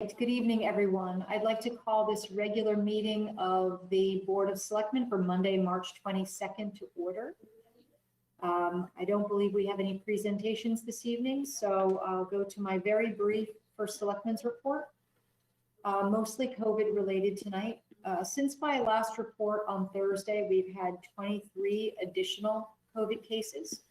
Good evening, everyone. I'd like to call this regular meeting of the Board of Selectmen for Monday, March 22nd to order. I don't believe we have any presentations this evening, so I'll go to my very brief first Selectmen's report, mostly COVID related tonight. Since my last report on Thursday, we've had 23 additional COVID cases.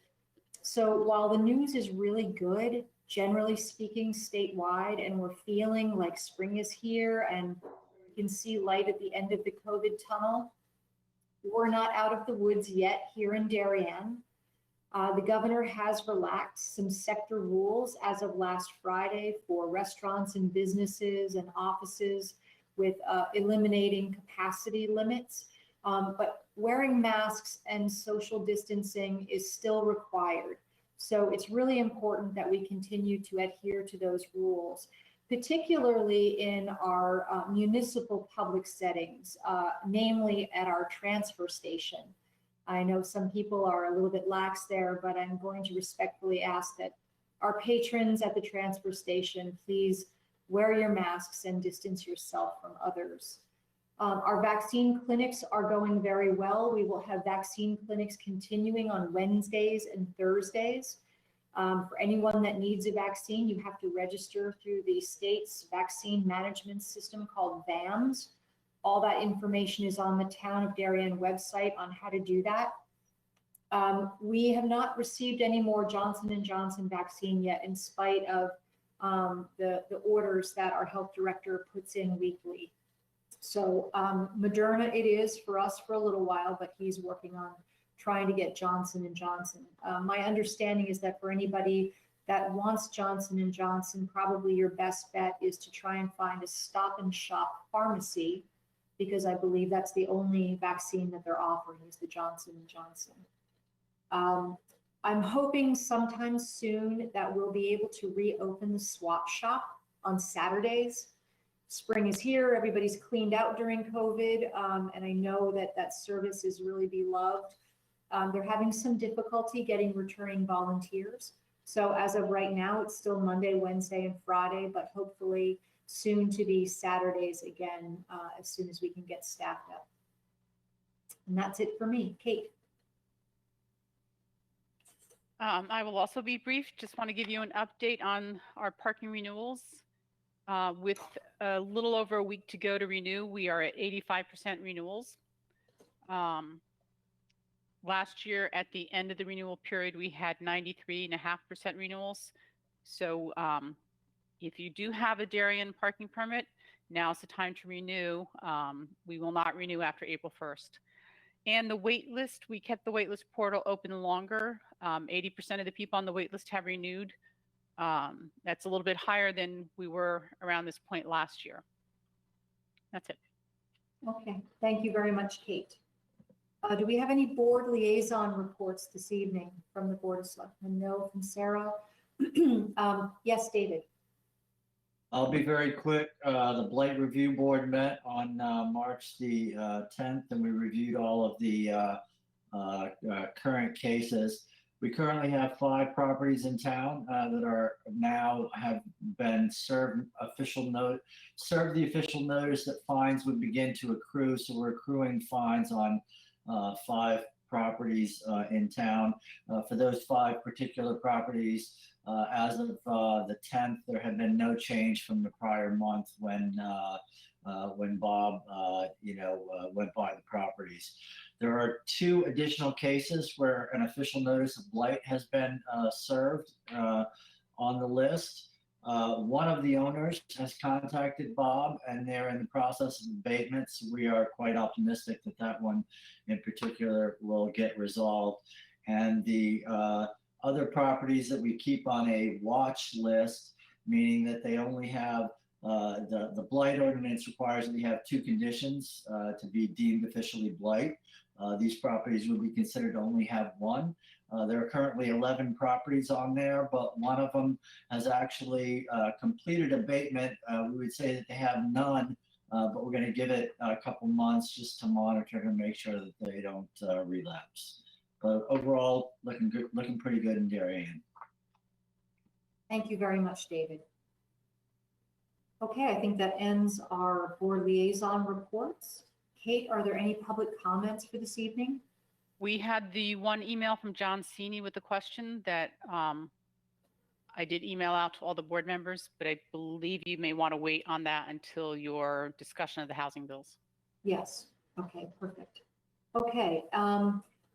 So while the news is really good, generally speaking, statewide, and we're feeling like spring is here and you can see light at the end of the COVID tunnel, we're not out of the woods yet here in Darien. The governor has relaxed some sector rules as of last Friday for restaurants and businesses and offices with eliminating capacity limits. But wearing masks and social distancing is still required. So it's really important that we continue to adhere to those rules, particularly in our municipal public settings, namely at our transfer station. I know some people are a little bit lax there, but I'm going to respectfully ask that our patrons at the transfer station, please wear your masks and distance yourself from others. Our vaccine clinics are going very well. We will have vaccine clinics continuing on Wednesdays and Thursdays. For anyone that needs a vaccine, you have to register through the state's vaccine management system called VAMS. All that information is on the Town of Darien website on how to do that. We have not received any more Johnson & Johnson vaccine yet, in spite of the orders that our health director puts in weekly. So Moderna it is for us for a little while, but he's working on trying to get Johnson & Johnson. My understanding is that for anybody that wants Johnson & Johnson, probably your best bet is to try and find a Stop and Shop pharmacy, because I believe that's the only vaccine that they're offering is the Johnson & Johnson. I'm hoping sometime soon that we'll be able to reopen the swap shop on Saturdays. Spring is here, everybody's cleaned out during COVID, and I know that that service is really beloved. They're having some difficulty getting returning volunteers. So as of right now, it's still Monday, Wednesday, and Friday, but hopefully soon to be Saturdays again, as soon as we can get staffed up. And that's it for me. Kate. I will also be brief. Just want to give you an update on our parking renewals. With a little over a week to go to renew, we are at 85% renewals. Last year at the end of the renewal period, we had 93.5% renewals. So if you do have a Darien parking permit, now's the time to renew. We will not renew after April 1st. And the wait list, we kept the wait list portal open longer. 80% of the people on the wait list have renewed. That's a little bit higher than we were around this point last year. That's it. Okay, thank you very much, Kate. Do we have any board liaison reports this evening from the Board of Selectmen? No, from Sarah. Yes, David. I'll be very quick. The Blight Review Board met on March the 10th, and we reviewed all of the current cases. We currently have 5 properties in town that are now have been served the official notice that fines would begin to accrue. So we're accruing fines on 5 properties in town. For those 5 particular properties, as of the 10th, there had been no change from the prior month when Bob, went by the properties. There are 2 additional cases where an official notice of blight has been served on the list. One of the owners has contacted Bob, and they're in the process of abatement. So we are quite optimistic that that one in particular will get resolved. And the other properties that we keep on a watch list, meaning that they only have the blight ordinance requires that we have 2 conditions to be deemed officially blight. These properties would be considered to only have 1. There are currently 11 properties on there, but one of them has actually completed abatement. We would say that they have none, but we're going to give it a couple months just to monitor and make sure that they don't relapse. But overall, looking good, looking pretty good in Darien. Thank you very much, David. Okay, I think that ends our board liaison reports. Kate, are there any public comments for this evening? We had the one email from John Cini with the question that I did email out to all the board members, but I believe you may want to wait on that until your discussion of the housing bills. Yes, okay, perfect. Okay,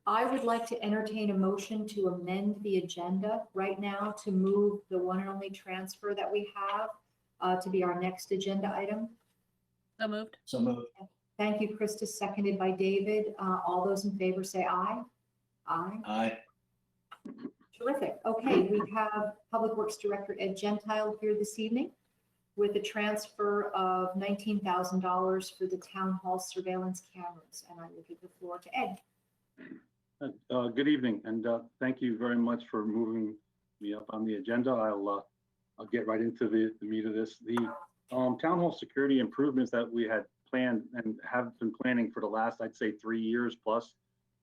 I would like to entertain a motion to amend the agenda right now to move the one and only transfer that we have to be our next agenda item. So moved. So moved. Thank you, Krista, seconded by David. All those in favor say aye. Aye. Aye. Terrific. Okay, we have Public Works Director Ed Gentile here this evening with a transfer of $19,000 for the town hall surveillance cameras, and I will give the floor to Ed. Good evening, and thank you very much for moving me up on the agenda. I'll get right into the meat of this. The town hall security improvements that we had planned and have been planning for the last, I'd say, 3 years plus,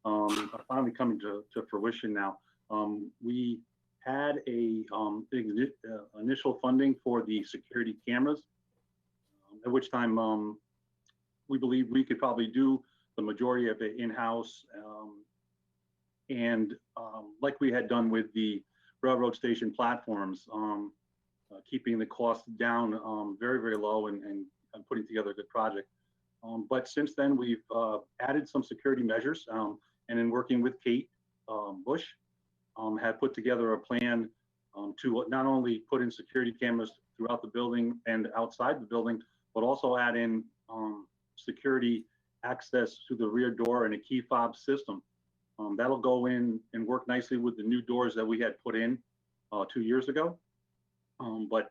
are finally coming to fruition now. We had a initial funding for the security cameras, at which time we believe we could probably do the majority of it in-house. And like we had done with the railroad station platforms, keeping the cost down very, very low and putting together a good project. But since then, we've added some security measures, and in working with Kate Bush, had put together a plan to not only put in security cameras throughout the building and outside the building, but also add in security access to the rear door and a key fob system. That'll go in and work nicely with the new doors that we had put in 2 years ago. But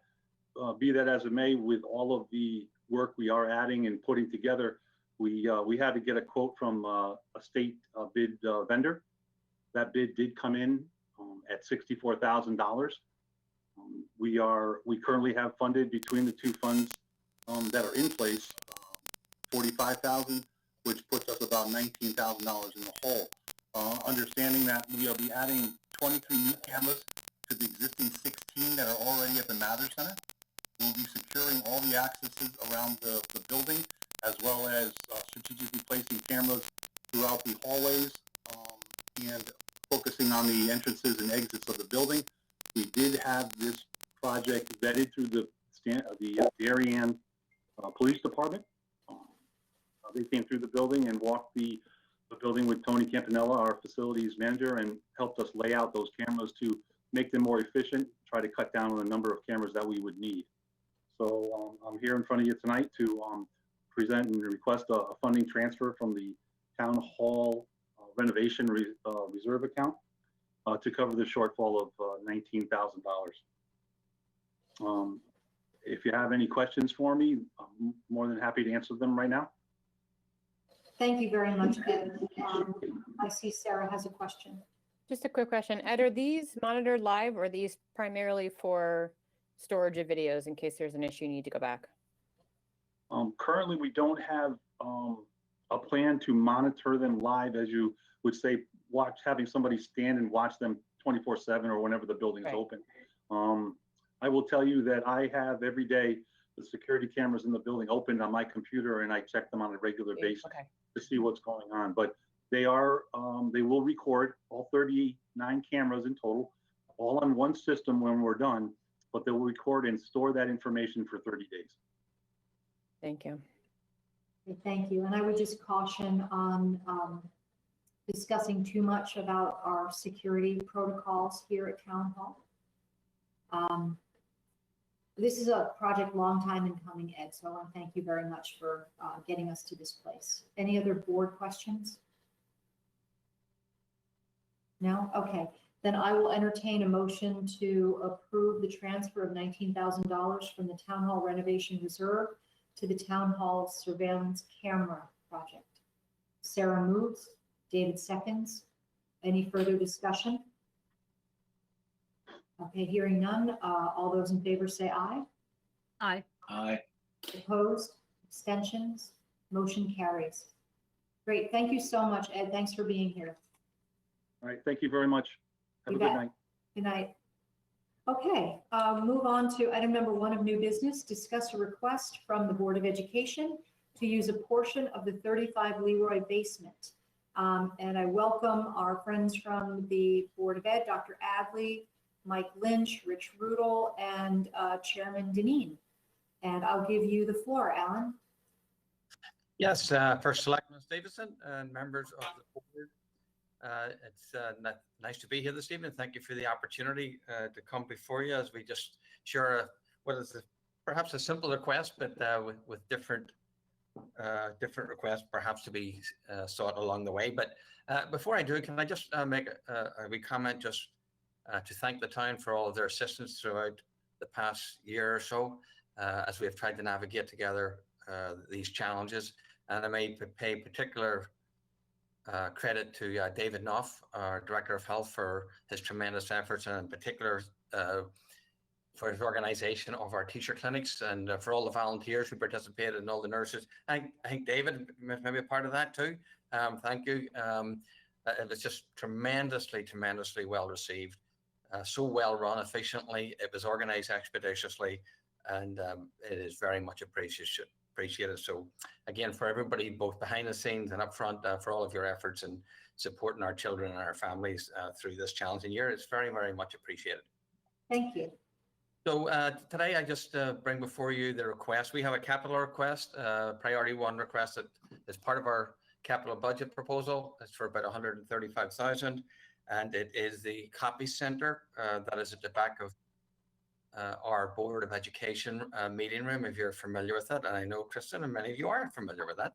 be that as it may, with all of the work we are adding and putting together, we had to get a quote from a state bid vendor. That bid did come in at $64,000. We currently have funded between the two funds that are in place, $45,000, which puts us about $19,000 in the hole. Understanding that we'll be adding 23 new cameras to the existing 16 that are already at the Mather Center. We'll be securing all the accesses around the building, as well as strategically placing cameras throughout the hallways and focusing on the entrances and exits of the building. We did have this project vetted through the Darien Police Department. They came through the building and walked the building with Tony Campanella, our facilities manager, and helped us lay out those cameras to make them more efficient, try to cut down on the number of cameras that we would need. So I'm here in front of you tonight to present and request a funding transfer from the town hall renovation reserve account to cover the shortfall of $19,000. If you have any questions for me, I'm more than happy to answer them right now. Thank you very much, Ed. I see Sarah has a question. Just a quick question. Ed, are these monitored live or are these primarily for storage of videos in case there's an issue you need to go back? Currently, we don't have a plan to monitor them live, as you would say, having somebody stand and watch them 24/7 or whenever the building is open. I will tell you that I have every day the security cameras in the building open on my computer, and I check them on a regular basis to see what's going on. But they will record all 39 cameras in total, all on one system when we're done, but they will record and store that information for 30 days. Thank you. Okay, thank you. And I would just caution on discussing too much about our security protocols here at Town Hall. This is a project long time in coming, Ed, so I want to thank you very much for getting us to this place. Any other board questions? No? Okay. Then I will entertain a motion to approve the transfer of $19,000 from the Town Hall renovation reserve to the Town Hall surveillance camera project. Sarah moves, David seconds. Any further discussion? Okay, hearing none. All those in favor say aye. Aye. Aye. Opposed? Abstentions? Motion carries. Great. Thank you so much, Ed. Thanks for being here. All right, thank you very much. Have You a good bet. night. Good night. Okay, move on to item number 1 of new business. Discuss a request from the Board of Education to use a portion of the 35 Leroy basement. And I welcome our friends from the Board of Ed, Dr. Adley, Mike Lynch, Rich Rudel, and Chairman Deneen. And I'll give you the floor, Alan. Yes, First Selectman Davidson and members of the board. It's nice to be here this evening. Thank you for the opportunity to come before you as we just share what is perhaps a simple request, but with different requests perhaps to be sought along the way. But before I do, can I just make a wee comment just to thank the town for all of their assistance throughout the past year or so as we have tried to navigate together these challenges. And I may pay particular credit to David Knopf, our Director of Health, for his tremendous efforts, and in particular for his organization of our teacher clinics, and for all the volunteers who participated, and all the nurses. I think David may be a part of that too. Thank you. It was just tremendously well received, so well run efficiently. It was organized expeditiously, and it is very much appreciated. So again, for everybody, both behind the scenes and up front, for all of your efforts and supporting our children and our families through this challenging year, it's very much appreciated. Thank you. So today I just bring before you the request. We have a capital request, priority 1 request that is part of our capital budget proposal. It's for about 135,000, and it is the copy center that is at the back of our Board of Education meeting room, if you're familiar with it. And I know Kristen and many of you are familiar with that.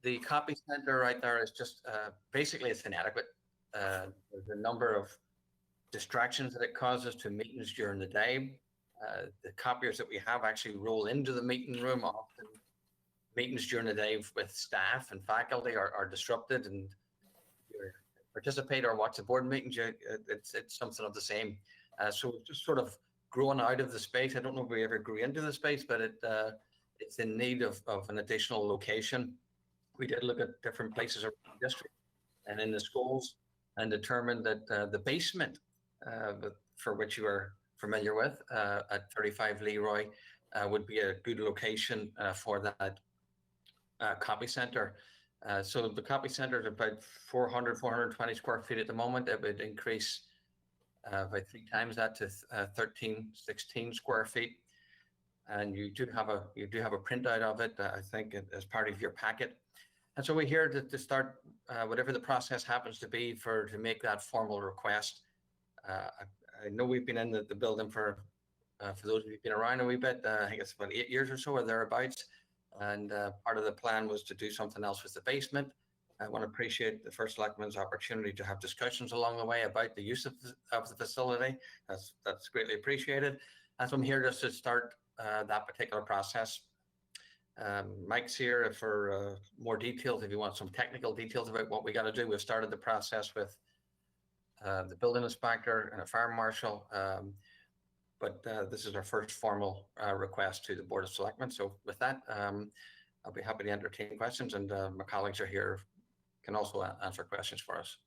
The copy center right there is just basically it's inadequate. There's a number of distractions that it causes to meetings during the day. The copiers that we have actually roll into the meeting room. Often meetings during the day with staff and faculty are disrupted, and you participate or watch the board meetings, it's something of the same. So it's just sort of growing out of the space. I don't know if we ever grew into the space, but it's in need of an additional location. We did look at different places around the district and in the schools, and determined that the basement, for which you are familiar with, at 35 Leroy, would be a good location for that copy center. So the copy center is about 420 square feet at the moment. It would increase by 3 times that to 16 square feet. And you do have a printout of it, I think, as part of your packet. And so we're here to start whatever the process happens to be to make that formal request. I know we've been in the building for those of you who've been around a wee bit, I think it's about 8 years or so, or thereabouts. And part of the plan was to do something else with the basement. I want to appreciate the First Selectman's opportunity to have discussions along the way about the use of the facility. That's greatly appreciated. And so I'm here just to start that particular process. Mike's here for more details if you want some technical details about what we got to do. We've started the process with the building inspector and a fire marshal, but this is our first formal request to the Board of Selectmen. So with that, I'll be happy to entertain questions, and my colleagues are here, can also answer questions for us.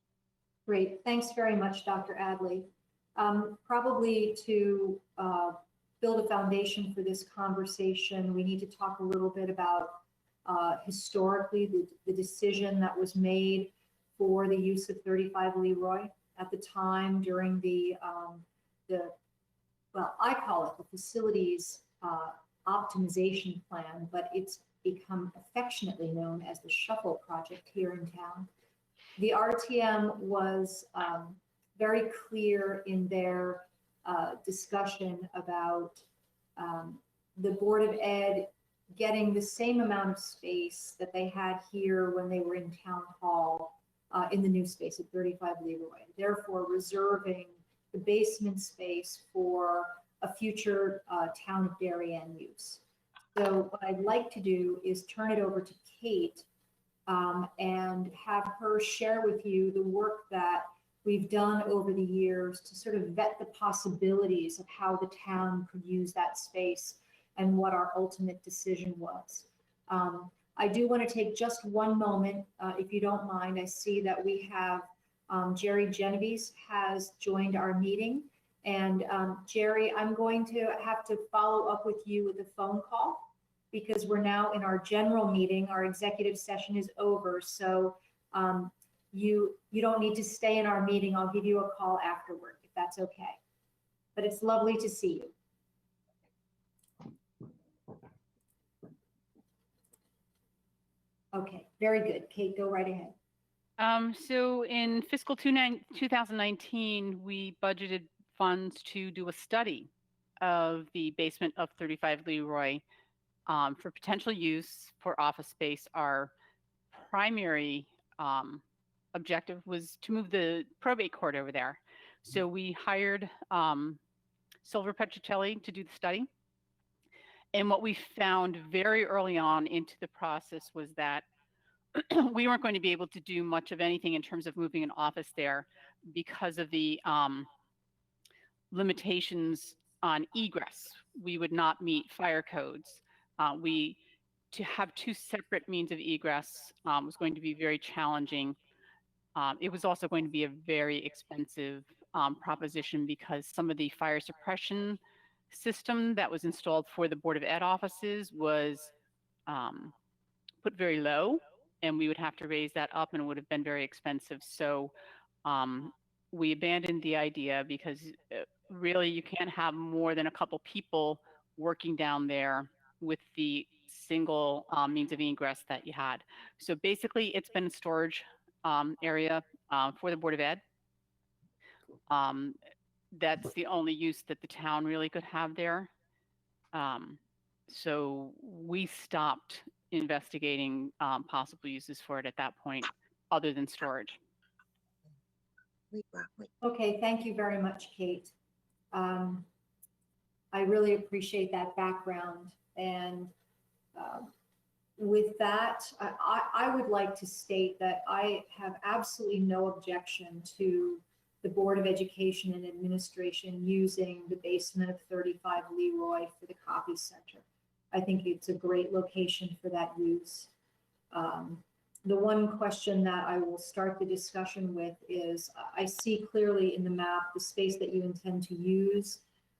Great. Thanks very much, Dr. Adley. Probably to build a foundation for this conversation, we need to talk a little bit about historically the decision that was made for the use of 35 Leroy at the time during well, I call it the facilities optimization plan, but it's become affectionately known as the Shuffle Project here in town. The RTM was very clear in their discussion about the Board of Ed getting the same amount of space that they had here when they were in Town Hall in the new space at 35 Leroy, therefore reserving the basement space for a future Town of Darien use. So what I'd like to do is turn it over to Kate and have her share with you the work that we've done over the years to sort of vet the possibilities of how the town could use that space and what our ultimate decision was. I do want to take just one moment, if you don't mind. I see that we have Jerry Genovese has joined our meeting. And Jerry, I'm going to have to follow up with you with a phone call because we're now in our general meeting. Our executive session is over. So you don't need to stay in our meeting. I'll give you a call afterward if that's okay. But it's lovely to see you. Okay, very good. Kate, go right ahead. So in fiscal 2019, we budgeted funds to do a study of the basement of 35 Leroy for potential use for office space. Our primary objective was to move the probate court over there. So we hired Silver Petricelli to do the study. And what we found very early on into the process was that we weren't going to be able to do much of anything in terms of moving an office there because of the limitations on egress. We would not meet fire codes. To have two separate means of egress was going to be very challenging. It was also going to be a very expensive proposition because some of the fire suppression system that was installed for the Board of Ed offices was put very low, and we would have to raise that up, and it would have been very expensive. So we abandoned the idea because really you can't have more than a couple people working down there with the single means of egress that you had. So basically it's been a storage area for the Board of Ed. That's the only use that the town really could have there. So we stopped investigating possible uses for it at that point, other than storage. Okay, thank you very much, Kate. I really appreciate that background. And with that, I would like to state that I have absolutely no objection to the Board of Education and Administration using the basement of 35 Leroy for the copy center. I think it's a great location for that use. The one question that I will start the discussion with is, I see clearly in the map the space that you intend to use.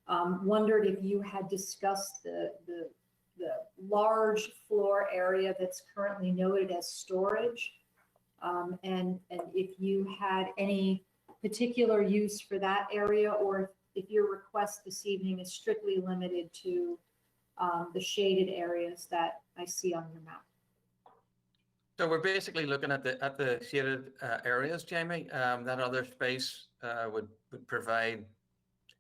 Wondered if you had discussed the large floor area that's currently noted as storage, and if you had any particular use for that area, or if your request this evening is strictly limited to the shaded areas that I see on your map. So we're basically looking at the shaded areas, Jamie. That other space would provide,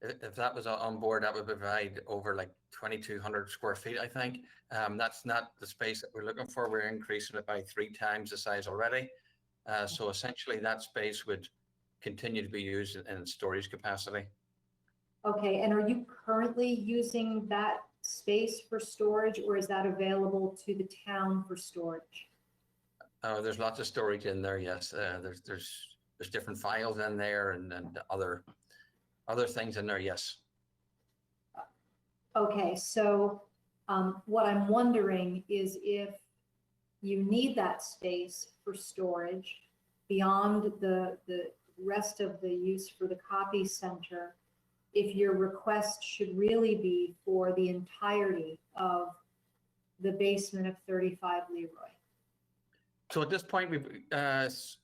if that was on board, that would provide over like 2,200 square feet, I think. That's not the space that we're looking for. We're increasing it by 3 times the size already. So essentially that space would continue to be used in storage capacity. Okay, and are you currently using that space for storage, or is that available to the town for storage? There's lots of storage in there, yes. There's different files in there and other things in there, yes. Okay, so what I'm wondering is if you need that space for storage beyond the rest of the use for the copy center, if your request should really be for the entirety of the basement of 35 Leroy. So at this point, it's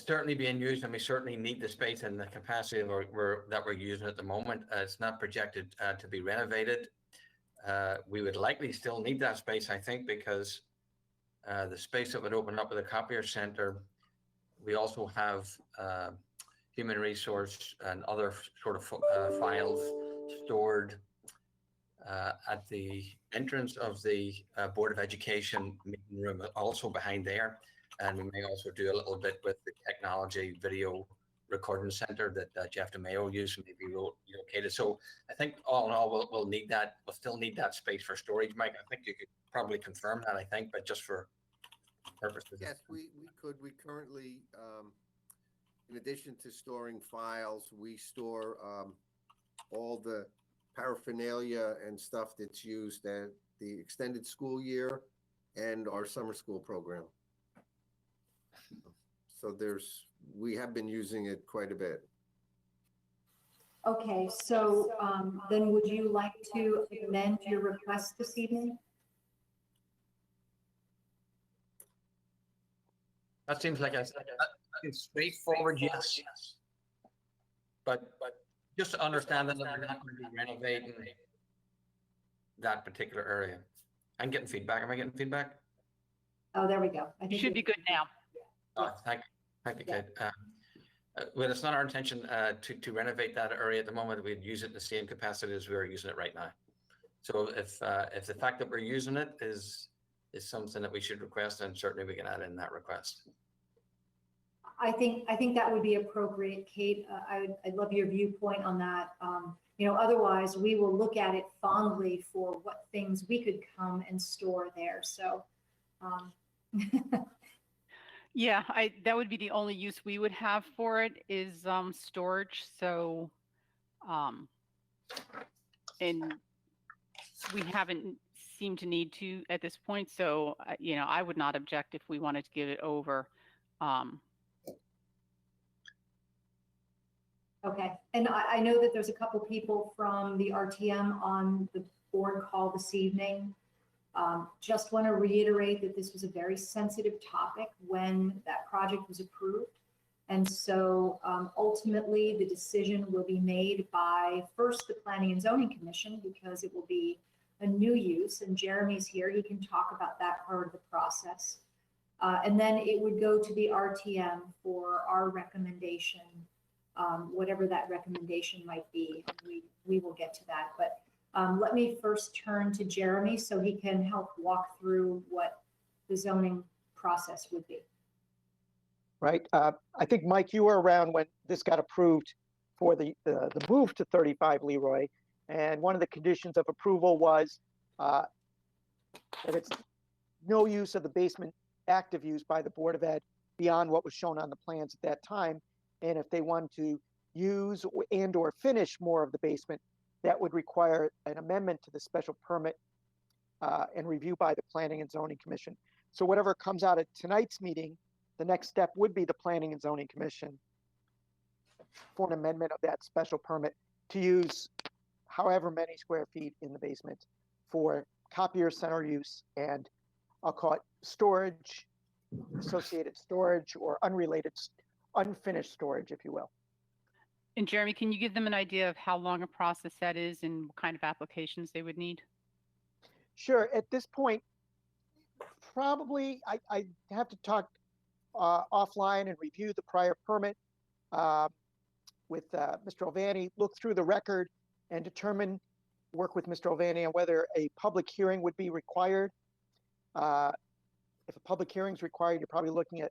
certainly being used, and we certainly need the space and the capacity that we're using at the moment. It's not projected to be renovated. We would likely still need that space, I think, because the space that would open up with the copier center, we also have human resource and other sort of files stored at the entrance of the Board of Education meeting room, also behind there. And we may also do a little bit with the technology video recording center that Jeff DeMayo used, may be relocated. So I think all in all, we'll need that. We'll still need that space for storage, Mike. I think you could probably confirm that, I think, but just for purposes. Yes, we could. We currently, in addition to storing files, we store all the paraphernalia and stuff that's used at the extended school year and our summer school program. So we have been using it quite a bit. Okay, so then would you like to amend your request this evening? That seems like a straightforward yes. But just to understand that we're not going to be renovating that particular area. I'm getting feedback. Am I getting feedback? Oh, there we go. I You think should be good now. Thank you, Yeah. Kate. Well, it's not our intention to renovate that area at the moment. We'd use it in the same capacity as we are using it right now. So if the fact that we're using it is something that we should request, then certainly we can add in that request. I think that would be appropriate, Kate. I'd love your viewpoint on that. Otherwise we will look at it fondly for what things we could come and store there. So, Yeah, that would be the only use we would have for it is storage. So, and we haven't seemed to need to at this point. So, I would not object if we wanted to give it over. Okay, and I know that there's a couple people from the RTM on the board call this evening. Just want to reiterate that this was a very sensitive topic when that project was approved. And so ultimately the decision will be made by first the Planning and Zoning Commission, because it will be a new use, and Jeremy's here, he can talk about that part of the process. And then it would go to the RTM for our recommendation, whatever that recommendation might be. We will get to that, but let me first turn to Jeremy so he can help walk through what the zoning process would be. Right. I think, Mike, you were around when this got approved for the move to 35 Leroy. And one of the conditions of approval was that it's no use of the basement active use by the Board of Ed beyond what was shown on the plans at that time. And if they wanted to use and or finish more of the basement, that would require an amendment to the special permit and review by the Planning and Zoning Commission. So whatever comes out of tonight's meeting, the next step would be the Planning and Zoning Commission for an amendment of that special permit to use however many square feet in the basement for copier center use, and I'll call it storage, associated storage, or unrelated, unfinished storage, if you will. And Jeremy, can you give them an idea of how long a process that is and what kind of applications they would need? Sure. At this point, probably I have to talk offline and review the prior permit with Mr. Ovani, look through the record and determine, work with Mr. Ovani on whether a public hearing would be required. If a public hearing is required, you're probably looking at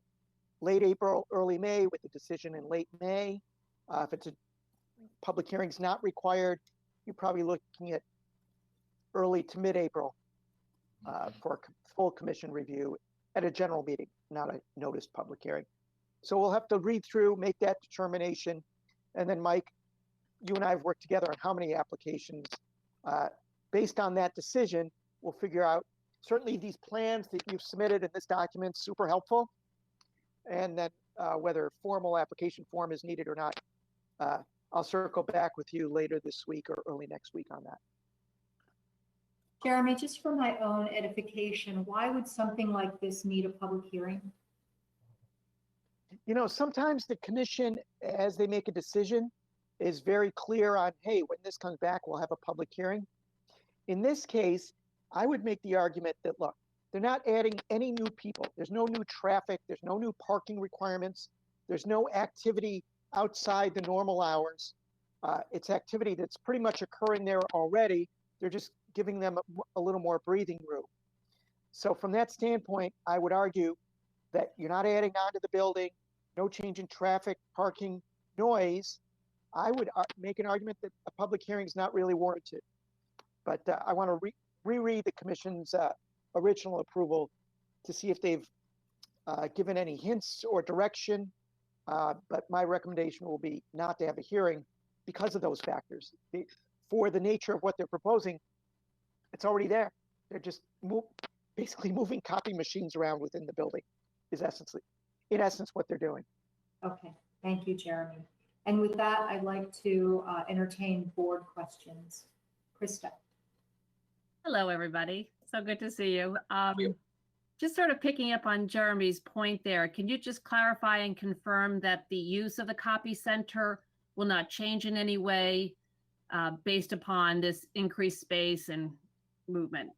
late April, early May, with a decision in late May. If it's a public hearing is not required, you're probably looking at early to mid-April for a full commission review at a general meeting, not a noticed public hearing. So we'll have to read through, make that determination. And then, Mike, you and I have worked together on how many applications. Based on that decision, we'll figure out, certainly these plans that you've submitted in this document, super helpful. And then whether formal application form is needed or not, I'll circle back with you later this week or early next week on that. Jeremy, just for my own edification, why would something like this need a public hearing? You know, sometimes the commission, as they make a decision, is very clear on, hey, when this comes back, we'll have a public hearing. In this case, I would make the argument that, look, they're not adding any new people. There's no new traffic. There's no new parking requirements. There's no activity outside the normal hours. It's activity that's pretty much occurring there already. They're just giving them a little more breathing room. So from that standpoint, I would argue that you're not adding on to the building, no change in traffic, parking, noise. I would make an argument that a public hearing is not really warranted. But I want to reread the commission's original approval to see if they've given any hints or direction. But my recommendation will be not to have a hearing because of those factors. For the nature of what they're proposing, it's already there. They're just basically moving copy machines around within the building is in essence what they're doing. Okay, thank you, Jeremy. And with that, I'd like to entertain board questions. Krista. Hello, everybody. So good to see you. you. Just sort of picking up on Jeremy's point there, can you just clarify and confirm that the use of the copy center will not change in any way based upon this increased space and movement?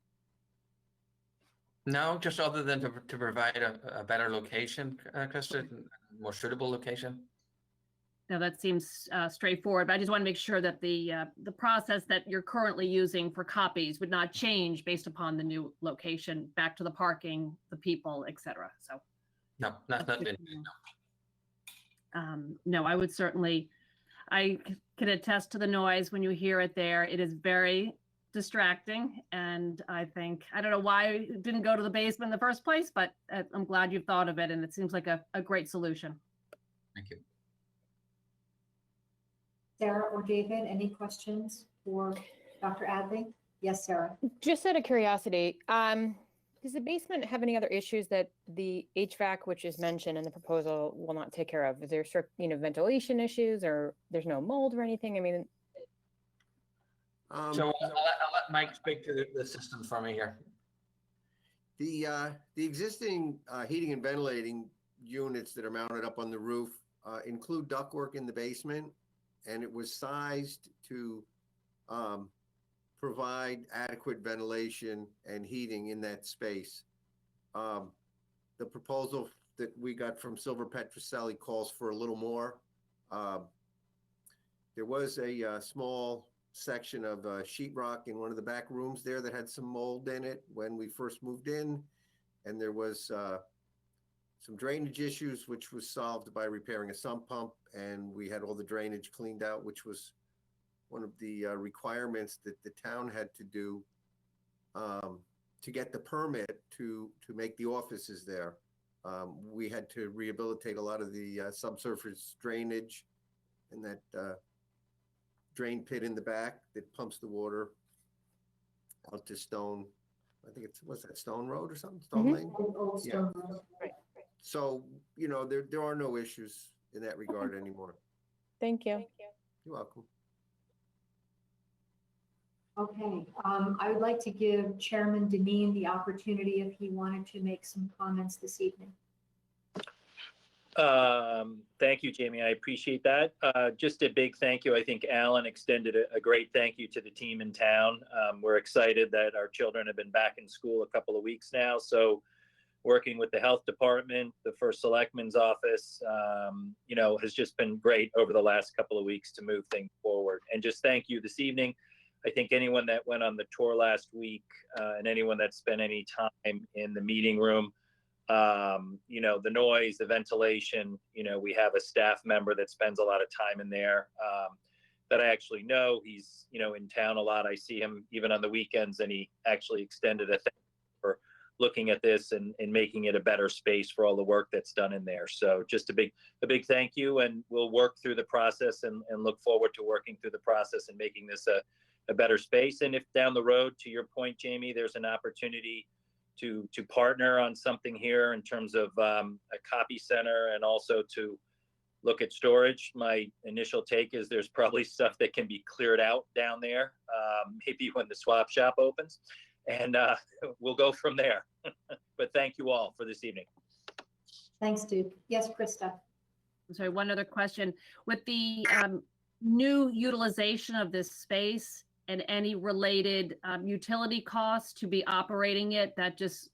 No, just other than to provide a better location, Krista, more suitable location. Now that seems straightforward, but I just want to make sure that the process that you're currently using for copies would not change based upon the new location, back to the parking, the people, et cetera. So No, not that's been. good to know. No, I would certainly, I can attest to the noise when you hear it there. It is very distracting. And I think, I don't know why it didn't go to the basement in the first place, but I'm glad you've thought of it. And it seems like a great solution. Thank you. Sarah or David, any questions for Dr. Adley? Yes, Sarah. Just out of curiosity, does the basement have any other issues that the HVAC, which is mentioned in the proposal, will not take care of? Is there ventilation issues, or there's no mold or anything? I mean, So I'll let Mike speak to the system for me here. The existing heating and ventilating units that are mounted up on the roof include ductwork in the basement, and it was sized to provide adequate ventilation and heating in that space. The proposal that we got from Silver Petrocelli calls for a little more. There was a small section of sheetrock in one of the back rooms there that had some mold in it when we first moved in, and there was some drainage issues, which was solved by repairing a sump pump, and we had all the drainage cleaned out, which was one of the requirements that the town had to do to get the permit to make the offices there. We had to rehabilitate a lot of the subsurface drainage and that drain pit in the back that pumps the water out to Stone. I think what's that, Stone Road or something? Stone Lane? Old Yeah. Stone Road. So, there are no issues in that regard anymore. thank you. You're welcome. Okay, I would like to give Chairman Deneen the opportunity if he wanted to make some comments this evening. Thank you, Jamie. I appreciate that. Just a big thank you. I think Alan extended a great thank you to the team in town. We're excited that our children have been back in school a couple of weeks now. So working with the health department, the first selectman's office, has just been great over the last couple of weeks to move things forward. And just thank you this evening. I think anyone that went on the tour last week and anyone that spent any time in the meeting room, the noise, the ventilation, we have a staff member that spends a lot of time in there that I actually know. He's, in town a lot. I see him even on the weekends, and he actually extended a thank you for looking at this and making it a better space for all the work that's done in there. So just a big thank you, and we'll work through the process and look forward to working through the process and making this a better space. And if down the road, to your point, Jamie, there's an opportunity to partner on something here in terms of a copy center and also to look at storage, my initial take is there's probably stuff that can be cleared out down there, maybe when the swap shop opens, and we'll go from there. But thank you all for this evening. Thanks, Duke. Yes, Krista. I'm sorry, one other question. With the new utilization of this space and any related utility costs to be operating it, that just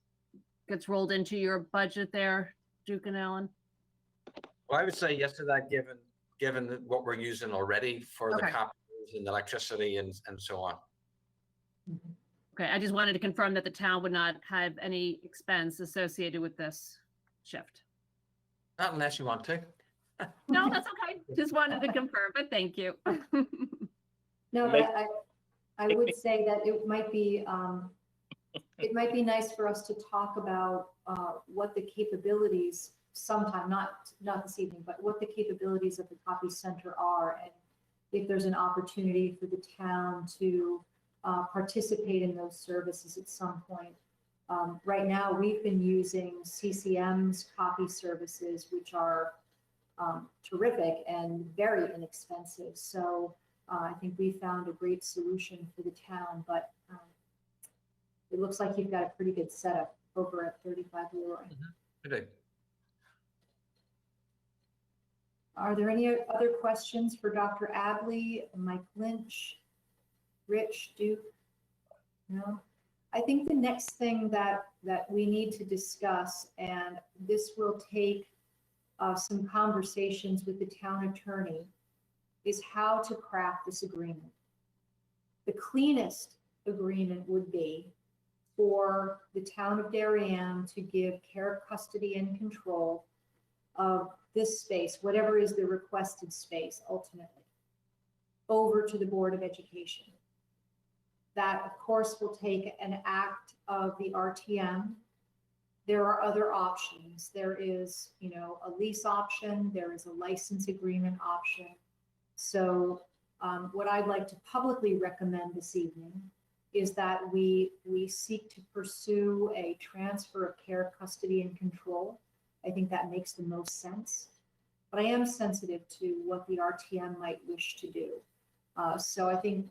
gets rolled into your budget there, Duke and Alan? Well, I would say yes to that, given what we're using already for the Okay. copies and electricity and so on. Okay, I just wanted to confirm that the town would not have any expense associated with this shift. Not unless you want to. No, that's okay. Just wanted to confirm, but thank you. No, Make- but I would say that it might be nice for us to talk about what the capabilities sometime, not this evening, but what the capabilities of the copy center are, and if there's an opportunity for the town to participate in those services at some point. Right now, we've been using CCM's copy services, which are terrific and very inexpensive. So I think we found a great solution for the town, but it looks like you've got a pretty good setup over at 35 Leroy. Good. Are there any other questions for Dr. Abley, Mike Lynch, Rich, Duke? No? I think the next thing that we need to discuss, and this will take some conversations with the town attorney, is how to craft this agreement. The cleanest agreement would be for the town of Darien to give care, custody, and control of this space, whatever is the requested space ultimately, over to the Board of Education. That, of course, will take an act of the RTM. There are other options. There is, a lease option. There is a license agreement option. So what I'd like to publicly recommend this evening is that we seek to pursue a transfer of care, custody, and control. I think that makes the most sense. But I am sensitive to what the RTM might wish to do. So I think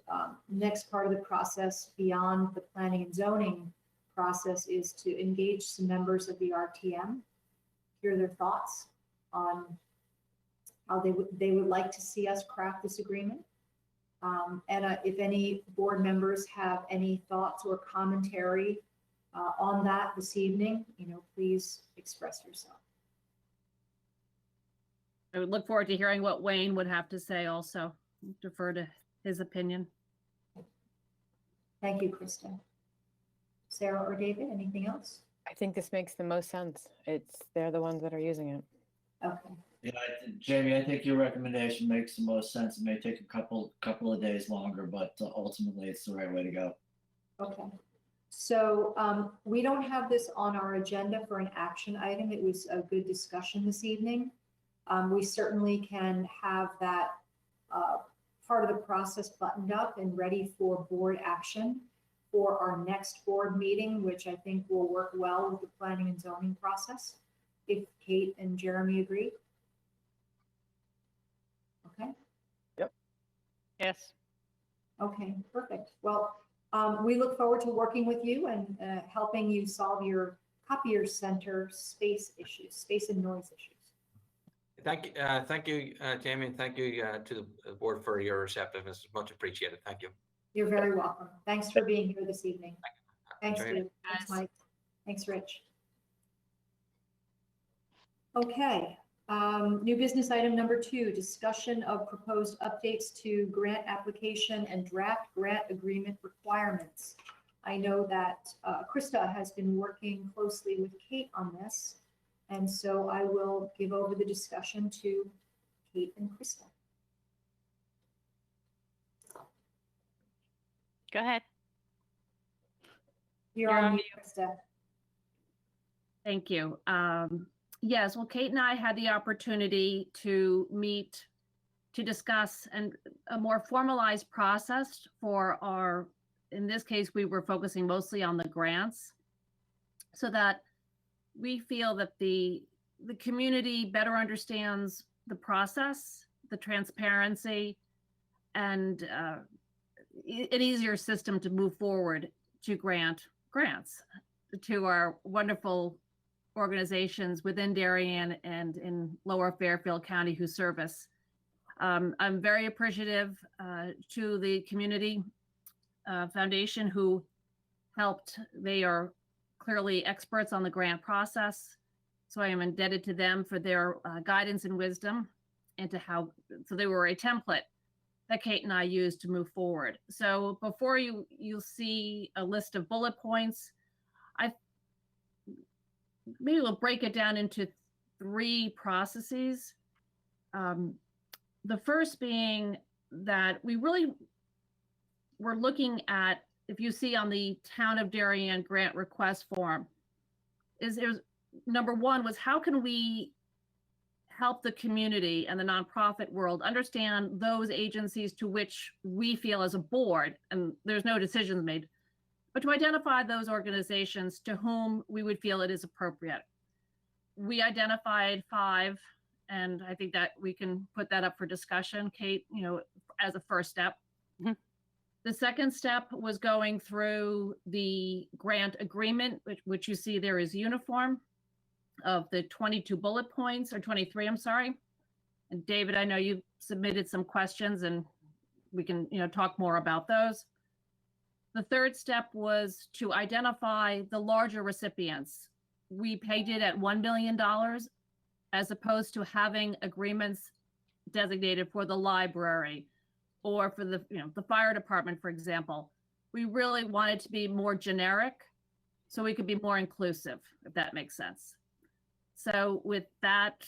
next part of the process beyond the planning and zoning process is to engage some members of the RTM, hear their thoughts on how they would like to see us craft this agreement. And if any board members have any thoughts or commentary on that this evening, please express yourself. I would look forward to hearing what Wayne would have to say also. Defer to his opinion. Thank you, Krista. Sarah or David, anything else? I think this makes the most sense. They're the ones that are using it. Okay. Yeah, Jamie, I think your recommendation makes the most sense. It may take a couple of days longer, but ultimately it's the right way to go. Okay. So we don't have this on our agenda for an action item. It was a good discussion this evening. We certainly can have that part of the process buttoned up and ready for board action for our next board meeting, which I think will work well with the planning and zoning process, if Kate and Jeremy agree. Okay. Yes. Okay, perfect. Well, we look forward to working with you and helping you solve your copier center space issues, space and noise issues. Thank you, Jamie, and thank you to the board for your receptiveness. Much appreciated. Thank you. You're very welcome. Thanks for being here this evening. Thanks, Enjoy it. Dave. Thanks, Mike. Thanks, Rich. Okay, new business item number 2, discussion of proposed updates to grant application and draft grant agreement requirements. I know that Krista has been working closely with Kate on this, and so I will give over the discussion to Kate and Krista. Go ahead. You're You're on on mute, Krista. Thank you. Yes, well, Kate and I had the opportunity to meet to discuss a more formalized process for our, in this case, we were focusing mostly on the grants, so that we feel that the community better understands the process, the transparency, and an easier system to move forward to grant grants to our wonderful organizations within Darien and in Lower Fairfield County who service. I'm very appreciative to the community foundation who helped. They are clearly experts on the grant process, so I am indebted to them for their guidance and wisdom into so they were a template that Kate and I used to move forward. So before you'll see a list of bullet points. Maybe we'll break it down into 3 processes. The first being that we really were looking at, if you see on the Town of Darien grant request form, number 1 was how can we help the community and the nonprofit world understand those agencies to which we feel as a board, and there's no decisions made, but to identify those organizations to whom we would feel it is appropriate. We identified 5 And I think that we can put that up for discussion, Kate, as a first step. Mhm. The second step was going through the grant agreement, which you see there is uniform of the 22 bullet points, or 23, I'm sorry. And David, I know you submitted some questions and we can, talk more about those. The third step was to identify the larger recipients. We paid it at $1 million as opposed to having agreements designated for the library or for the fire department, for example. We really wanted to be more generic so we could be more inclusive, if that makes sense. So with that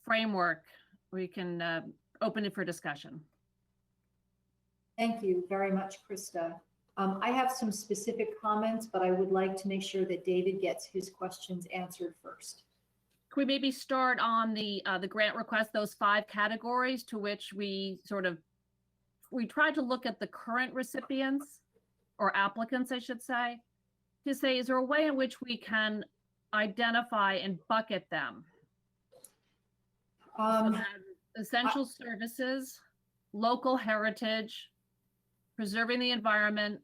framework, we can open it for discussion. Thank you very much, Krista. I have some specific comments, but I would like to make sure that David gets his questions answered first. Could we maybe start on the grant request, those 5 categories to which we tried to look at the current recipients or applicants, I should say, to say, is there a way in which we can identify and bucket them? Essential services, local heritage, preserving the environment,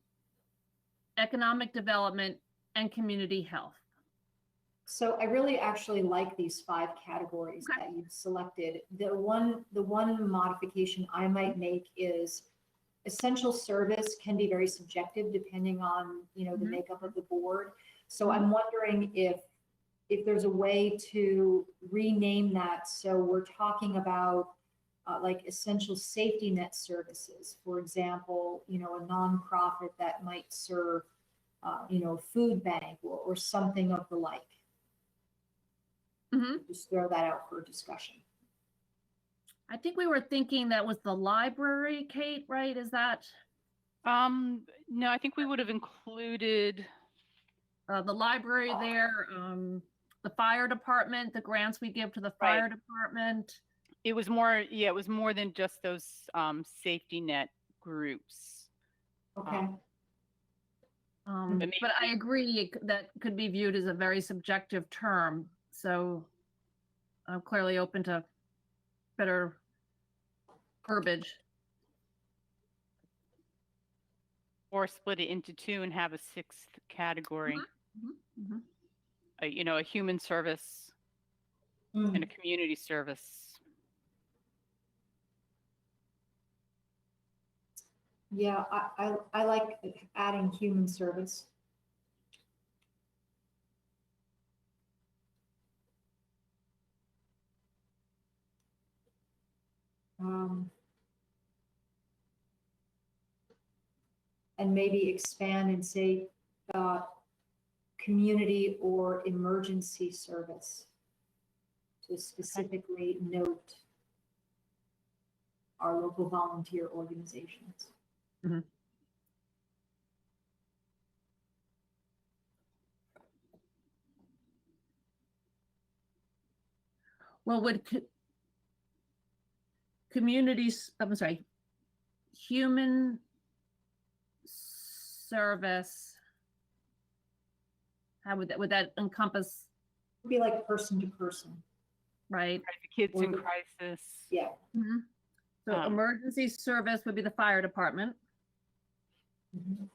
economic development, and community health. So I really actually like these 5 categories that you've selected. The one modification I might make is essential service can be very subjective depending on, the makeup of the board. So I'm wondering if there's a way to rename that. So we're talking about like essential safety net services, for example, a nonprofit that might serve, a food bank or something of the like. Mm-hmm. Just throw that out for discussion. I think we were thinking that was the library, Kate, right? Is that? No, I think we would have included The library there, the fire department, the grants we give to the fire department. it was more than just those safety net groups. Okay. But I agree that could be viewed as a very subjective term. So I'm clearly open to better verbiage. Or split it into 2 and have a 6th category. Mm-hmm. A human service and a community service. Yeah, I like adding human service. And maybe expand and say community or emergency service to specifically note our local volunteer organizations. Mm-hmm. Well, would communities, I'm sorry, human service, how would that encompass? It'd be like person to person. Right. The kids in crisis. Yeah. Mm-hmm. So emergency service would be the fire department. Mm-hmm.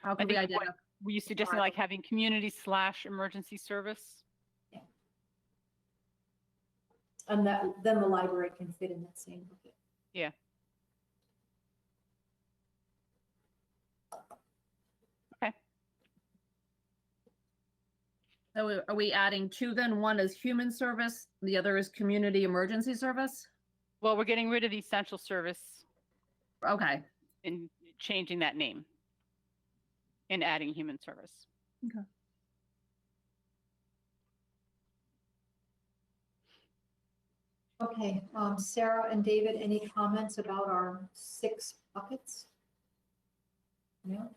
How can we identify? Were you suggesting like having community/emergency service? Yeah. And then the library can fit in that same bucket. Yeah. Okay. So are we adding 2 then? One is human service, the other is community emergency service? Well, we're getting rid of the essential service. Okay. And changing that name and adding human service. Okay. Okay, Sarah and David, any comments about our 6 buckets? No?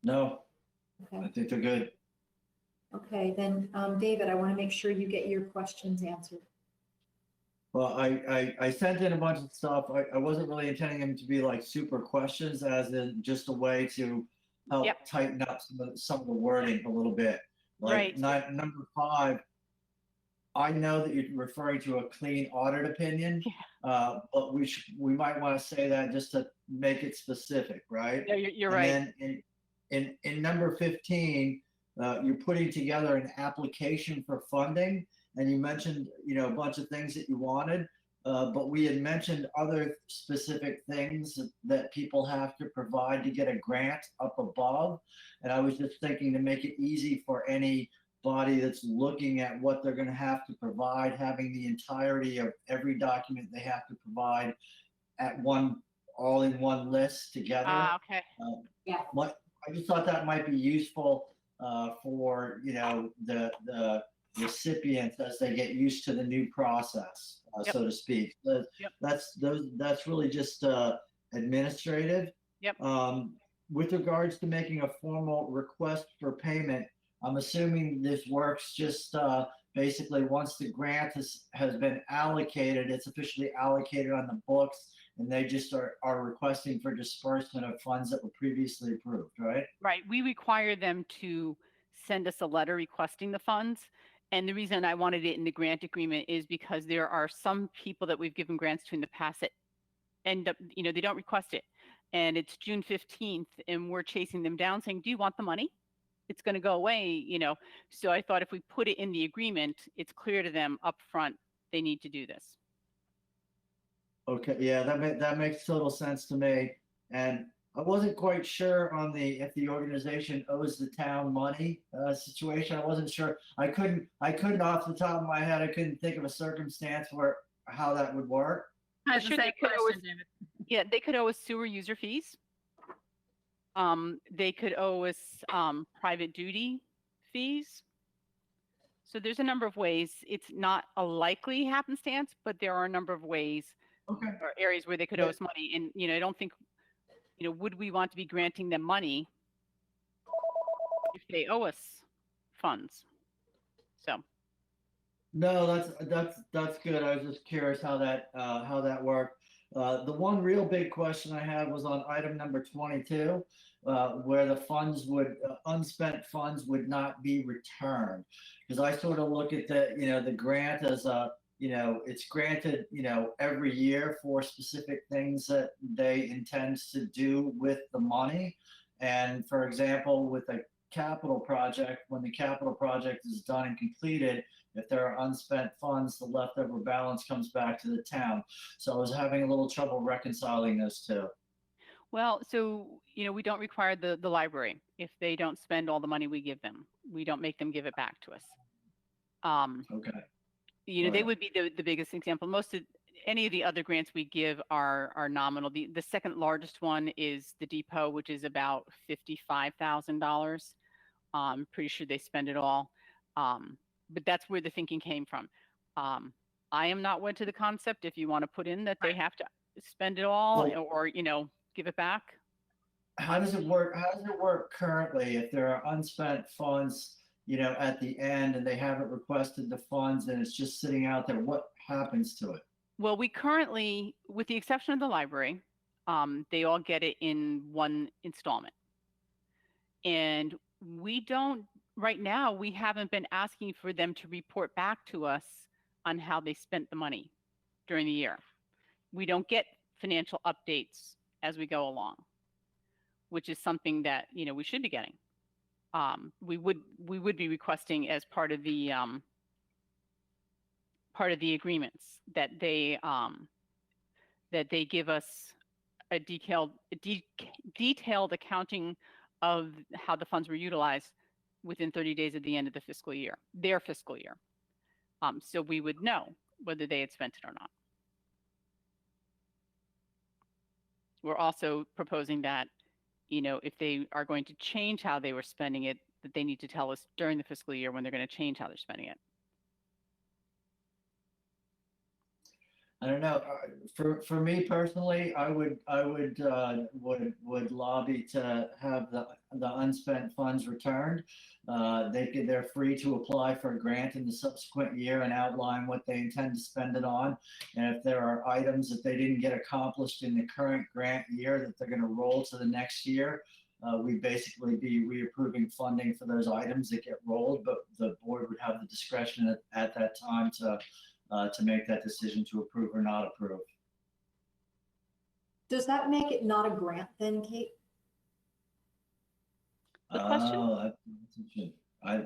No, I Okay, think they're good. okay, then, David, I want to make sure you get your questions answered. Well, I sent in a bunch of stuff. I wasn't really intending them to be like super questions, as in just a way to help Yep. tighten up some of the wording a little bit. Like Right. number 5, I know that you're referring to a clean audit opinion, but we might want to say that just to make it specific, right? No, you're And right. then in number 15, you're putting together an application for funding, and you mentioned, a bunch of things that you wanted, but we had mentioned other specific things that people have to provide to get a grant up above. And I was just thinking to make it easy for any body that's looking at what they're going to have to provide, having the entirety of every document they have to provide at all in one list together. Okay. Yeah. I just thought that might be useful for the recipients as they get used to the new process, Yep. so to speak. Yep. That's really just administrative. Yep. With regards to making a formal request for payment, I'm assuming this works just basically once the grant has been allocated, it's officially allocated on the books, and they just are requesting for disbursement of funds that were previously approved, right? Right. We require them to send us a letter requesting the funds. And the reason I wanted it in the grant agreement is because there are some people that we've given grants to in the past that end up, they don't request it. And it's June 15th and we're chasing them down saying, do you want the money? It's going to go away, So I thought if we put it in the agreement, it's clear to them up front, they need to do this. Okay, yeah, that makes total sense to me. And I wasn't quite sure on if the organization owes the town money situation. I wasn't sure. I couldn't off the top of my head. I couldn't think of a circumstance how that would work. I have the Sure, same they could question, David. Yeah, they could owe us sewer user fees. They could owe us private duty fees. So there's a number of ways. It's not a likely happenstance, but there are a number of ways Okay. or areas where they could owe us money. And, I don't think, would we want to be granting them money if they owe us funds? So. No, that's good. I was just curious how that worked. The one real big question I had was on item number 22, where the unspent funds would not be returned. Because I sort of look at the grant as it's granted, every year for specific things that they intend to do with the money. And for example, with a capital project, when the capital project is done and completed, if there are unspent funds, the leftover balance comes back to the town. So I was having a little trouble reconciling those two. Well, so, we don't require the library. If they don't spend all the money we give them, we don't make them give it back to us. Okay. They Right. would be the biggest example. Any of the other grants we give are nominal. The second largest one is the depot, which is about $55,000. I'm pretty sure they spend it all. But that's where the thinking came from. I am not wed to the concept if you want to put in that they have to spend it all or give it back. How does it work? How does it work currently if there are unspent funds, at the end and they haven't requested the funds and it's just sitting out there? What happens to it? Well, we currently, with the exception of the library, they all get it in one installment. And right now, we haven't been asking for them to report back to us on how they spent the money during the year. We don't get financial updates as we go along, which is something that, we should be getting. We would be requesting as part of the agreements that they give us a detailed accounting of how the funds were utilized within 30 days of the end of the fiscal year, their fiscal year. So we would know whether they had spent it or not. We're also proposing that, if they are going to change how they were spending it, that they need to tell us during the fiscal year when they're going to change how they're spending it. I don't know. For me personally, I would lobby to have the unspent funds returned. They're free to apply for a grant in the subsequent year and outline what they intend to spend it on. And if there are items that they didn't get accomplished in the current grant year that they're going to roll to the next year, we'd basically be reapproving funding for those items that get rolled, but the board would have the discretion at that time to make that decision to approve or not approve. Does that make it not a grant then, Kate? The question? Oh, that's interesting.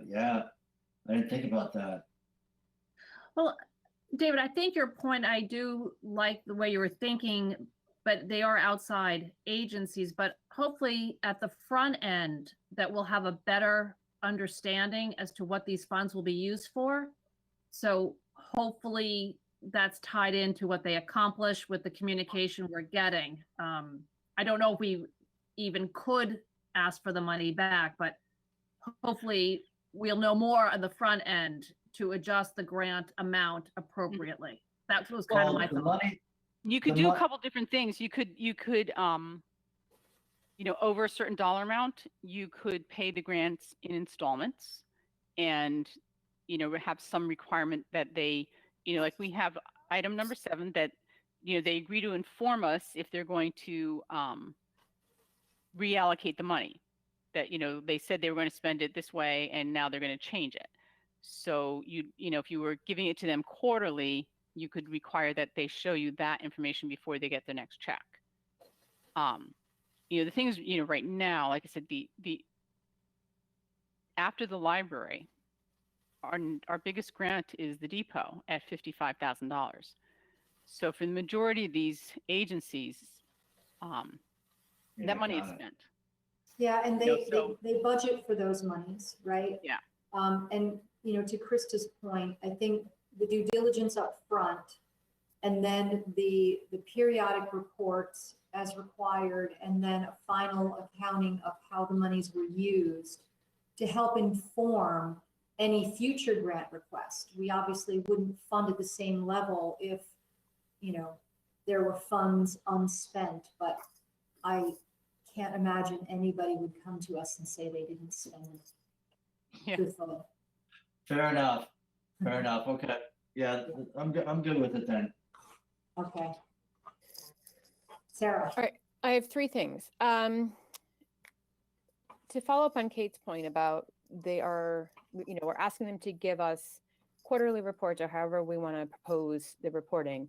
Yeah, I didn't think about that. Well, David, I think your point, I do like the way you were thinking, but they are outside agencies, but hopefully at the front end that we'll have a better understanding as to what these funds will be used for. So hopefully that's tied into what they accomplish with the communication we're getting. I don't know if we even could ask for the money back, but hopefully we'll know more on the front end to adjust the grant amount appropriately. That was kind of my the thought. money, You could The do a mo- couple different things. You could, over a certain dollar amount, you could pay the grants in installments and, have some requirement that they, like we have item number 7 that, they agree to inform us if they're going to reallocate the money. That, they said they were going to spend it this way and now they're going to change it. So if you were giving it to them quarterly, you could require that they show you that information before they get the next check. The thing is, right now, like I said, the after the library, our biggest grant is the depot at $55,000. So for the majority of these agencies, Yeah, that money is got it. spent. Yeah, and No, so- they budget for those monies, right? Yeah. And, to Krista's point, I think the due diligence up front and then the periodic reports as required, and then a final accounting of how the monies were used to help inform any future grant request. We obviously wouldn't fund at the same level if, there were funds unspent, but I can't imagine anybody would come to us and say they didn't spend it. Yeah. Truthfully. Fair enough. Fair enough. Okay. Yeah, I'm good with it then. Okay. Sarah. All right, I have 3 things. To follow up on Kate's point about we're asking them to give us quarterly reports or however we want to propose the reporting.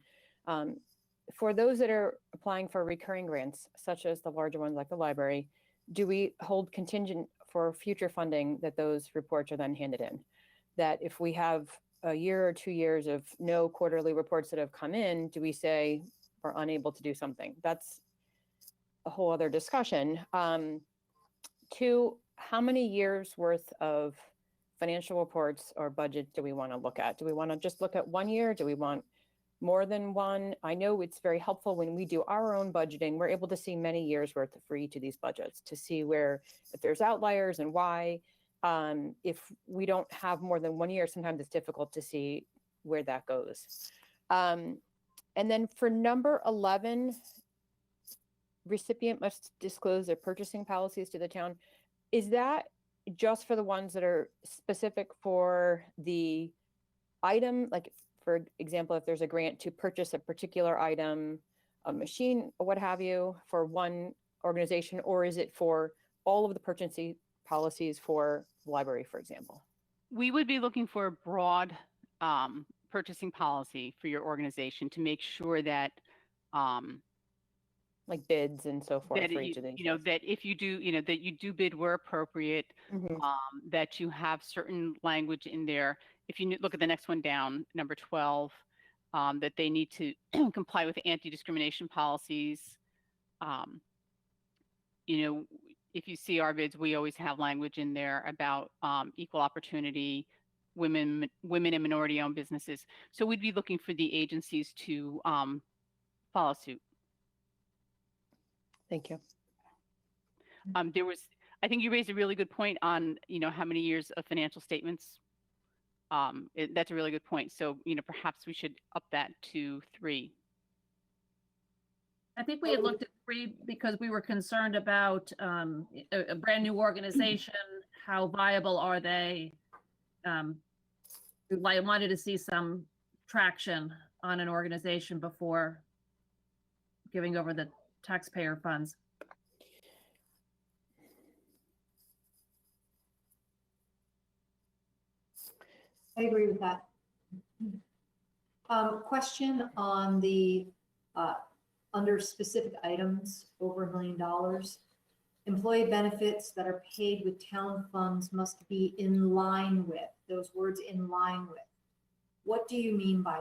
For those that are applying for recurring grants, such as the larger ones like the library, do we hold contingent for future funding that those reports are then handed in? That if we have a year or 2 years of no quarterly reports that have come in, do we say we're unable to do something? That's a whole other discussion. 2, how many years worth of financial reports or budget do we want to look at? Do we want to just look at 1 year? Do we want more than one? I know it's very helpful when we do our own budgeting, we're able to see many years worth for each of these budgets to see if there's outliers and why. If we don't have more than 1 year, sometimes it's difficult to see where that goes. And then for number 11, recipient must disclose their purchasing policies to the town. Is that just for the ones that are specific for the item? Like, for example, if there's a grant to purchase a particular item, a machine, or what have you, for one organization, or is it for all of the purchasing policies for the library, for example? We would be looking for a broad purchasing policy for your organization to make sure that Like bids and so forth that for each of these. that if you do, that you do bid where appropriate, Mhm. that you have certain language in there. If you look at the next one down, number 12, that they need to comply with anti-discrimination policies. If you see our bids, we always have language in there about equal opportunity, women and minority-owned businesses. So we'd be looking for the agencies to follow suit. Thank you. I think you raised a really good point on, how many years of financial statements. That's a really good point. So, perhaps we should up that to 3. I think we had looked at 3 because we were concerned about a brand new organization. How viable are they? I wanted to see some traction on an organization before giving over the taxpayer funds. I agree with that. Question on the, under specific items over $1 million. Employee benefits that are paid with town funds must be in line with, those words in line with. What do you mean by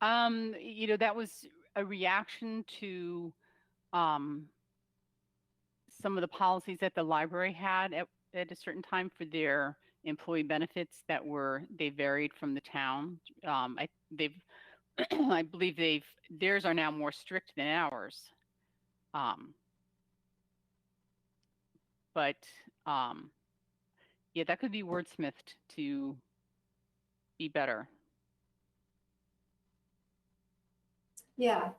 that? You know, that was a reaction to some of the policies that the library had at a certain time for their employee benefits that they varied from the town. I believe theirs are now more strict than ours. But yeah, that could be wordsmithed to be better. Yeah,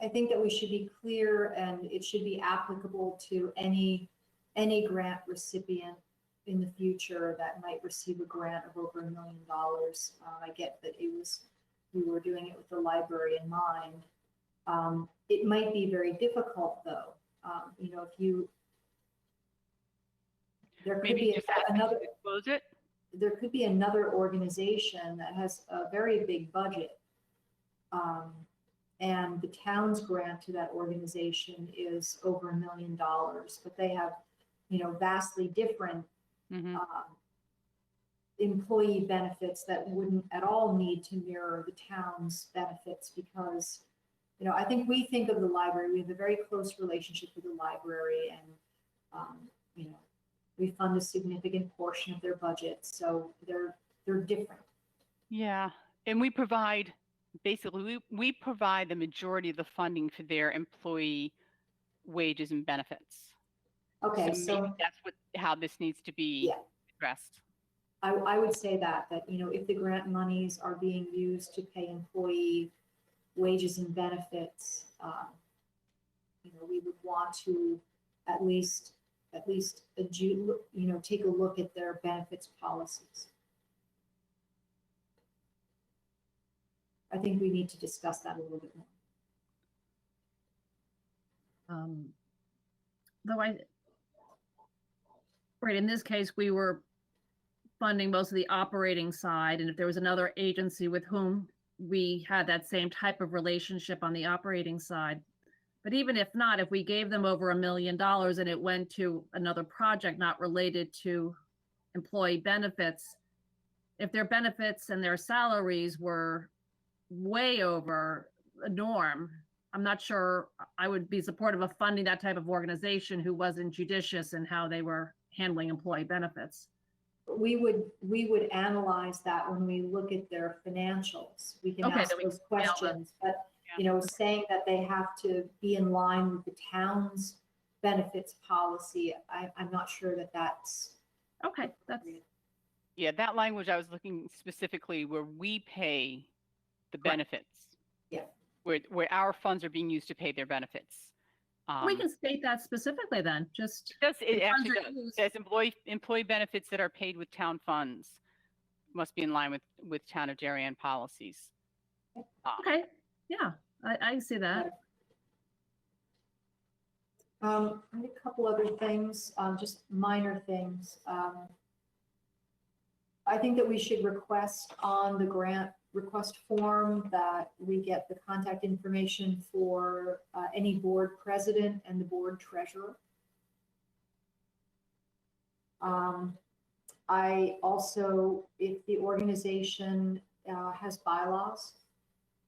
I think that we should be clear and it should be applicable to any grant recipient in the future that might receive a grant of over $1 million. I get that we were doing it with the library in mind. It might be very difficult though. You know, there could Maybe be just ask them to disclose it. There could be another organization that has a very big budget. And the town's grant to that organization is over $1 million, but they have, you know, vastly different employee benefits that wouldn't at all need to mirror the town's benefits because, you know, I think we think of the library, we have a very close relationship with the library and, you know, we fund a significant portion of their budget. So they're different. Yeah. And we provide, basically, we provide the majority of the funding for their employee wages and benefits. Okay, so maybe that's how this needs to be addressed. I would say that, you know, if the grant monies are being used to pay employee wages and benefits, you know, we would want to at least, you know, take a look at their benefits policies. I think we need to discuss that a little bit more. Though right, in this case, we were funding most of the operating side, and if there was another agency with whom we had that same type of relationship on the operating side. But even if not, if we gave them over $1 million and it went to another project not related to employee benefits, if their benefits and their salaries were way over a norm, I'm not sure I would be supportive of funding that type of organization who wasn't judicious in how they were handling employee benefits. We would analyze that when we look at their financials. We can ask those questions, but you know, saying that they have to be in line with the town's benefits policy, I'm not sure that that's okay. That's yeah, that language I was looking specifically where we pay the benefits. Yeah, where our funds are being used to pay their benefits. We can state that specifically then. Just it actually says employee benefits that are paid with town funds must be in line with town of Darien policies. Okay, yeah, I see that. I have a couple other things, just minor things. I think that we should request on the grant request form that we get the contact information for any board president and the board treasurer. I also, if the organization has bylaws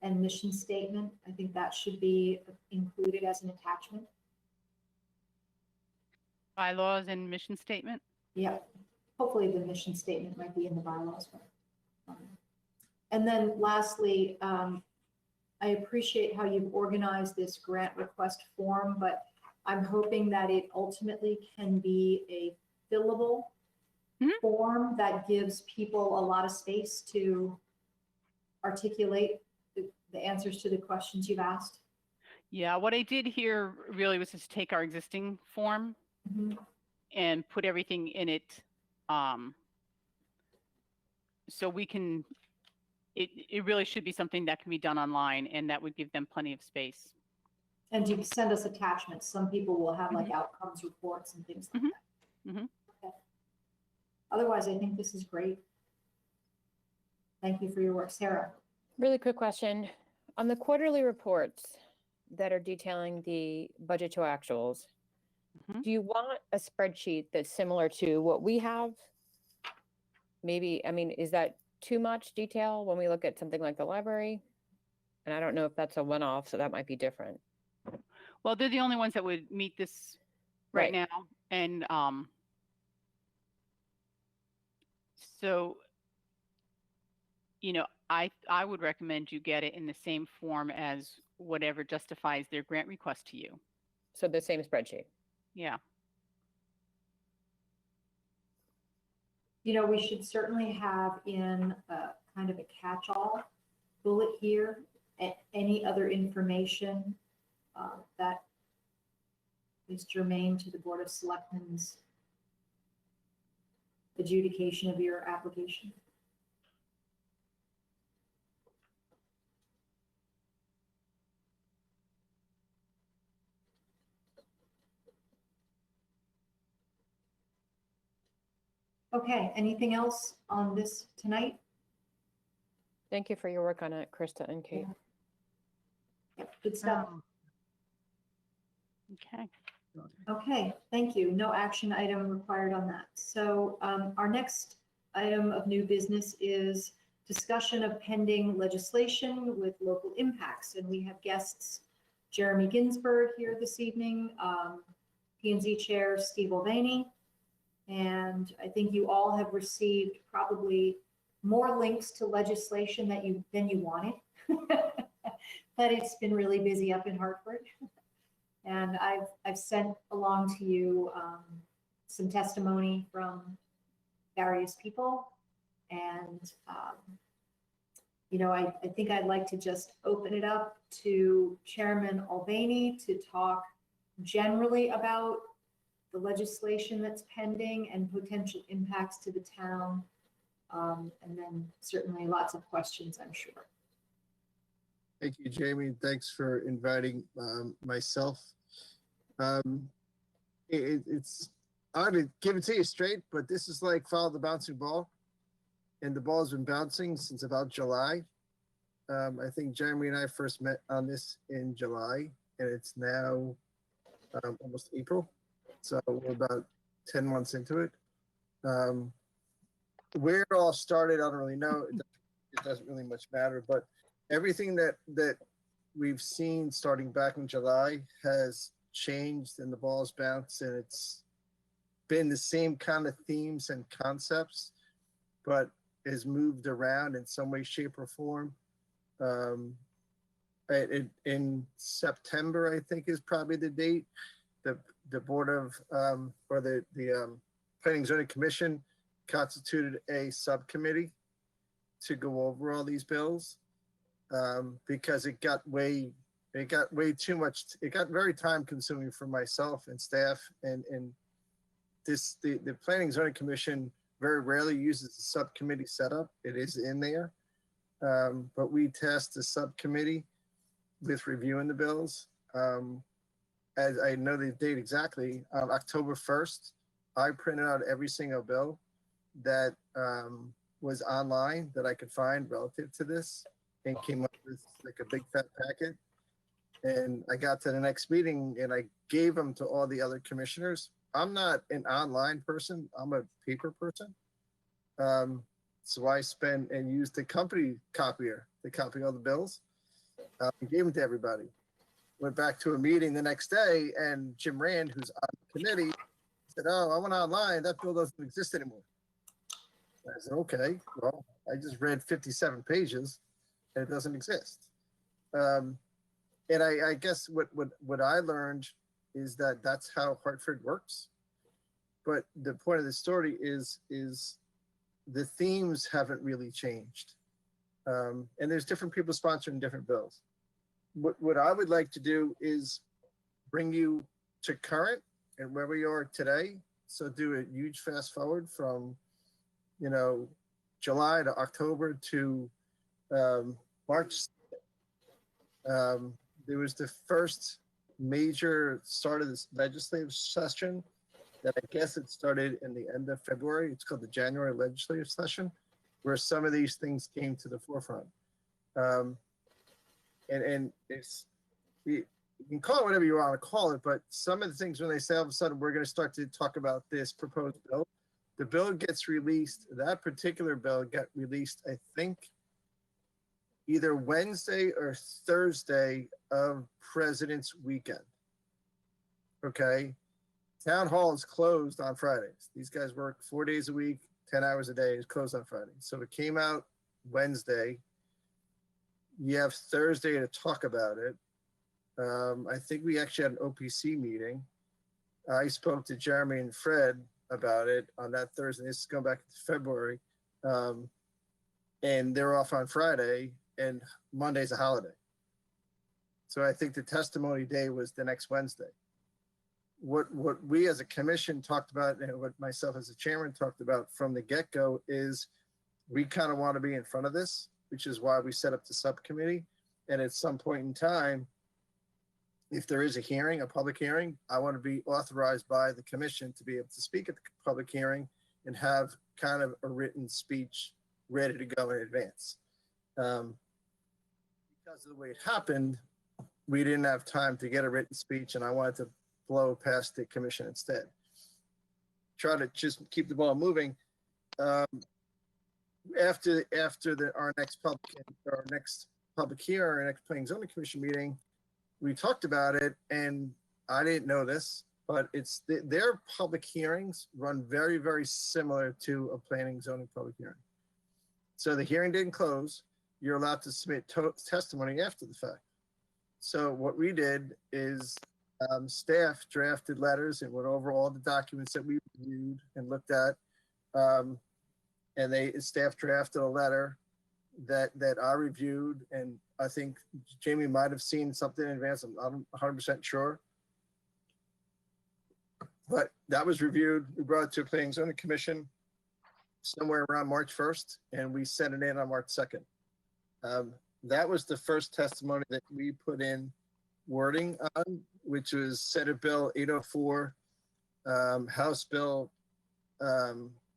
and mission statement, I think that should be included as an attachment. Bylaws and mission statement? Yeah, hopefully the mission statement might be in the bylaws. But, and then lastly, I appreciate how you've organized this grant request form, but I'm hoping that it ultimately can be a fillable form that gives people a lot of space to articulate the answers to the questions you've asked. Yeah, what I did here really was just take our existing form and put everything in it. So we can, it really should be something that can be done online, and that would give them plenty of space. And you can send us attachments. Some people will have like outcomes reports and things like that. Otherwise, I think this is great. Thank you for your work, Sarah. Really quick question. On the quarterly reports that are detailing the budget to actuals, Mhm. do you want a spreadsheet that's similar to what we have? Maybe, I mean, is that too much detail when we look at something like the library? And I don't know if that's a one-off, so that might be different. Well, they're the only ones that would meet this right now. And so, I would recommend you get it in the same form as whatever justifies their grant request to you. So the same spreadsheet. Yeah. We should certainly have in a kind of a catch-all bullet here, any other information that is germane to the Board of Selectmen's adjudication of your application. Okay, anything else on this tonight? Thank you for your work on it, Krista and Kate. Yep, good stuff. Okay. Okay, thank you. No action item required on that. So our next item of new business is discussion of pending legislation with local impacts. And we have guests, Jeremy Ginsberg here this evening, P&Z Chair Steve Mulvaney. And I think you all have received probably more links to legislation than you wanted. But it's been really busy up in Hartford. And I've sent along to you some testimony from various people. And, I think I'd like to just open it up to Chairman Mulvaney to talk generally about the legislation that's pending and potential impacts to the town. And then certainly lots of questions, I'm sure. Thank you, Jamie. And thanks for inviting myself. It's hard to give it to you straight, but this is like follow the bouncing ball. And the ball's been bouncing since about July. I think Jeremy and I first met on this in July, and it's now almost April. So we're about 10 months into it. Where it all started, I don't really know. It doesn't really much matter, but everything that we've seen starting back in July has changed and the ball's bounced, and it's been the same kind of themes and concepts, but has moved around in some way, shape, or form. In September, I think is probably the date, the Board of, or the Planning and Zoning Commission constituted a subcommittee to go over all these bills because it got way too much. It got very time consuming for myself and staff, and the Planning and Zoning Commission very rarely uses the subcommittee setup. It is in there, but we tasked the subcommittee with reviewing the bills. As I know the date exactly, on October 1st, I printed out every single bill that was online that I could find relative to this and came up with like a big fat packet. And I got to the next meeting and I gave them to all the other commissioners. I'm not an online person. I'm a paper person. So I spent and used the company copier to copy all the bills. And gave them to everybody. Went back to a meeting the next day and Jim Rand, who's on the committee, said, "Oh, I went online. That bill doesn't exist anymore." I said, "Okay, well, I just read 57 pages and it doesn't exist." And I guess what I learned is that that's how Hartford works. But the point of the story is the themes haven't really changed. And there's different people sponsoring different bills. What I would like to do is bring you to current and where we are today. So do a huge fast forward from, July to October to March. There was the first major start of this legislative session that I guess it started in the end of February. It's called the January legislative session, where some of these things came to the forefront. And it's, you can call it whatever you want to call it, but some of the things when they say all of a sudden we're going to start to talk about this proposed bill, the bill gets released, that particular bill got released, I think, either Wednesday or Thursday of President's Weekend. Okay. Town hall is closed on Fridays. These guys work 4 days a week, 10 hours a day. It's closed on Friday. So it came out Wednesday. You have Thursday to talk about it. I think we actually had an OPC meeting. I spoke to Jeremy and Fred about it on that Thursday. This is going back to February. And they're off on Friday, and Monday's a holiday. So I think the testimony day was the next Wednesday. What we as a commission talked about, and what myself as a chairman talked about from the get-go, is we kind of want to be in front of this, which is why we set up the subcommittee. And at some point in time, if there is a hearing, a public hearing, I want to be authorized by the commission to be able to speak at the public hearing and have kind of a written speech ready to go in advance. Because of the way it happened, we didn't have time to get a written speech, and I wanted to blow past the commission instead. Try to just keep the ball moving. After our next public hearing, our next planning zoning commission meeting, we talked about it, and I didn't know this, but it's their public hearings run very, very similar to a planning zoning public hearing. So the hearing didn't close. You're allowed to submit testimony after the fact. So what we did is staff drafted letters and went over all the documents that we reviewed and looked at. And staff drafted a letter that I reviewed, and I think Jamie might have seen something in advance. I'm 100% sure. But that was reviewed. We brought it to a planning and zoning commission somewhere around March 1st, and we sent it in on March 2nd. That was the first testimony that we put in wording on, which was Senate Bill 804, House Bill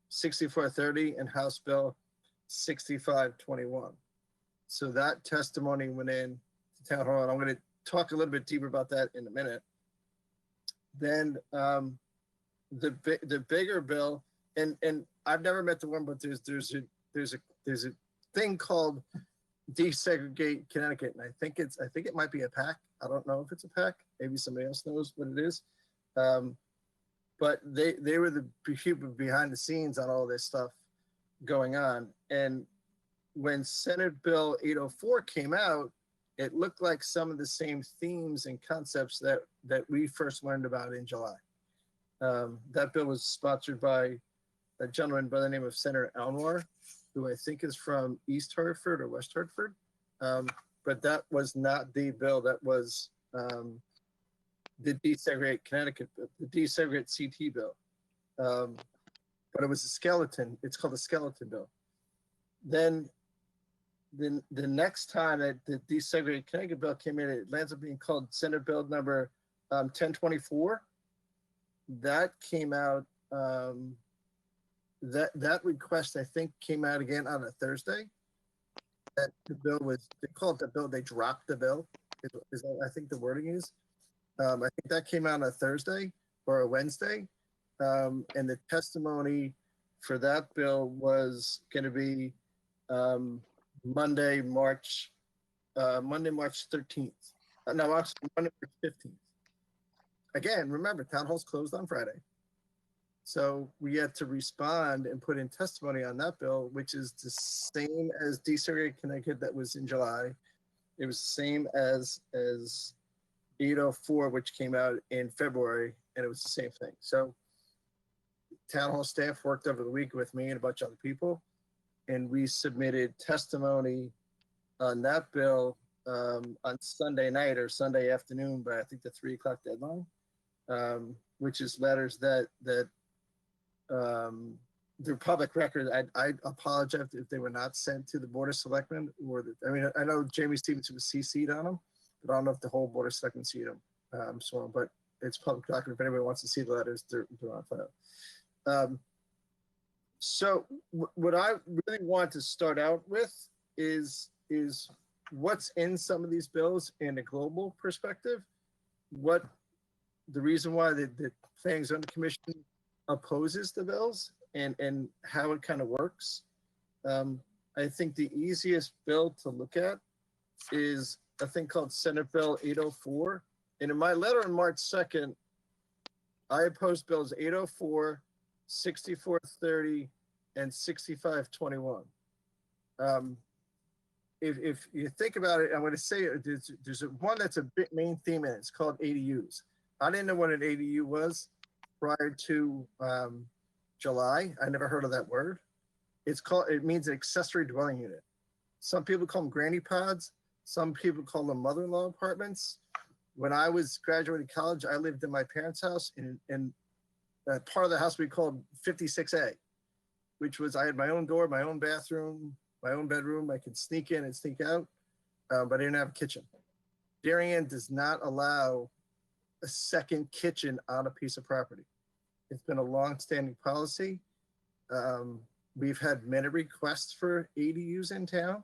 6430, and House Bill 6521. So that testimony went in to town hall, and I'm going to talk a little bit deeper about that in a minute. Then the bigger bill, and I've never met the one, but there's a thing called Desegregate Connecticut, and I think it might be a PAC. I don't know if it's a PAC. Maybe somebody else knows what it is. But they were the people behind the scenes on all this stuff going on. And when Senate Bill 804 came out, it looked like some of the same themes and concepts that we first learned about in July. That bill was sponsored by a gentleman by the name of Senator Elmore, who I think is from East Hartford or West Hartford. But that was not the bill. That was the Desegregate Connecticut, the Desegregate CT bill. But it was a skeleton. It's called a skeleton bill. Then the next time that the Desegregate Connecticut bill came in, it lands up being called Senate Bill number 1024. That came out, that request, I think, came out again on a Thursday. That the bill was, they called the bill, they dropped the bill, is what I think the wording is. I think that came out on a Thursday or a Wednesday. And the testimony for that bill was going to be Monday, March 13th. No, actually Monday, March 15th. Again, remember, town hall's closed on Friday. So we had to respond and put in testimony on that bill, which is the same as Desegregate Connecticut that was in July. It was the same as 804, which came out in February, and it was the same thing. So town hall staff worked over the week with me and a bunch of other people, and we submitted testimony on that bill on Sunday night or Sunday afternoon by I think the 3 o'clock deadline, which is letters that they're public record. I apologize if they were not sent to the Board of Selectmen, or I mean, I know Jamie Stevenson was CC'd on them, but I don't know if the whole Board of Selectmen see them. But it's public document. If anybody wants to see the letters, they're on file. So what I really want to start out with is what's in some of these bills in a global perspective, what the reason why the Planning and Zoning Commission opposes the bills, and how it kind of works. I think the easiest bill to look at is a thing called Senate Bill 804. And in my letter on March 2nd, I opposed bills 804, 6430, and 6521. If you think about it, I'm going to say there's one that's a big main theme in it. It's called ADUs. I didn't know what an ADU was prior to July. I never heard of that word. It means an accessory dwelling unit. Some people call them granny pods. Some people call them mother-in-law apartments. When I was graduating college, I lived in my parents' house, and part of the house we called 56A, which was I had my own door, my own bathroom, my own bedroom. I could sneak in and sneak out, but I didn't have a kitchen. Darien does not allow a second kitchen on a piece of property. It's been a long-standing policy. We've had many requests for ADUs in town.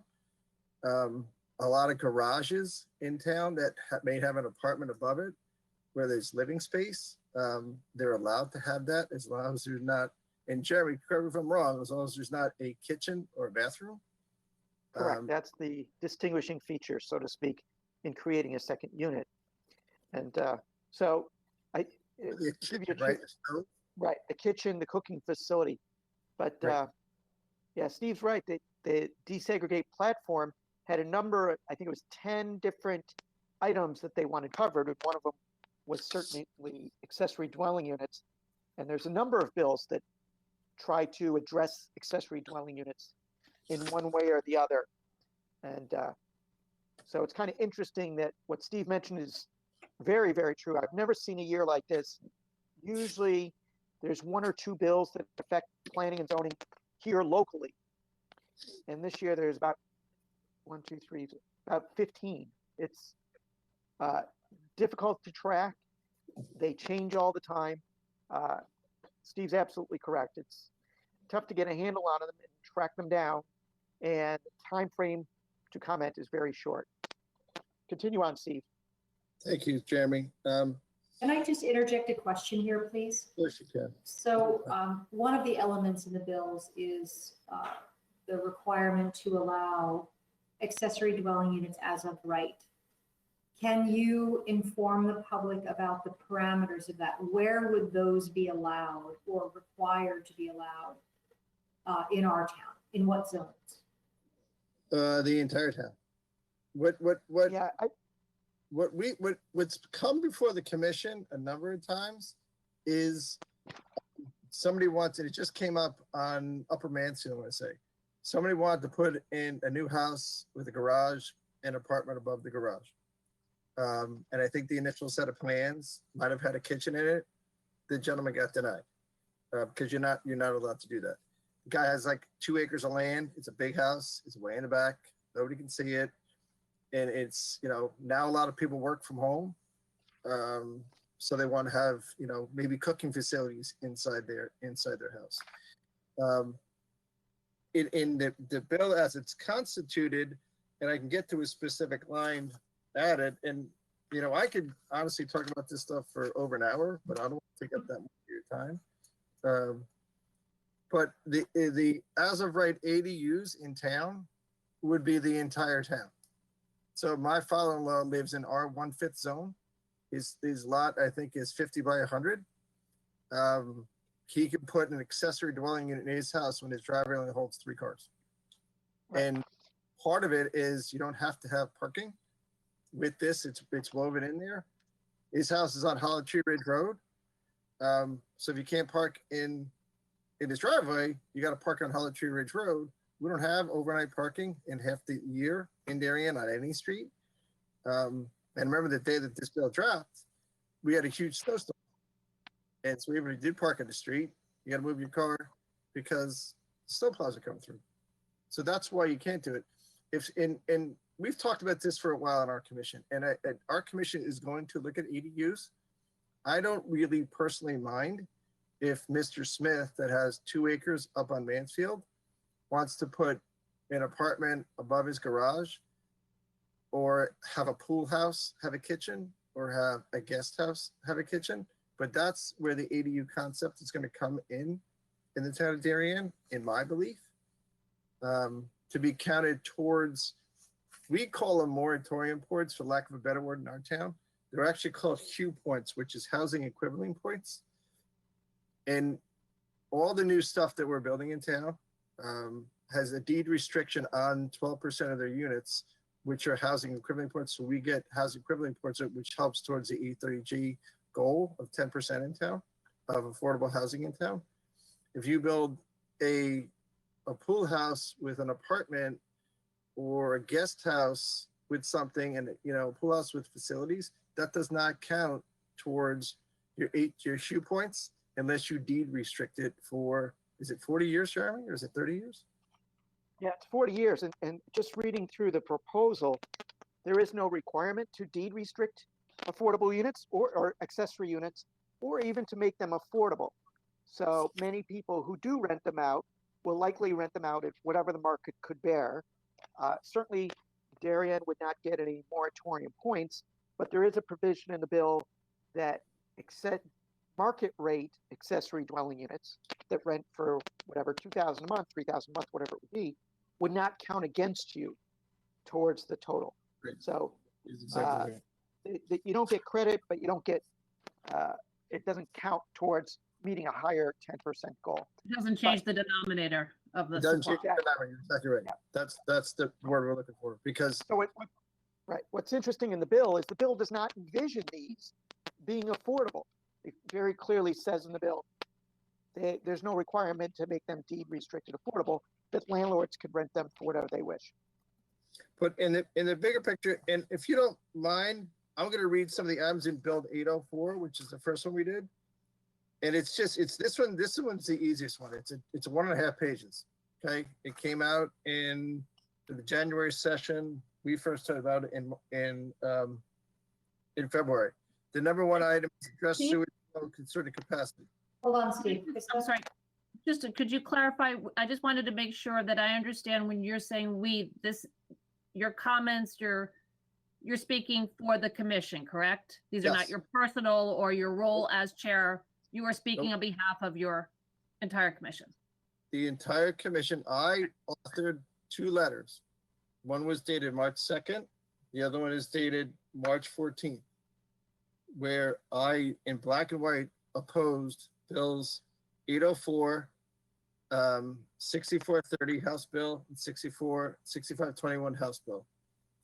A lot of garages in town that may have an apartment above it where there's living space. They're allowed to have that as long as there's not, and Jeremy, correct me if I'm wrong, as long as there's not a kitchen or a bathroom. Correct. That's the distinguishing feature, so to speak, in creating a second unit. And so I The give you kitchen, a right? chance- right, the kitchen, the cooking facility. But Right. yeah, Steve's right. The desegregate platform had a number, I think it was 10 different items that they wanted covered, and one of them was certainly accessory dwelling units. And there's a number of bills that try to address accessory dwelling units in one way or the other. And so it's kind of interesting that what Steve mentioned is very, very true. I've never seen a year like this. Usually there's one or two bills that affect planning and zoning here locally. And this year there's about 15. It's difficult to track. They change all the time. Steve's absolutely correct. It's tough to get a handle on them and track them down. And the time frame to comment is very short. Continue on, Steve. Thank you, Jeremy. Can I just interject a question here, please? Of course you can. So one of the elements in the bills is the requirement to allow accessory dwelling units as of right. Can you inform the public about the parameters of that? Where would those be allowed or required to be allowed in our town? In what zones? The entire town. Yeah, What's come before the commission a number of times is somebody wants, and it just came up on Upper Mansfield, I want to say. Somebody wanted to put in a new house with a garage and apartment above the garage. And I think the initial set of plans might have had a kitchen in it. The gentleman got denied because you're not allowed to do that. The guy has like 2 acres of land. It's a big house. It's way in the back. Nobody can see it. And it's, now a lot of people work from home. So they want to have, maybe cooking facilities inside their house. In the bill as it's constituted, and I can get to a specific line added, and I could honestly talk about this stuff for over an hour, but I don't want to take up that much of your time. But the as of right ADUs in town would be the entire town. So my father-in-law lives in our 1/5 zone. His lot, I think, is 50 by 100. He can put an accessory dwelling unit in his house when his driveway only holds 3 cars. Right. And part of it is you don't have to have parking. With this, it's woven in there. His house is on Hollow Tree Ridge Road. So if you can't park in his driveway, you got to park on Hollow Tree Ridge Road. We don't have overnight parking in half the year in Darien on any street. And remember the day that this bill dropped, we had a huge snowstorm. And so even if you did park in the street, you got to move your car because the snowplows are coming through. So that's why you can't do it. And we've talked about this for a while on our commission, and our commission is going to look at ADUs. I don't really personally mind if Mr. Smith, that has 2 acres up on Mansfield, wants to put an apartment above his garage, or have a pool house, have a kitchen, or have a guest house, have a kitchen. But that's where the ADU concept is going to come in the town of Darien, in my belief, to be counted towards, we call them moratorium points, for lack of a better word, in our town. They're actually called HUE points, which is housing equivalent points. And all the new stuff that we're building in town has a deed restriction on 12% of their units, which are housing equivalent points. So we get housing equivalent points, which helps towards the E30G goal of 10% in town, of affordable housing in town. If you build a pool house with an apartment, or a guest house with something, and a pool house with facilities, that does not count towards your HUE points unless you deed restrict it for, is it 40 years, Jeremy, or is it 30 years? Yeah, it's 40 years. And just reading through the proposal, there is no requirement to deed restrict affordable units or accessory units, or even to make them affordable. So many people who do rent them out will likely rent them out at whatever the market could bear. Certainly, Darien would not get any moratorium points, but there is a provision in the bill that market rate accessory dwelling units that rent for whatever, 2,000 a month, 3,000 a month, whatever it would be, would not count against you towards the total. Great. So Is exactly right. you don't get credit, but you don't get, it doesn't count towards meeting a higher 10% goal. It doesn't change the denominator of the It doesn't supply. change the number. You're exactly right. Yeah. That's the word we're looking for, because So right, what's interesting in the bill is the bill does not envision these being affordable. It very clearly says in the bill, there's no requirement to make them deed restricted affordable, that landlords could rent them for whatever they wish. But in the bigger picture, and if you don't mind, I'm going to read some of the items in Bill 804, which is the first one we did. And it's this one. This one's the easiest one. It's 1.5 pages. Okay, it came out in the January session. We first heard about it in February. The number one item is address Steve? sewage flow concerning capacity. Hold on, Steve. I'm sorry. Could you clarify? I just wanted to make sure that I understand when you're saying your comments, you're speaking for the commission, correct? These are not Yes. your personal or your role as chair. You are speaking on behalf of your entire commission. The entire commission, I authored 2 letters. One was dated March 2nd. The other one is dated March 14th, where I, in black and white, opposed bills 804, 6430 House Bill, and 6521 House Bill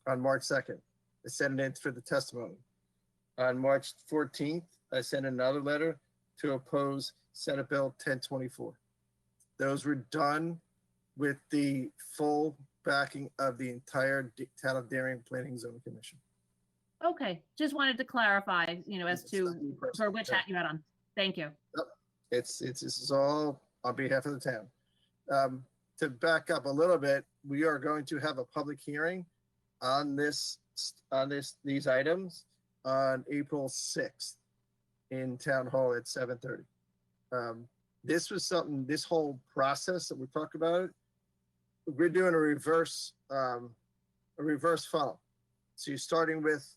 on March 2nd. I sent it in for the testimony. On March 14th, I sent another letter to oppose Senate Bill 1024. Those were done with the full backing of the entire town of Darien Planning and Zoning Commission. Okay, just wanted to clarify, as It's to not me for personally, which no. hat you had on. Thank you. This is all on behalf of the town. To back up a little bit, we are going to have a public hearing on these items on April 6th in Town Hall at 7:30. This was something, this whole process that we're talking about, we're doing a reverse funnel. So you're starting with,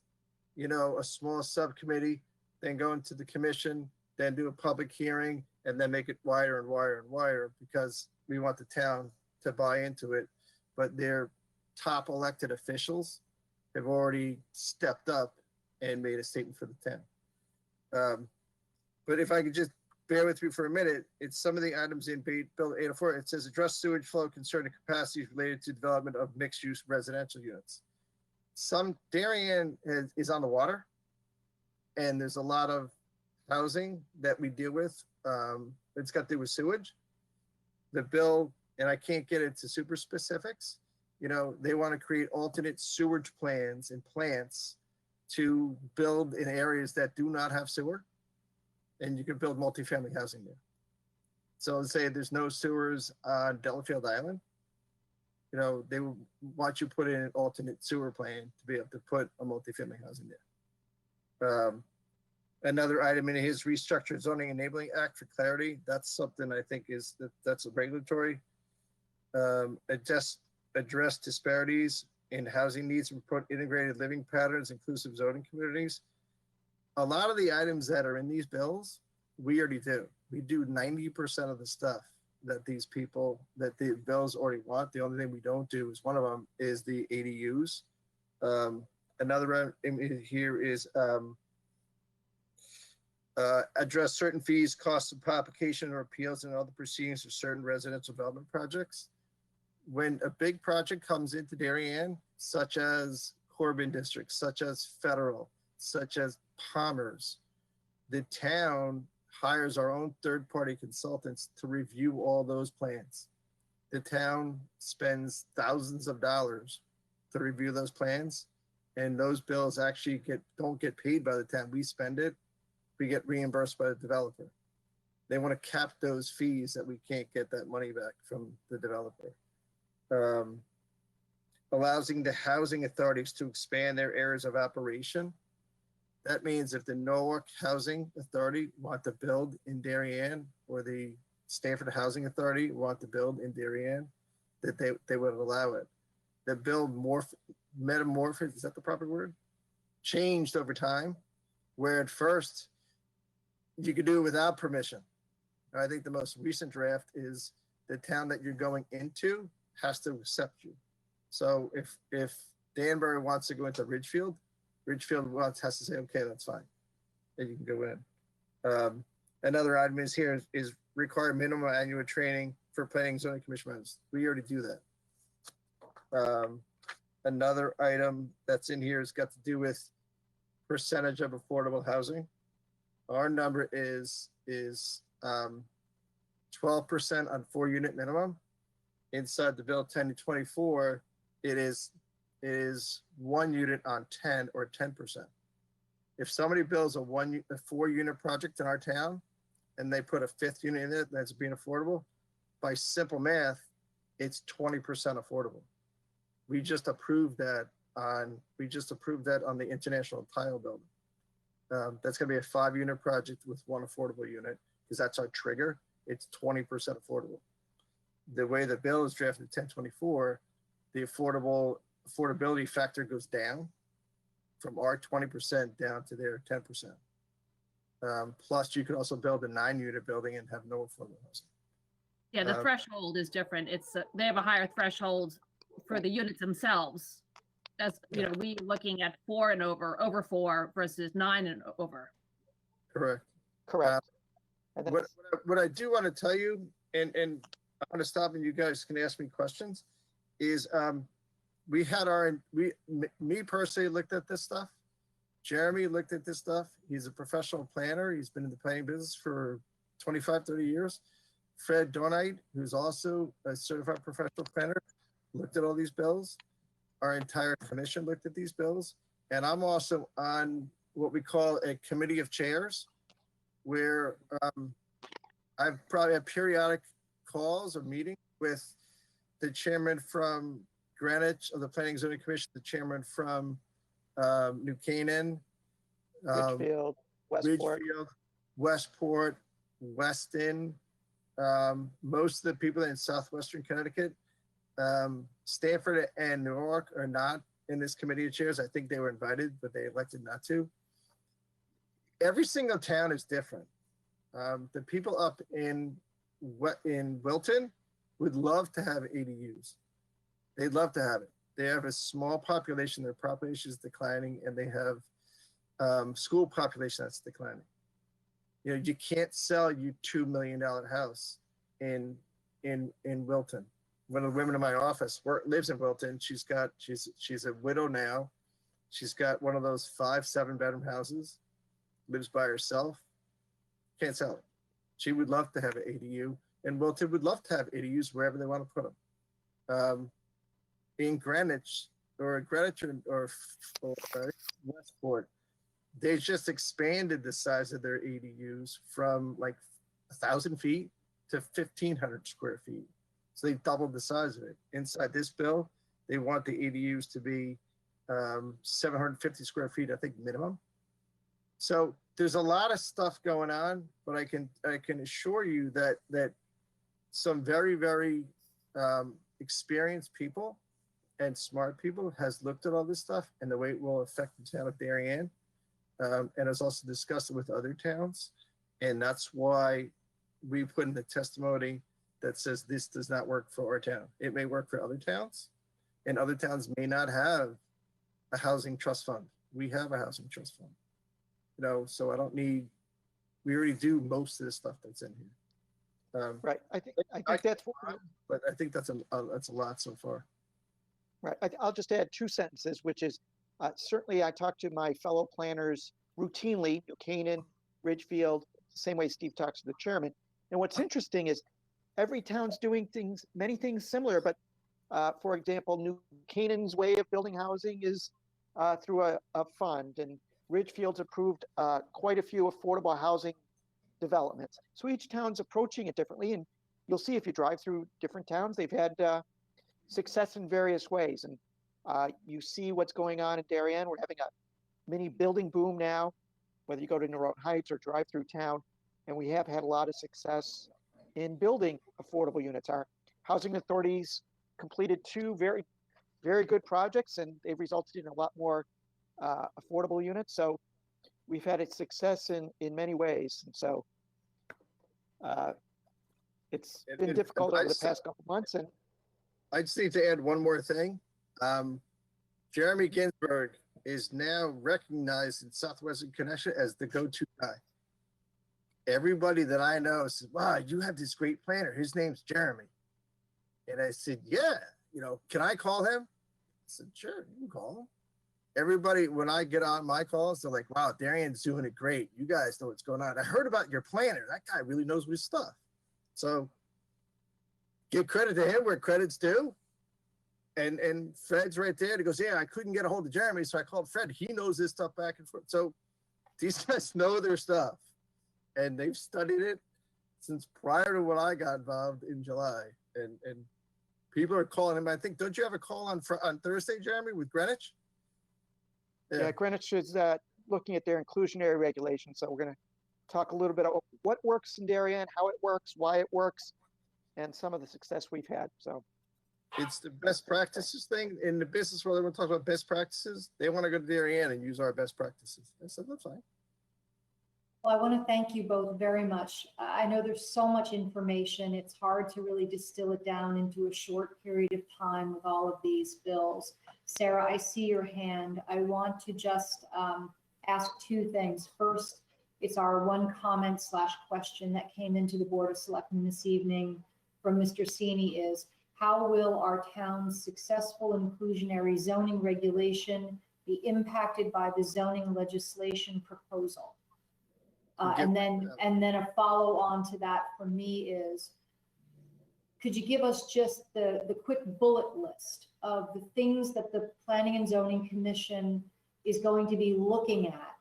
a small subcommittee, then going to the commission, then do a public hearing, and then make it wider and wider and wider, because we want the town to buy into it. But their top elected officials have already stepped up and made a statement for the town. But if I could just bear with me for a minute, it's some of the items in Bill 804. It says address sewage flow concerning capacities related to development of mixed-use residential units. Darien is on the water, and there's a lot of housing that we deal with. It's got to do with sewage. The bill, and I can't get into super specifics, they want to create alternate sewage plans and plants to build in areas that do not have sewer, and you can build multifamily housing there. So let's say there's no sewers on Delafield Island. They will want you to put in an alternate sewer plan to be able to put a multifamily housing there. Another item in his restructured zoning enabling act for clarity. That's something I think that's a regulatory. Address disparities in housing needs and promote integrated living patterns, inclusive zoning communities. A lot of the items that are in these bills, we already do. We do 90% of the stuff that these people, that the bills already want. The only thing we don't do is one of them is the ADUs. Another in here is address certain fees, costs of application or appeals and other proceedings for certain residential development projects. When a big project comes into Darien, such as Corbin District, such as Federal, such as Palmer's, the town hires our own third-party consultants to review all those plans. The town spends thousands of dollars to review those plans, and those bills actually don't get paid by the town. We spend it, we get reimbursed by the developer. They want to cap those fees that we can't get that money back from the developer. Allowing the housing authorities to expand their areas of operation. That means if the Norwalk Housing Authority want to build in Darien, or the Stanford Housing Authority want to build in Darien, that they would allow it. The bill metamorphed, is that the proper word? Changed over time, where at first you could do it without permission. I think the most recent draft is the town that you're going into has to accept you. So if Danbury wants to go into Ridgefield has to say, okay, that's fine. And you can go in. Another item is here is require minimum annual training for planning and zoning commission members. We already do that. Another item that's in here has got to do with percentage of affordable housing. Our number is 12% on 4-unit minimum. Inside the bill 10 to 24, it is 1 unit on 10 or 10%. If somebody builds a 4-unit project in our town and they put a 5th unit in it that's being affordable, by simple math, it's 20% affordable. We just approved that on the International Tile building. That's going to be a 5-unit project with 1 affordable unit because that's our trigger. It's 20% affordable. The way the bill is drafted 1024, the affordability factor goes down from our 20% down to their 10%. Plus, you could also build a 9-unit building and have no affordable housing. Yeah, the threshold is different. It's they have a higher threshold for the units themselves. That's, you know, we looking at 4 and over 4 versus 9 and over. Correct. And What I do want to tell you, and I want to stop and you guys can ask me questions, is me personally looked at this stuff. Jeremy looked at this stuff. He's a professional planner. He's been in the planning business for 25, 30 years. Fred Donite, who's also a certified professional planner, looked at all these bills. Our entire commission looked at these bills. And I'm also on what we call a committee of chairs, where I've probably had periodic calls or meetings with the chairman from Greenwich of the Planning and Zoning Commission, the chairman from New Canaan, Ridgefield, Westport, Weston, most of the people in southwestern Connecticut. Stanford and Newark are not in this committee of chairs. I think they were invited, but they elected not to. Every single town is different. The people up in Wilton would love to have ADUs. They'd love to have it. They have a small population. Their population is declining, and they have school population that's declining. You know, you can't sell you $2 million house in Wilton. One of the women in my office lives in Wilton. She's a widow now. She's got one of those 5-7 bedroom houses. Lives by herself. Can't sell it. She would love to have an ADU, and Wilton would love to have ADUs wherever they want to put them. In Greenwich or Westport, they just expanded the size of their ADUs from like 1,000 feet to 1,500 square feet. So they doubled the size of it. Inside this bill, they want the ADUs to be 750 square feet, I think, minimum. So there's a lot of stuff going on, but I can assure you that some very, very experienced people and smart people has looked at all this stuff and the way it will affect the town of Darien, and has also discussed it with other towns. And that's why we put in the testimony that says this does not work for our town. It may work for other towns, and other towns may not have a housing trust fund. We have a housing trust fund, you know, so I don't need, we already do most of the stuff that's in here. Right. I think that's what, But I think that's a lot so far. right. I'll just add 2 sentences, which is certainly I talk to my fellow planners routinely, New Canaan, Ridgefield, same way Steve talks to the chairman. And what's interesting is every town's doing things, many things similar, but for example, New Canaan's way of building housing is through a fund, and Ridgefield's approved quite a few affordable housing developments. So each town's approaching it differently, and you'll see if you drive through different towns, they've had success in various ways. And you see what's going on in Darien. We're having a mini building boom now, whether you go to Norotan Heights or drive through town, and we have had a lot of success in building affordable units. Our housing authorities completed 2 very, very good projects, and they've resulted in a lot more affordable units. So we've had a success in many ways. And so it's been difficult over the past couple months. And I just need to add one more thing. Jeremy Ginsburg is now recognized in Southwestern Connection as the go-to guy. Everybody that I know says, wow, you have this great planner. His name's Jeremy. And I said, yeah, you know, can I call him? I said, sure, you can call him. Everybody, when I get on my calls, they're like, wow, Darien's doing it great. You guys know what's going on. I heard about your planner. That guy really knows his stuff. So give credit to him where credit's due. And Fred's right there. He goes, yeah, I couldn't get a hold of Jeremy, so I called Fred. He knows his stuff back and forth. So these guys know their stuff, and they've studied it since prior to when I got involved in July. And people are calling him. I think, don't you have a call on Thursday, Jeremy, with Greenwich? yeah, Greenwich is looking at their inclusionary regulations. So we're going to talk a little bit about what works in Darien, how it works, why it works, and some of the success we've had. So it's the best practices thing in the business world. Everyone talks about best practices. They want to go to Darien and use our best practices. I said, that's fine. Well, I want to thank you both very much. I know there's so much information. It's hard to really distill it down into a short period of time with all of these bills. Sarah, I see your hand. I want to just ask 2 things. First, it's our one comment / question that came into the Board of Selectmen this evening from Mr. Sini is, how will our town's successful inclusionary zoning regulation be impacted by the zoning legislation proposal? And then a follow on to that for me is, could you give us just the quick bullet list of the things that the Planning and Zoning Commission is going to be looking at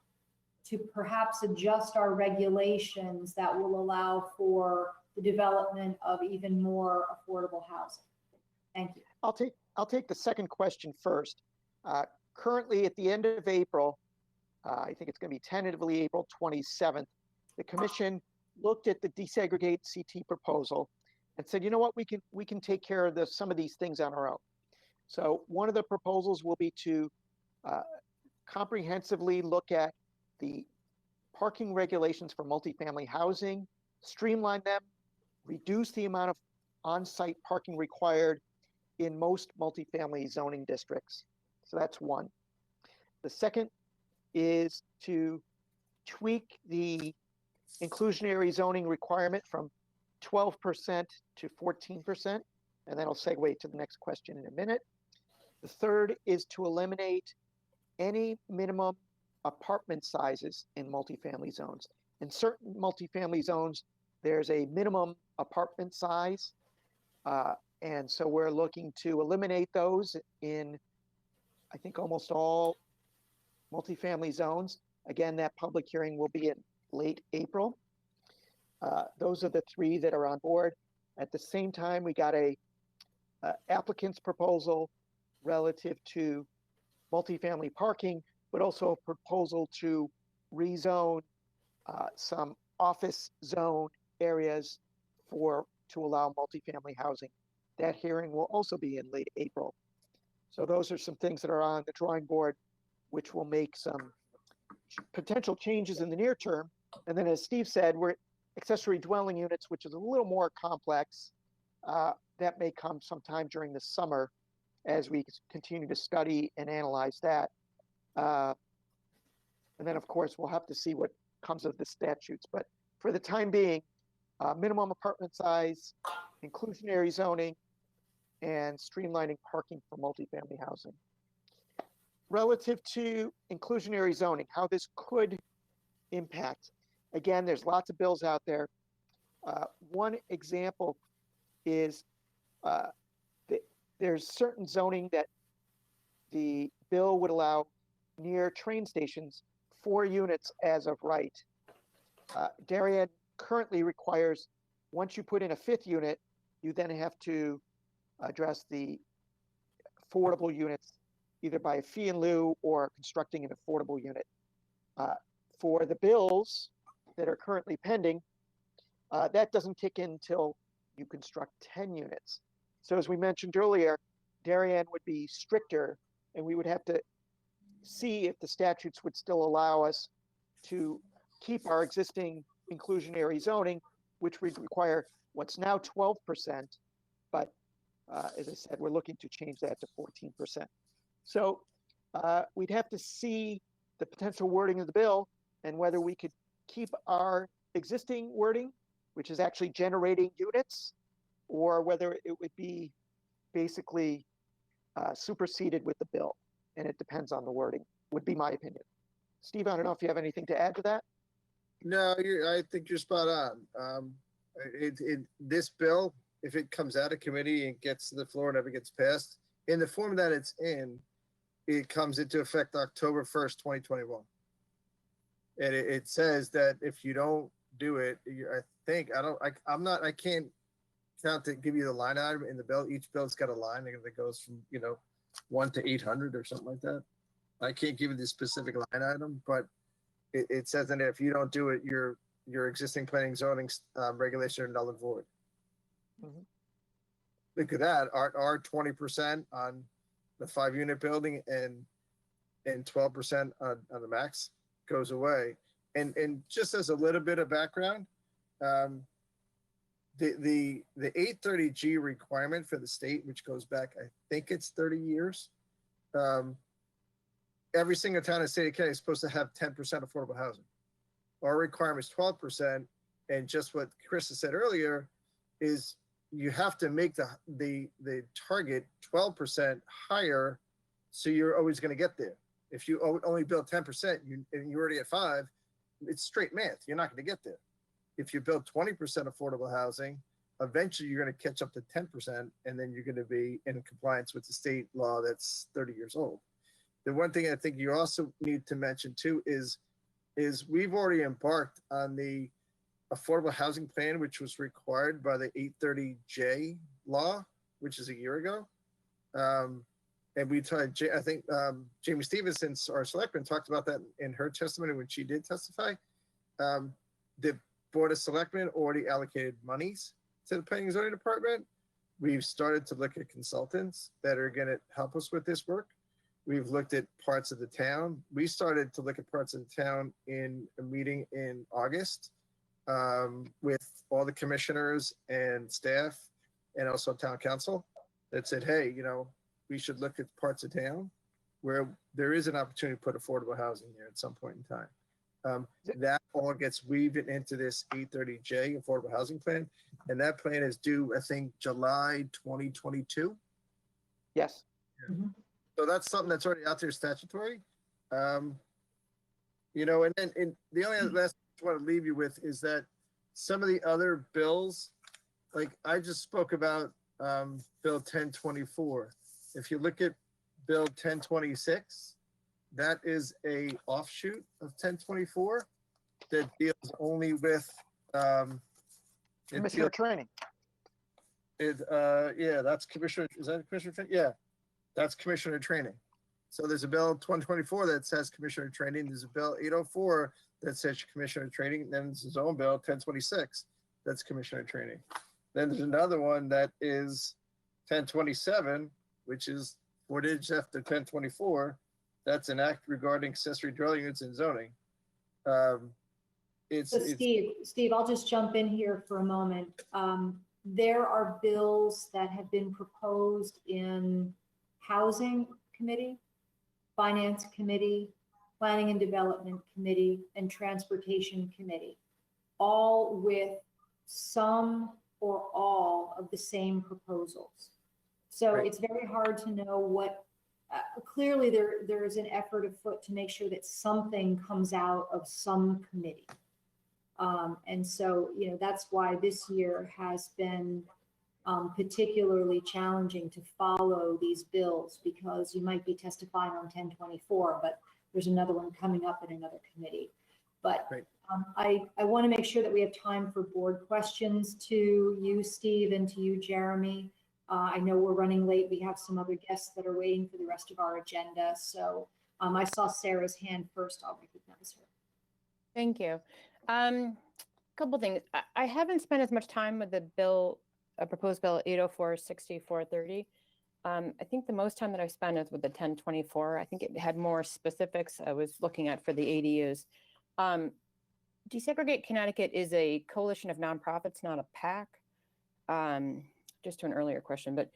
to perhaps adjust our regulations that will allow for the development of even more affordable housing? Thank you. I'll take the second question first. Currently, at the end of April, I think it's going to be tentatively April 27th, the commission looked at the desegregate CT proposal and said, you know what, we can take care of some of these things on our own. So one of the proposals will be to comprehensively look at the parking regulations for multifamily housing, streamline them, reduce the amount of on-site parking required in most multifamily zoning districts. So that's one. The second is to tweak the inclusionary zoning requirement from 12% to 14%, and that'll segue to the next question in a minute. The third is to eliminate any minimum apartment sizes in multifamily zones. In certain multifamily zones, there's a minimum apartment size, and so we're looking to eliminate those in, I think, almost all multifamily zones. Again, that public hearing will be in late April. Those are the 3 that are on board. At the same time, we got a applicant's proposal relative to multifamily parking, but also a proposal to rezone some office zone areas to allow multifamily housing. That hearing will also be in late April. So those are some things that are on the drawing board, which will make some potential changes in the near term. And then, as Steve said, we're accessory dwelling units, which is a little more complex. That may come sometime during the summer as we continue to study and analyze that. And then, of course, we'll have to see what comes of the statutes. But for the time being, minimum apartment size, inclusionary zoning, and streamlining parking for multifamily housing. Relative to inclusionary zoning, how this could impact. Again, there's lots of bills out there. One example is there's certain zoning that the bill would allow near train stations 4 units as of right. Darien currently requires, once you put in a 5th unit, you then have to address the affordable units either by a fee in lieu or constructing an affordable unit. For the bills that are currently pending, that doesn't kick in until you construct 10 units. So as we mentioned earlier, Darien would be stricter, and we would have to see if the statutes would still allow us to keep our existing inclusionary zoning, which would require what's now 12%, but as I said, we're looking to change that to 14%. So we'd have to see the potential wording of the bill and whether we could keep our existing wording, which is actually generating units, or whether it would be basically superseded with the bill. And it depends on the wording, would be my opinion. Steve, I don't know if you have anything to add to that. No, I think you're spot on. This bill, if it comes out of committee and gets to the floor and ever gets passed, in the form that it's in, it comes into effect October 1st, 2021. And it says that if you don't do it, I can't count to give you the line item in the bill. Each bill's got a line that goes from, 1 to 800 or something like that. I can't give you the specific line item, but it says that if you don't do it, your existing planning zoning regulations are null and void. Mhm. Look at that, our 20% on the 5-unit building and 12% on the max goes away. And just as a little bit of background, the 830G requirement for the state, which goes back, I think it's 30 years. Every single town in the state of Connecticut is supposed to have 10% affordable housing. Our requirement is 12%. And just what Chris said earlier is you have to make the target 12% higher, so you're always going to get there. If you only build 10% and you're already at 5, it's straight math. You're not going to get there. If you build 20% affordable housing, eventually you're going to catch up to 10%, and then you're going to be in compliance with the state law that's 30 years old. The one thing I think you also need to mention too is we've already embarked on the affordable housing plan, which was required by the 830J law, which is a year ago. And we tried, I think Jamie Stevenson, our selectman, talked about that in her testimony when she did testify. The Board of Selectmen already allocated monies to the Planning and Zoning Department. We've started to look at consultants that are going to help us with this work. We've looked at parts of the town. We started to look at parts of the town in a meeting in August with all the commissioners and staff and also town council that said, hey, we should look at parts of town where there is an opportunity to put affordable housing there at some point in time. That all gets weaved into this 830J affordable housing plan. And that plan is due, I think, July 2022. Yes. So that's something that's already out there statutory. And then the only other last thing I want to leave you with is that some of the other bills, like I just spoke about Bill 1024. If you look at Bill 1026, that is a offshoot of 1024 that deals only with Commissioner training. That's commissioner. Is that commissioner training? Yeah, that's commissioner training. So there's a bill 2024 that says commissioner training. There's a bill 804 that says commissioner training. Then there's his own bill 1026 that's commissioner training. Then there's another one that is 1027, which is 4 digits after 1024. That's an act regarding accessory dwelling units and zoning. So Steve, I'll just jump in here for a moment. There are bills that have been proposed in Housing Committee, Finance Committee, Planning and Development Committee, and Transportation Committee, all with some or all of the same proposals. So Right. it's very hard to know what, clearly there is an effort afoot to make sure that something comes out of some committee. And so, that's why this year has been particularly challenging to follow these bills, because you might be testifying on 1024, but there's another one coming up in another committee. But Right. I want to make sure that we have time for board questions to you, Steve, and to you, Jeremy. I know we're running late. We have some other guests that are waiting for the rest of our agenda. So I saw Sarah's hand first. I'll recognize her. Thank you. Couple things. I haven't spent as much time with the bill, proposed bill 804-6430. I think the most time that I spent is with the 1024. I think it had more specifics I was looking at for the ADUs. Desegregate Connecticut is a coalition of nonprofits, not a PAC. Just to an earlier question, but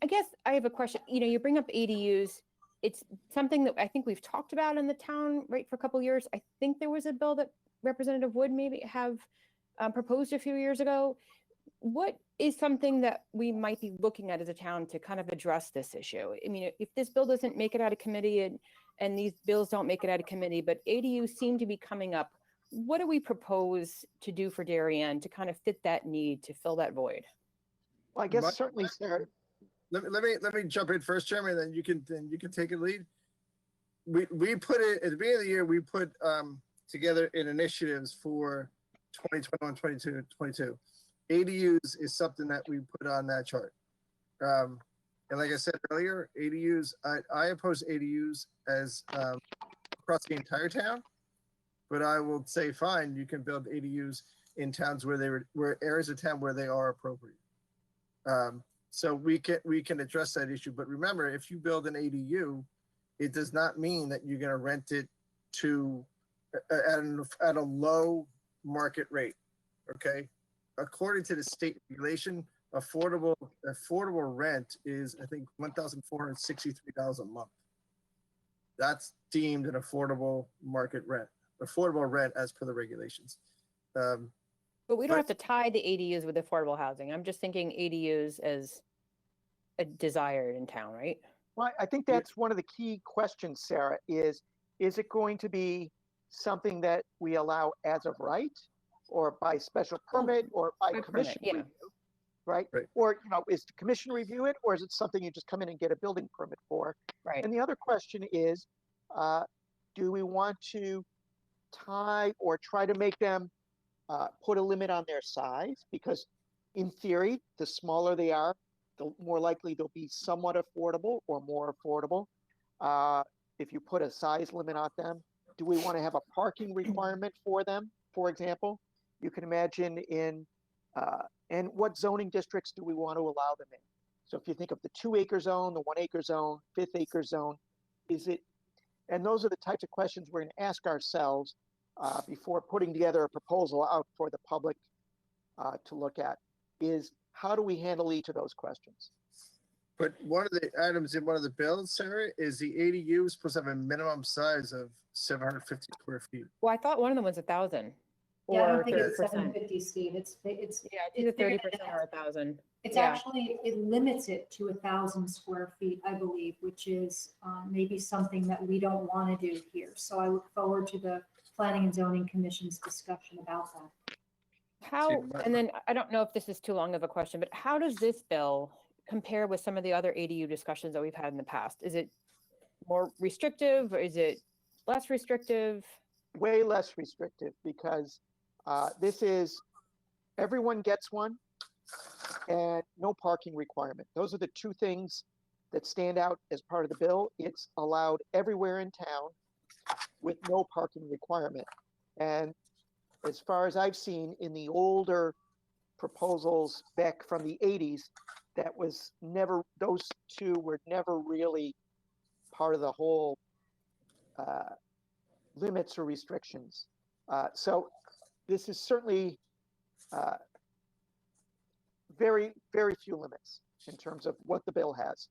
I guess I have a question. You bring up ADUs. It's something that I think we've talked about in the town, right, for a couple of years. I think there was a bill that Representative Wood maybe have proposed a few years ago. What is something that we might be looking at as a town to kind of address this issue? I mean, if this bill doesn't make it out of committee and these bills don't make it out of committee, but ADUs seem to be coming up, what do we propose to do for Darien to kind of fit that need, to fill that void? Well, I guess certainly, Sarah. Let me jump in first, Jeremy, and then you can take a lead. We put it at the beginning of the year. We put together in initiatives for 2021, 22, 22. ADUs is something that we put on that chart. And like I said earlier, ADUs, I oppose ADUs as across the entire town, but I will say, fine, you can build ADUs in towns where areas of town where they are appropriate. So we can address that issue. But remember, if you build an ADU, it does not mean that you're going to rent it to at a low market rate. Okay, according to the state regulation, affordable rent is, I think, $1,463 a month. That's deemed an affordable market rent, affordable rent as per the regulations. But we don't have to tie the ADUs with affordable housing. I'm just thinking ADUs as a desired in town, right? Well, I think that's one of the key questions, Sarah, is it going to be something that we allow as of right, or by special permit, or by By commission permit, yeah. review, right? Right. Or, is the commission review it, or is it something you just come in and get a building permit for? Right. And the other question is, do we want to tie or try to make them put a limit on their size? Because in theory, the smaller they are, the more likely they'll be somewhat affordable or more affordable. If you put a size limit on them, do we want to have a parking requirement for them, for example? You can imagine and what zoning districts do we want to allow them in? So if you think of the 2-acre zone, the 1-acre zone, 5th acre zone, and those are the types of questions we're going to ask ourselves before putting together a proposal out for the public to look at, is how do we handle each of those questions? But one of the items in one of the bills, Sarah, is the ADU is supposed to have a minimum size of 750 square feet. Well, I thought one of them was 1,000. Yeah, I don't Or think it's 30%. 750, Steve. It's Yeah, it's 30% or 1,000. It's Yeah. actually, it limits it to 1,000 square feet, I believe, which is maybe something that we don't want to do here. So I look forward to the Planning and Zoning Commission's discussion about that. How, and then I don't know if this is too long of a question, but how does this bill compare with some of the other ADU discussions that we've had in the past? Is it more restrictive, or is it less restrictive? Way less restrictive, because this is, everyone gets one and no parking requirement. Those are the two things that stand out as part of the bill. It's allowed everywhere in town with no parking requirement. And as far as I've seen in the older proposals back from the 80s, that was never, those two were never really part of the whole limits or restrictions. So this is certainly very, very few limits in terms of what the bill has.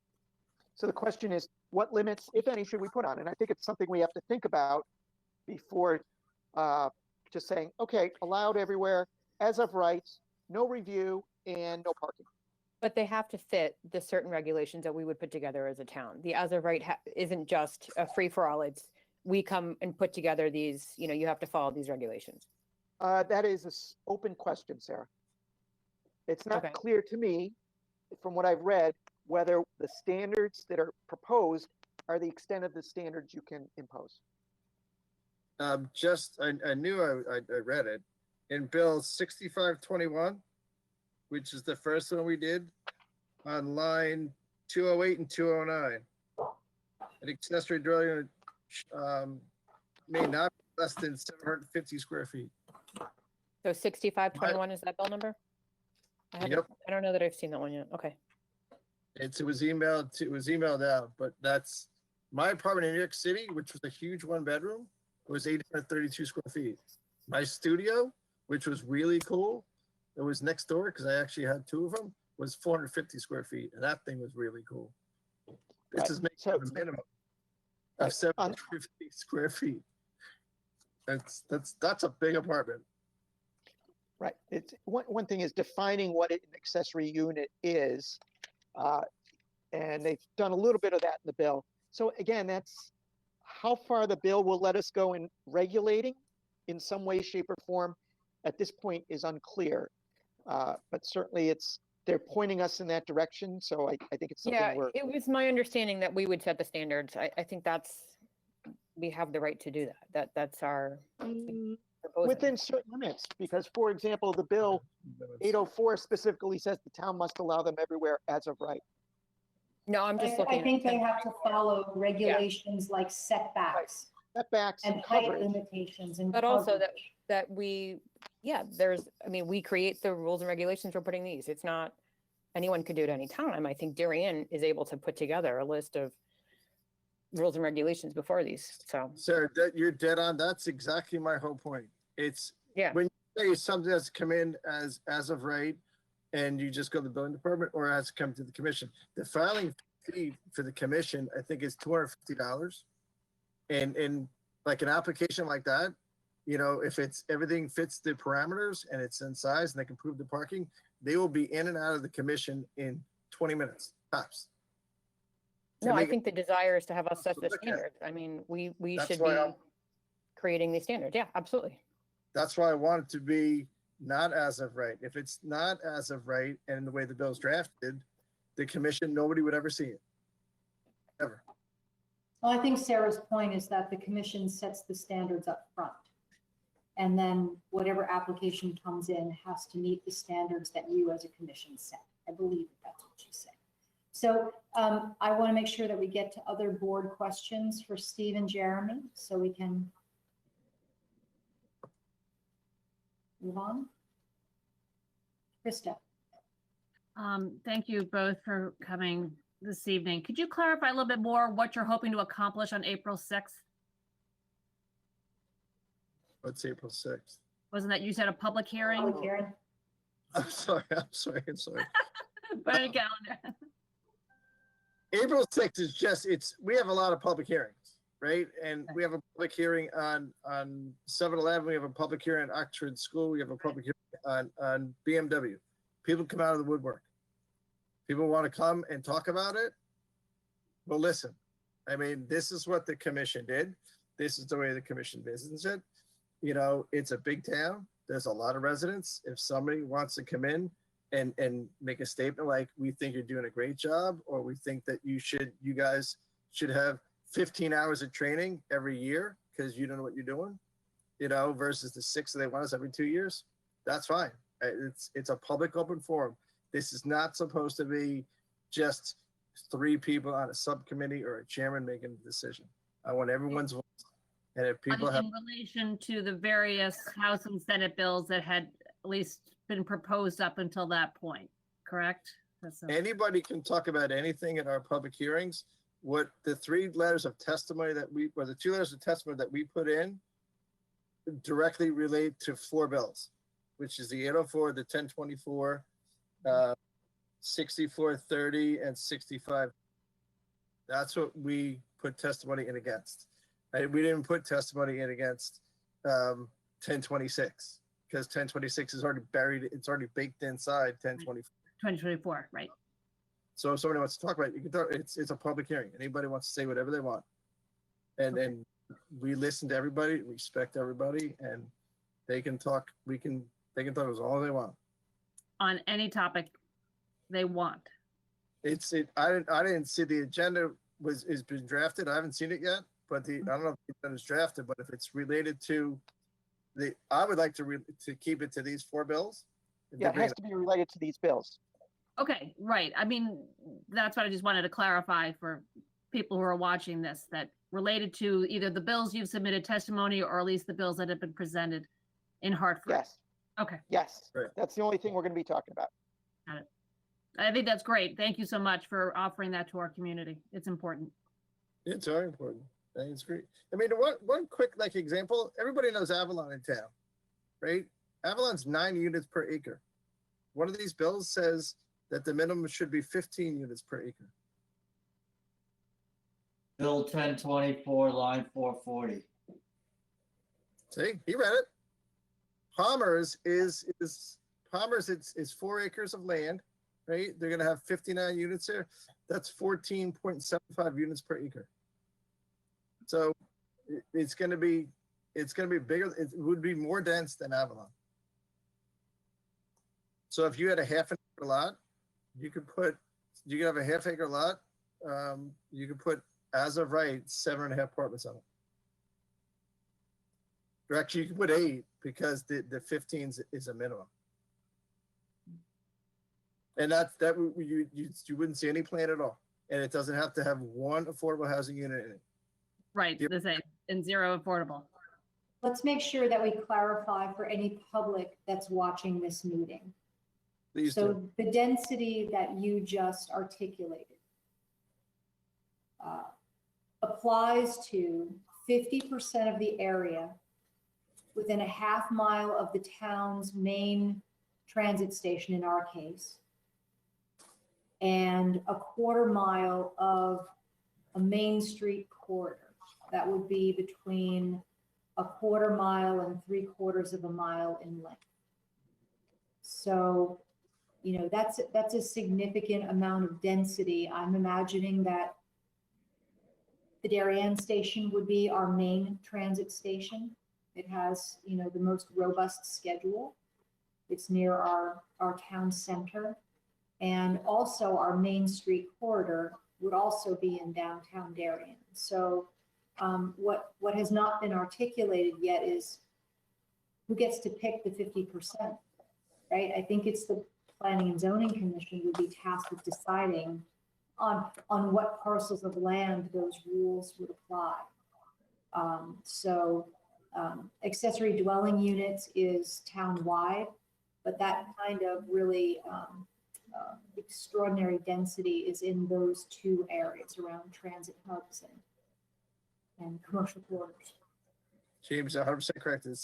So the question is, what limits, if any, should we put on? And I think it's something we have to think about before just saying, okay, allowed everywhere, as of right, no review, and no parking. But they have to fit the certain regulations that we would put together as a town. The as of right isn't just a free for all. It's we come and put together these, you have to follow these regulations. That is an open question, Sarah. It's not Okay. clear to me, from what I've read, whether the standards that are proposed are the extent of the standards you can impose. I knew I read it in Bill 6521, which is the first one we did on line 208 and 209. An accessory dwelling unit may not be less than 750 square feet. So 6521 is that bill number? Yep. I don't know that I've seen that one yet. Okay. It was emailed out, but that's my apartment in New York City, which was a huge 1-bedroom, was 832 square feet. My studio, which was really cool, it was next door because I actually had 2 of them, was 450 square feet, and that thing was really cool. This Right. is making So- a minimum Right. of 750 square feet. That's a big apartment. Right. It's one thing is defining what an accessory unit is, and they've done a little bit of that in the bill. So again, that's how far the bill will let us go in regulating in some way, shape, or form. At this point, is unclear, but certainly they're pointing us in that direction. So I think it's something Yeah, we're it was my understanding that we would set the standards. I think we have the right to do that. That's our proposal. within certain limits. Because, for example, the bill 804 specifically says the town must allow them everywhere as of right. No, I'm just looking. I think they have to follow regulations like setbacks Setbacks and and height coverage. limitations and But also coverage. that we create the rules and regulations for putting these. It's not, anyone could do it any time. I think Darien is able to put together a list of rules and regulations before these, so. Sarah, you're dead on. That's exactly my whole point. It's Yeah. when you say something has to come in as of right, and you just go to the building department, or has to come to the commission. The filing fee for the commission, I think, is $250. And like an application like that, if everything fits the parameters and it's in size and they can prove the parking, they will be in and out of the commission in 20 minutes tops. No, I think the desire is to have us set the look at. standards. I mean, we That's should why be I'm- creating these standards. Yeah, absolutely. That's why I want it to be not as of right. If it's not as of right, and the way the bill's drafted, the commission, nobody would ever see it. Ever. Well, I think Sarah's point is that the commission sets the standards up front. And then whatever application comes in has to meet the standards that you as a commission set. I believe that's what she's saying. So I want to make sure that we get to other board questions for Steve and Jeremy, so we can move on. Krista. Thank you both for coming this evening. Could you clarify a little bit more what you're hoping to accomplish on April 6th? What's April 6th? Wasn't that you said a public hearing? Public hearing. I'm sorry. Put it in your calendar. April 6th is we have a lot of public hearings, right? And we have a public hearing on 7-Eleven. We have a public hearing on Oxford School. We have a public hearing on BMW. People come out of the woodwork. People want to come and talk about it. Well, listen, I mean, this is what the commission did. This is the way the commission business it. It's a big town. There's a lot of residents. If somebody wants to come in and make a statement like, we think you're doing a great job, or we think that you guys should have 15 hours of training every year because you don't know what you're doing, versus the 6 that they want us every 2 years, that's fine. It's a public open forum. This is not supposed to be just three people on a subcommittee or a chairman making the decision. I want everyone's voice. And if people have, In relation to the various House and Senate bills that had at least been proposed up until that point, correct? anybody can talk about anything at our public hearings. What the 3 letters of testimony that we, or the 2 letters of testimony that we put in directly relate to 4 bills, which is the 804, the 1024, 6430, and 65. That's what we put testimony in against. We didn't put testimony in against 1026 because 1026 is already buried. It's already baked inside 1024. 2024, right. So if somebody wants to talk about it, you can talk. It's a public hearing. Anybody wants to say whatever they want. And we listen to everybody, respect everybody, and they can talk. They can talk as all they want. On any topic they want. I didn't see the agenda is been drafted. I haven't seen it yet, but I don't know if the agenda is drafted, but if it's related to I would like to keep it to these 4 bills. Yeah, it has to be related to these bills. Okay, right. I mean, that's what I just wanted to clarify for people who are watching this, that related to either the bills you've submitted testimony or at least the bills that have been presented in Hartford. Yes. Okay, Yes. Right. That's the only thing we're going to be talking about. I think that's great. Thank you so much for offering that to our community. It's important. It's very important. I think it's great. I mean, one quick example. Everybody knows Avalon in town, right? Avalon's 9 units per acre. One of these bills says that the minimum should be 15 units per acre. Bill 1024, line 440. See, he read it. Palmer's is 4 acres of land, right? They're gonna have 59 units there. That's 14.75 units per acre. So it's gonna be bigger. It would be more dense than Avalon. So if you had a half an acre lot, you could have a half acre lot. You could put, as of right, 7.5 apartments on it. Or actually, you could put 8 because the 15 is a minimum. And you wouldn't see any plan at all. And it doesn't have to have 1 affordable housing unit in it. Right, Yep. the same, and 0 affordable. Let's make sure that we clarify for any public that's watching this meeting. Please do. So the density that you just articulated applies to 50% of the area within a half mile of the town's main transit station, in our case, and a quarter mile of a main street corridor. That would be between a quarter mile and 3/4 of a mile in length. So, you know, that's a significant amount of density. I'm imagining that the Darien station would be our main transit station. It has, you know, the most robust schedule. It's near our town center. And also our main street corridor would also be in downtown Darien. So what has not been articulated yet is who gets to pick the 50%, right? I think it's the Planning and Zoning Commission would be tasked with deciding on what parcels of land those rules would apply. Accessory dwelling units is town-wide, but that kind of really extraordinary density is in those 2 areas around transit hubs and commercial corridors. James, 100% correct. It's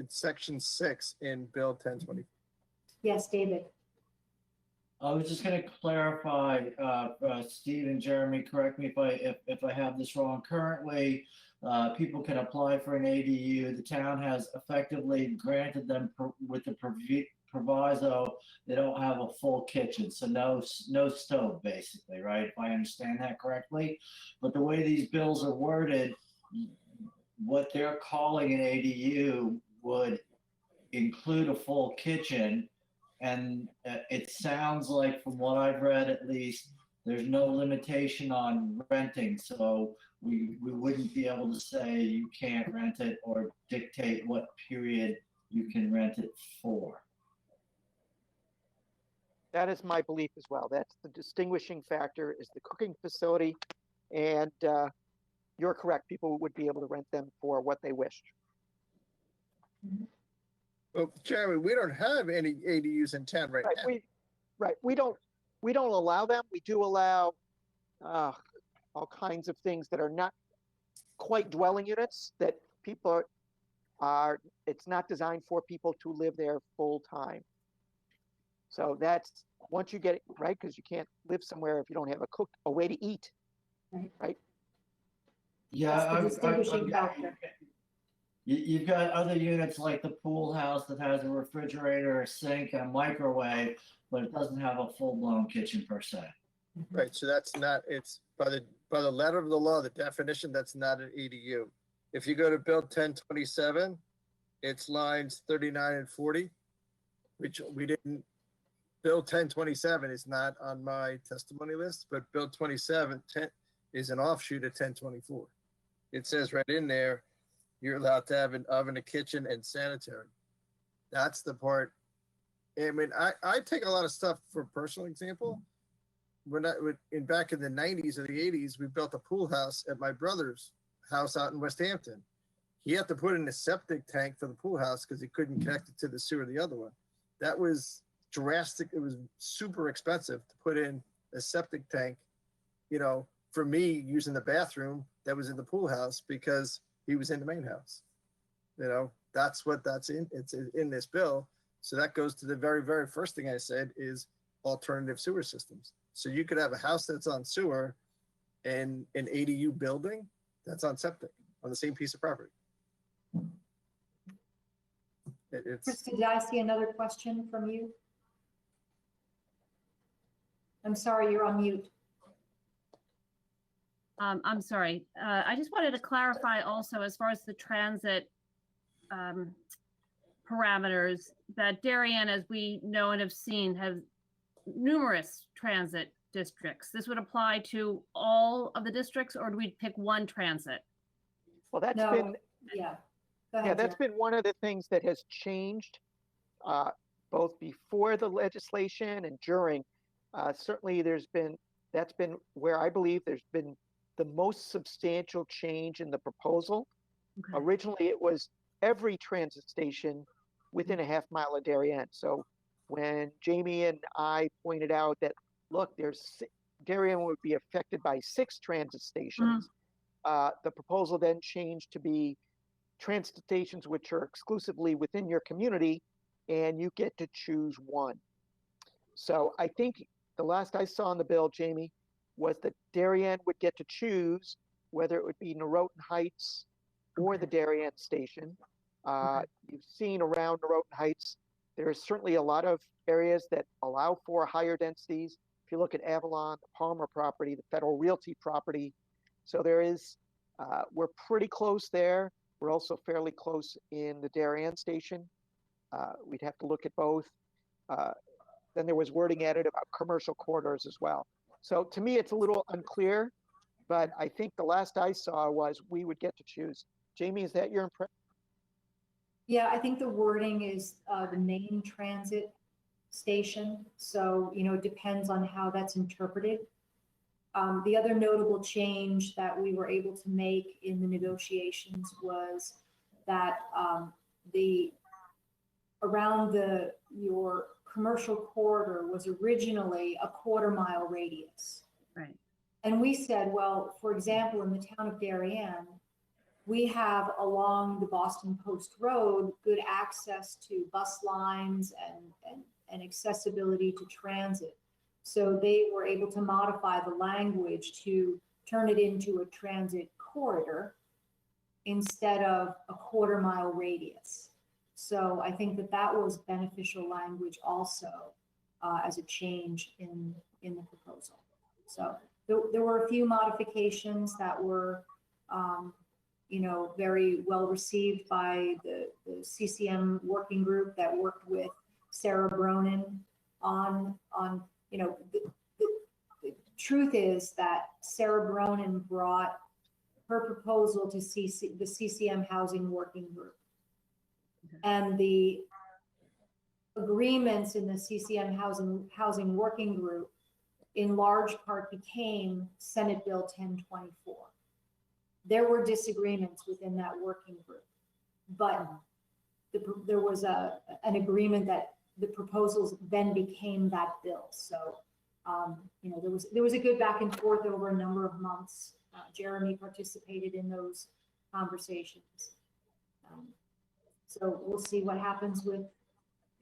section 6 in Bill 1020. Yes, David. I was just going to clarify, Steve and Jeremy, correct me if I have this wrong. Currently, people can apply for an ADU. The town has effectively granted them with the proviso they don't have a full kitchen, so no stove, basically, right? If I understand that correctly. But the way these bills are worded, what they're calling an ADU would include a full kitchen. And it sounds like, from what I've read at least, there's no limitation on renting. So we wouldn't be able to say you can't rent it or dictate what period you can rent it for. That is my belief as well. That's the distinguishing factor is the cooking facility. And you're correct. People would be able to rent them for what they wished. Well, Jeremy, we don't have any ADUs in town right now. We don't allow them. We do allow all kinds of things that are not quite dwelling units that people are, it's not designed for people to live there full time. So that's, once you get it right, because you can't live somewhere if you don't have a way to eat, right? Yeah, That's the I've distinguishing got, factor. you've got other units like the pool house that has a refrigerator, a sink, and a microwave, but it doesn't have a full-blown kitchen per se. Right, so that's not, it's by the letter of the law, the definition, that's not an ADU. If you go to Bill 1027, it's lines 39 and 40, which we didn't, Bill 1027 is not on my testimony list, but Bill 27 is an offshoot of 1024. It says right in there, you're allowed to have an oven, a kitchen, and sanitary. That's the part. I mean, I take a lot of stuff for personal example. Back in the 90s or the 80s, we built a pool house at my brother's house out in West Hampton. He had to put in a septic tank for the pool house because he couldn't connect it to the sewer, the other one. That was drastic. It was super expensive to put in a septic tank, for me using the bathroom that was in the pool house because he was in the main house. That's it's in this bill. So that goes to the very, very first thing I said is alternative sewer systems. So you could have a house that's on sewer and an ADU building that's on septic on the same piece of property. Krista, did I see another question from you? I'm sorry, you're on mute. I'm sorry. I just wanted to clarify also as far as the transit parameters that Darien, as we know and have seen, have numerous transit districts. This would apply to all of the districts, or do we pick one transit? Well, that's No. been, Yeah. Go ahead, that's Jerry. been one of the things that has changed both before the legislation and during. Certainly that's been where I believe there's been the most substantial change in the proposal. Okay. Originally, it was every transit station within a half mile of Darien. So when Jamie and I pointed out that, look, Darien would be affected by 6 transit stations, the proposal then changed to be transit stations which are exclusively within your community, and you get to choose one. So I think the last I saw in the bill, Jamie, was that Darien would get to choose whether it would be Norotan Heights or the Darien station. You've seen around Norotan Heights, there is certainly a lot of areas that allow for higher densities. If you look at Avalon, the Palmer property, the Federal Realty property. So there is, we're pretty close there. We're also fairly close in the Darien station. We'd have to look at both. Then there was wording added about commercial corridors as well. So to me, it's a little unclear, but I think the last I saw was we would get to choose. Jamie, is that your impression? Yeah, I think the wording is the main transit station. So, it depends on how that's interpreted. The other notable change that we were able to make in the negotiations was that around your commercial corridor was originally a 1/4 mile radius. Right. And we said, well, for example, in the town of Darien, we have along the Boston Post Road good access to bus lines and accessibility to transit. So they were able to modify the language to turn it into a transit corridor instead of a 1/4 mile radius. So I think that was beneficial language also as a change in the proposal. So there were a few modifications that were, very well received by the CCM working group that worked with Sarah Bronin on the truth is that Sarah Bronin brought her proposal to the CCM housing working group. And the agreements in the CCM housing working group in large part became Senate Bill 1024. There were disagreements within that working group, but there was an agreement that the proposals then became that bill. So, there was a good back and forth over a number of months. Jeremy participated in those conversations. So we'll see what happens with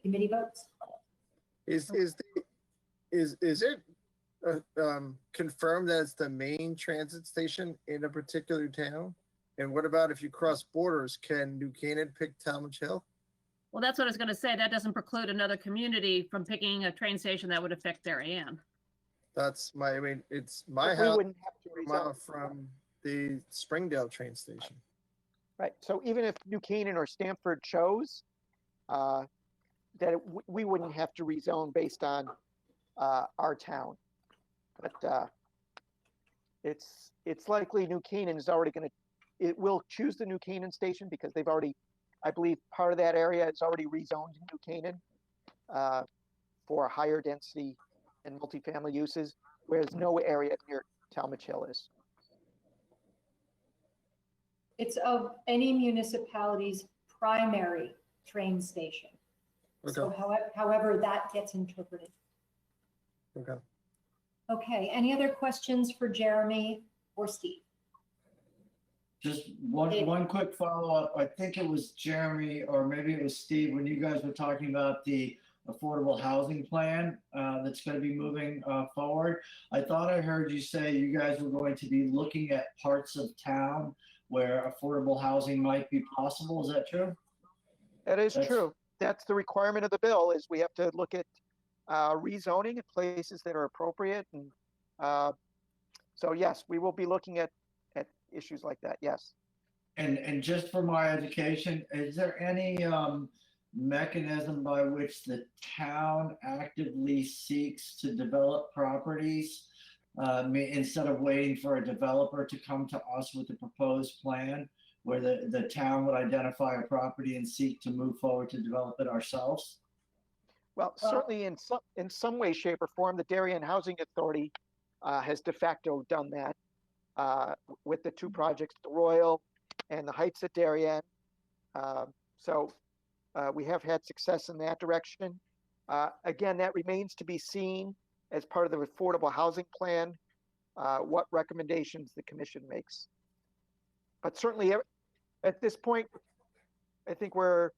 committee votes. Is it confirmed that it's the main transit station in a particular town? And what about if you cross borders? Can New Canaan pick Talmadge Hill? Well, that's what I was going to say. That doesn't preclude another community from picking a train station that would affect Darien. It's my We house wouldn't have to a mile rezone. from the Springdale train station. Right, so even if New Canaan or Stamford chose, we wouldn't have to rezone based on our town. But it's likely New Canaan is already it will choose the New Canaan station because they've already, I believe part of that area is already rezoned in New Canaan for higher density and multifamily uses, whereas no area near Talmadge Hill is. It's of any municipality's primary train station. Okay. So however that gets interpreted. Okay. Okay, any other questions for Jeremy or Steve? Just one quick follow-up. I think it was Jeremy or maybe it was Steve when you guys were talking about the affordable housing plan that's going to be moving forward. I thought I heard you say you guys were going to be looking at parts of town where affordable housing might be possible. Is that true? That is true. That's the requirement of the bill, is we have to look at rezoning in places that are appropriate. And so yes, we will be looking at issues like that, yes. And just for my education, is there any mechanism by which the town actively seeks to develop properties instead of waiting for a developer to come to us with a proposed plan, where the town would identify a property and seek to move forward to develop it ourselves? Well, certainly in some way, shape, or form, the Darien Housing Authority has de facto done that with the two projects, the Royal and the Heights at Darien. So we have had success in that direction. Again, that remains to be seen as part of the affordable housing plan, what recommendations the commission makes. But certainly at this point, I think we're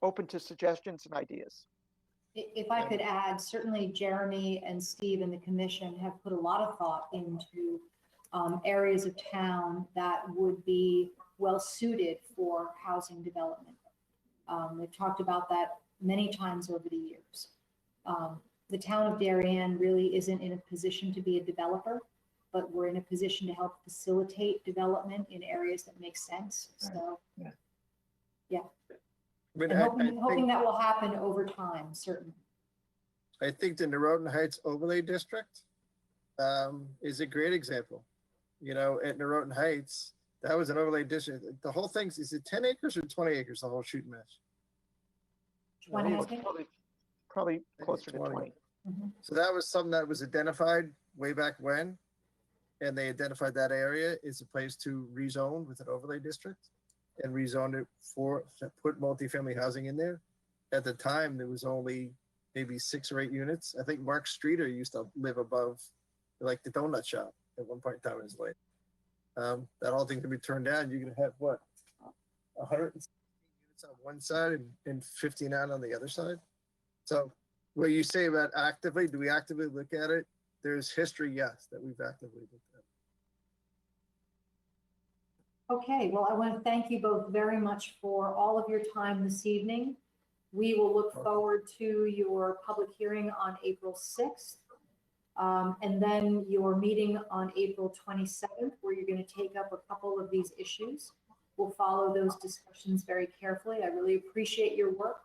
open to suggestions and ideas. If I could add, certainly Jeremy and Steve and the commission have put a lot of thought into areas of town that would be well suited for housing development. We've talked about that many times over the years. The town of Darien really isn't in a position to be a developer, but we're in a position to help facilitate development in areas that make sense. So, yeah. But And I hoping think, that will happen over time, certainly. I think the Norotan Heights Overlay District is a great example. You know, at Norotan Heights, that was an overlay district. The whole thing, is it 10 acres or 20 acres, the whole shooting match? 20, I think. Probably closer to 20. Mhm. So that was something that was identified way back when. And they identified that area as a place to rezone with an overlay district and rezone it to put multifamily housing in there. At the time, there was only maybe 6 or 8 units. I think Mark Streeter used to live above like the donut shop at one point in time in his life. That whole thing can be turned down. You're going to have what, 160 units on one side and 59 on the other side. So what you say about actively, do we actively look at it? There's history, yes, that we've actively looked at. Okay, well, I want to thank you both very much for all of your time this evening. We will look forward to your public hearing on April 6th. And then your meeting on April 27th, where you're going to take up a couple of these issues. We'll follow those discussions very carefully. I really appreciate your work.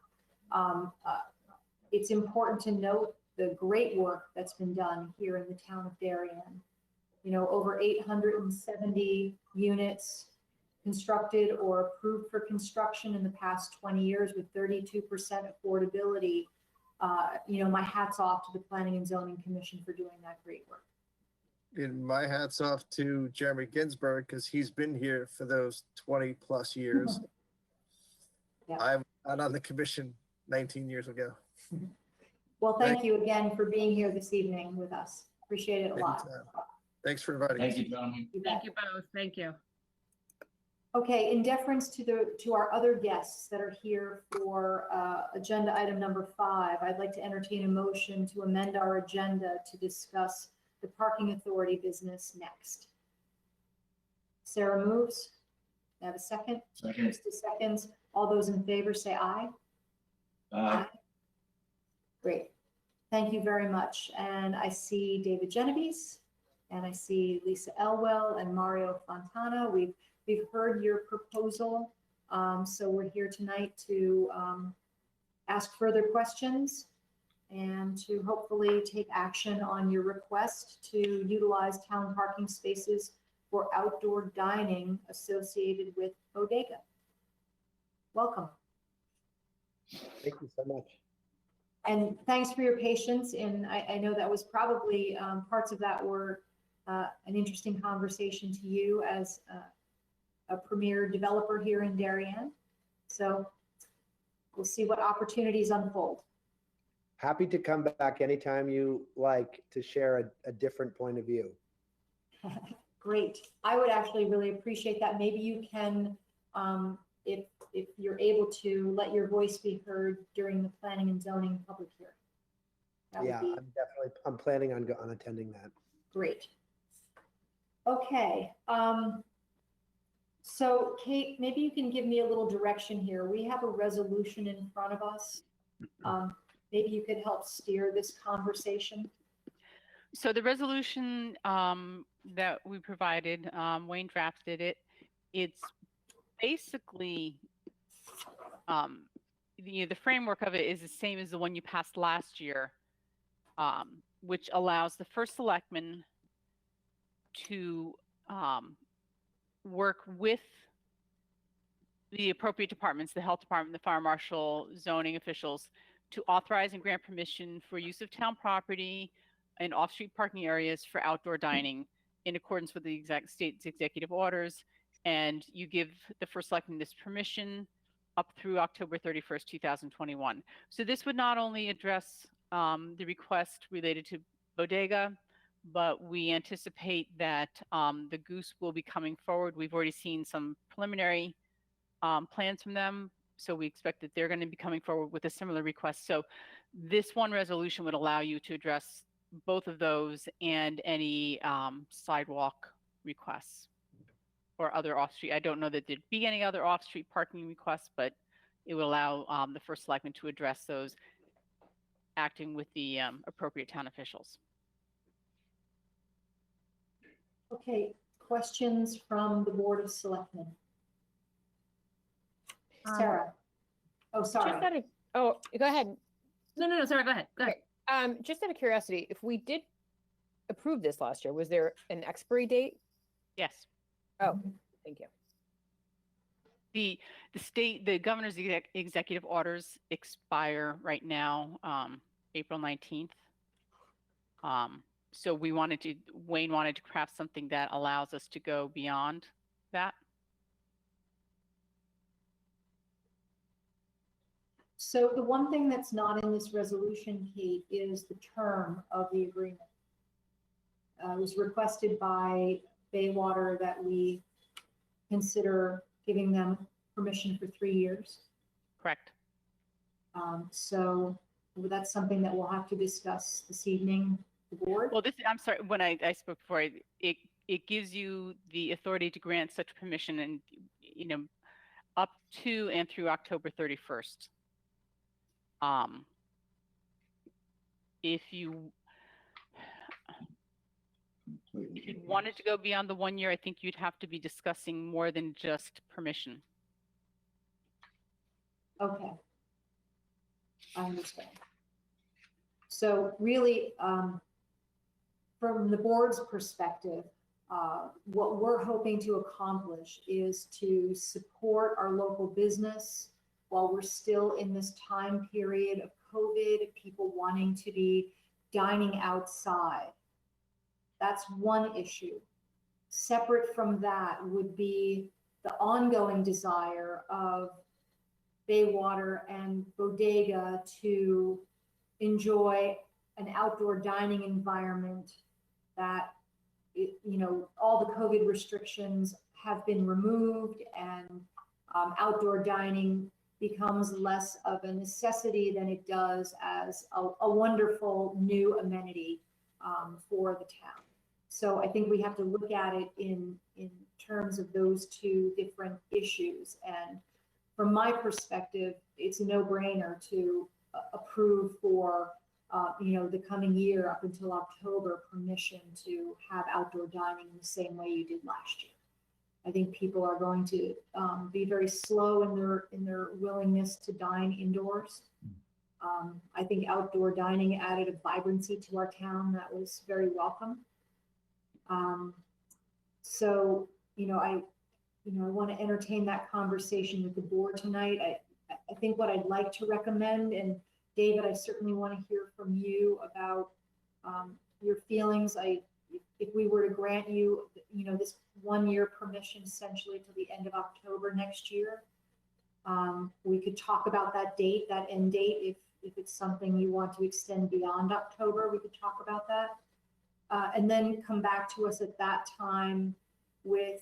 It's important to note the great work that's been done here in the town of Darien. You know, over 870 units constructed or approved for construction in the past 20 years with 32% affordability my hat's off to the Planning and Zoning Commission for doing that great work. And my hat's off to Jeremy Ginsburg because he's been here for those 20 plus years. Yeah. I'm not on the commission 19 years ago. Well, thank you again for being here this evening with us. Appreciate it a lot. Anytime. Thanks for inviting Thank me. you, gentlemen. You bet. Thank you both. Thank you. Okay, in deference to our other guests that are here for agenda item number 5, I'd like to entertain a motion to amend our agenda to discuss the parking authority business next. Sarah moves. I have a second. Second. Krista seconds. All those in favor say aye. Great. Thank you very much. And I see David Genovese, and I see Lisa Elwell and Mario Fontana. We've heard your proposal, so we're here tonight to ask further questions and to hopefully take action on your request to utilize town parking spaces for outdoor dining associated with Bodega. Welcome. Thank you so much. And thanks for your patience. And I know that was probably parts of that were an interesting conversation to you as a premier developer here in Darien. So we'll see what opportunities unfold. Happy to come back anytime you like to share a different point of view. Great. I would actually really appreciate that. Maybe you can, if you're able to, let your voice be heard during the planning and zoning public hearing. That Yeah, would be I'm planning on attending that. great. Okay. So Kate, maybe you can give me a little direction here. We have a resolution in front of us. Maybe you could help steer this conversation. So the resolution that we provided, Wayne drafted it. It's basically, the framework of it is the same as the one you passed last year, which allows the first selectman to work with the appropriate departments, the health department, the fire marshal, zoning officials, to authorize and grant permission for use of town property and off-street parking areas for outdoor dining in accordance with the state's executive orders. And you give the first selectman this permission up through October 31st, 2021. So this would not only address the request related to Bodega, but we anticipate that the Goose will be coming forward. We've already seen some preliminary plans from them. So we expect that they're going to be coming forward with a similar request. So this one resolution would allow you to address both of those and any sidewalk requests or other off-street. I don't know that there'd be any other off-street parking requests, but it would allow the first selectman to address those, acting with the appropriate town officials. Okay, questions from the Board of Selectmen? Sarah? Oh, sorry. Go ahead. No, sorry, go ahead. Go ahead. Just out of curiosity, if we did approve this last year, was there an expiry date? Yes. Oh, thank you. The governor's executive orders expire right now, April 19th. So Wayne wanted to craft something that allows us to go beyond that. So the one thing that's not in this resolution, Kate, is the term of the agreement. It was requested by Baywater that we consider giving them permission for 3 years. Correct. So that's something that we'll have to discuss this evening, the board. Well, I'm sorry, when I spoke before, it gives you the authority to grant such permission and, up to and through October 31st. If you wanted to go beyond the 1 year, I think you'd have to be discussing more than just permission. Okay. I understand. So really, from the board's perspective, what we're hoping to accomplish is to support our local business while we're still in this time period of COVID, people wanting to be dining outside. That's one issue. Separate from that would be the ongoing desire of Baywater and Bodega to enjoy an outdoor dining environment that, all the COVID restrictions have been removed, and outdoor dining becomes less of a necessity than it does as a wonderful new amenity for the town. So I think we have to look at it in terms of those two different issues. And from my perspective, it's a no-brainer to approve for the coming year up until October, permission to have outdoor dining in the same way you did last year. I think people are going to be very slow in their willingness to dine indoors. I think outdoor dining added a vibrancy to our town that was very welcome. So, I want to entertain that conversation with the board tonight. I think what I'd like to recommend, and David, I certainly want to hear from you about your feelings. If we were to grant you, this 1 year permission essentially to the end of October next year, we could talk about that date, that end date. If it's something you want to extend beyond October, we could talk about that. And then come back to us at that time with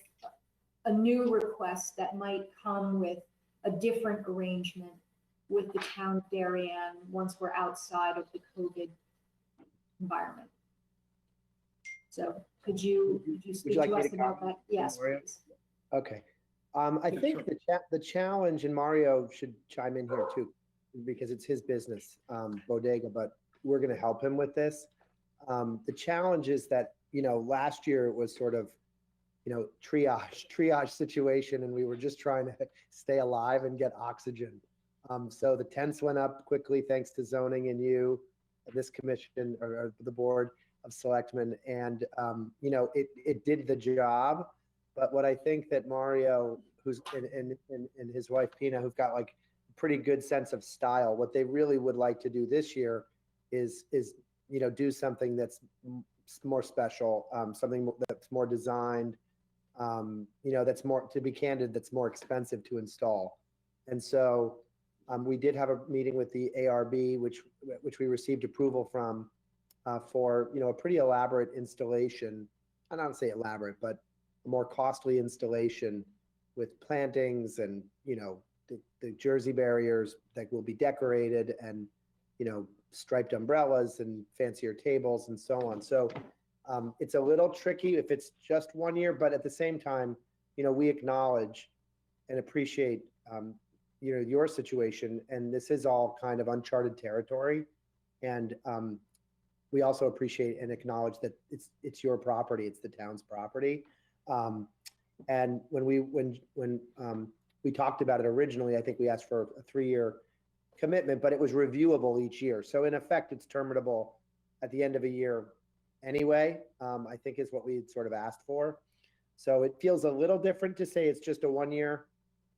a new request that might come with a different arrangement with the town of Darien once we're outside of the COVID environment. So could you speak like to me us to about comment, that? Yes, Mario? please. Okay. I think the challenge, and Mario should chime in here too, because it's his business, Bodega, but we're going to help him with this. The challenge is that, last year it was sort of, triage situation, and we were just trying to stay alive and get oxygen. So the tents went up quickly thanks to zoning and you, this commission or the board of selectmen, and it did the job. But what I think that Mario, who's and his wife Pina, who've got like a pretty good sense of style, what they really would like to do this year is do something that's more special, something that's more designed, that's more, to be candid, that's more expensive to install. And so we did have a meeting with the ARB, which we received approval from for a pretty elaborate installation. I don't want to say elaborate, but a more costly installation with plantings and the Jersey barriers that will be decorated, and striped umbrellas and fancier tables and so on. So it's a little tricky if it's just 1 year, but at the same time, we acknowledge and appreciate your situation, and this is all kind of uncharted territory. And we also appreciate and acknowledge that it's your property, it's the town's property. And when we talked about it originally, I think we asked for a 3-year commitment, but it was reviewable each year. So in effect, it's terminable at the end of a year anyway, I think is what we had sort of asked for. So it feels a little different to say it's just a 1-year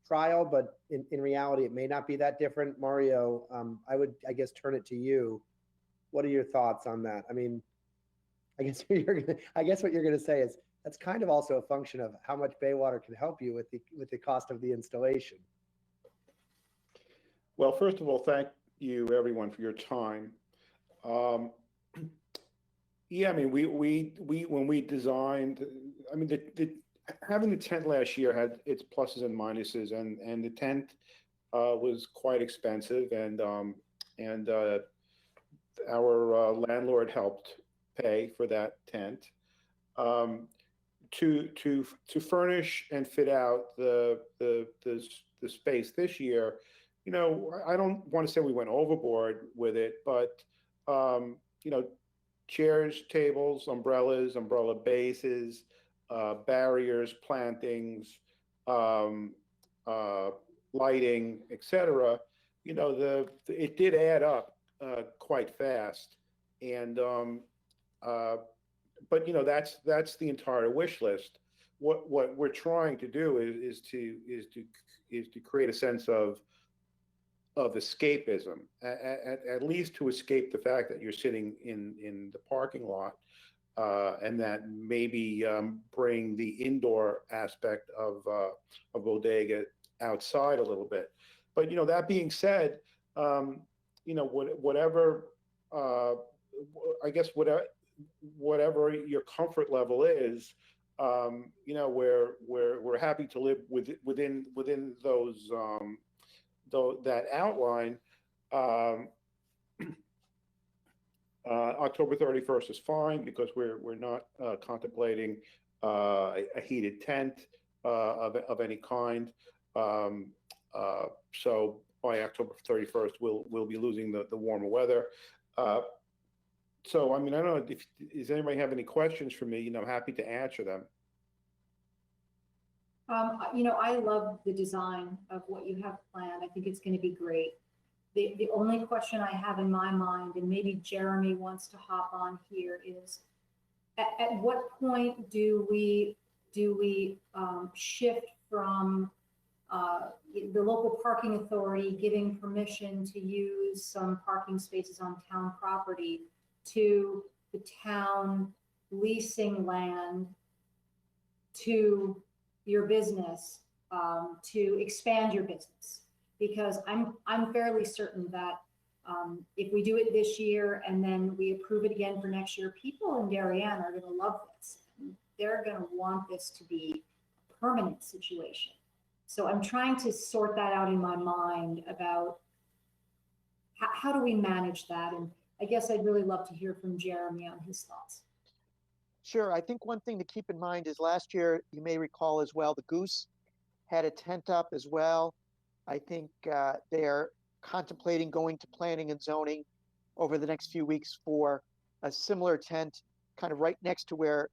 trial, but in reality, it may not be that different. Mario, I would, I guess, turn it to you. What are your thoughts on that? I mean, I guess what you're going to say is that's kind of also a function of how much Baywater can help you with the cost of the installation. Well, first of all, thank you everyone for your time. Yeah, I mean, we when we designed, I mean, having the tent last year had its pluses and minuses, and the tent was quite expensive, and our landlord helped pay for that tent. To furnish and fit out the space this year, I don't want to say we went overboard with it, but chairs, tables, umbrellas, umbrella bases, barriers, plantings, lighting, etc. It did add up quite fast, and but that's the entire wish list. What we're trying to do is to create a sense of escapism, at least to escape the fact that you're sitting in the parking lot, and that maybe bring the indoor aspect of bodega outside a little bit. But that being said, whatever I guess whatever your comfort level is, we're happy to live within those that outline. October 31st is fine because we're not contemplating a heated tent of any kind. So by October 31st, we'll be losing the warmer weather. So I mean, I don't know does anybody have any questions for me? I'm happy to answer them. I love the design of what you have planned. I think it's going to be great. The only question I have in my mind, and maybe Jeremy wants to hop on here, is at what point do we shift from the local parking authority giving permission to use some parking spaces on town property to the town leasing land to your business to expand your business? Because I'm fairly certain that if we do it this year and then we approve it again for next year, people in Darien are going to love this. They're going to want this to be a permanent situation. So I'm trying to sort that out in my mind about how do we manage that? And I guess I'd really love to hear from Jeremy on his thoughts. Sure. I think one thing to keep in mind is last year, you may recall as well, the Goose had a tent up as well. I think they're contemplating going to planning and zoning over the next few weeks for a similar tent kind of right next to where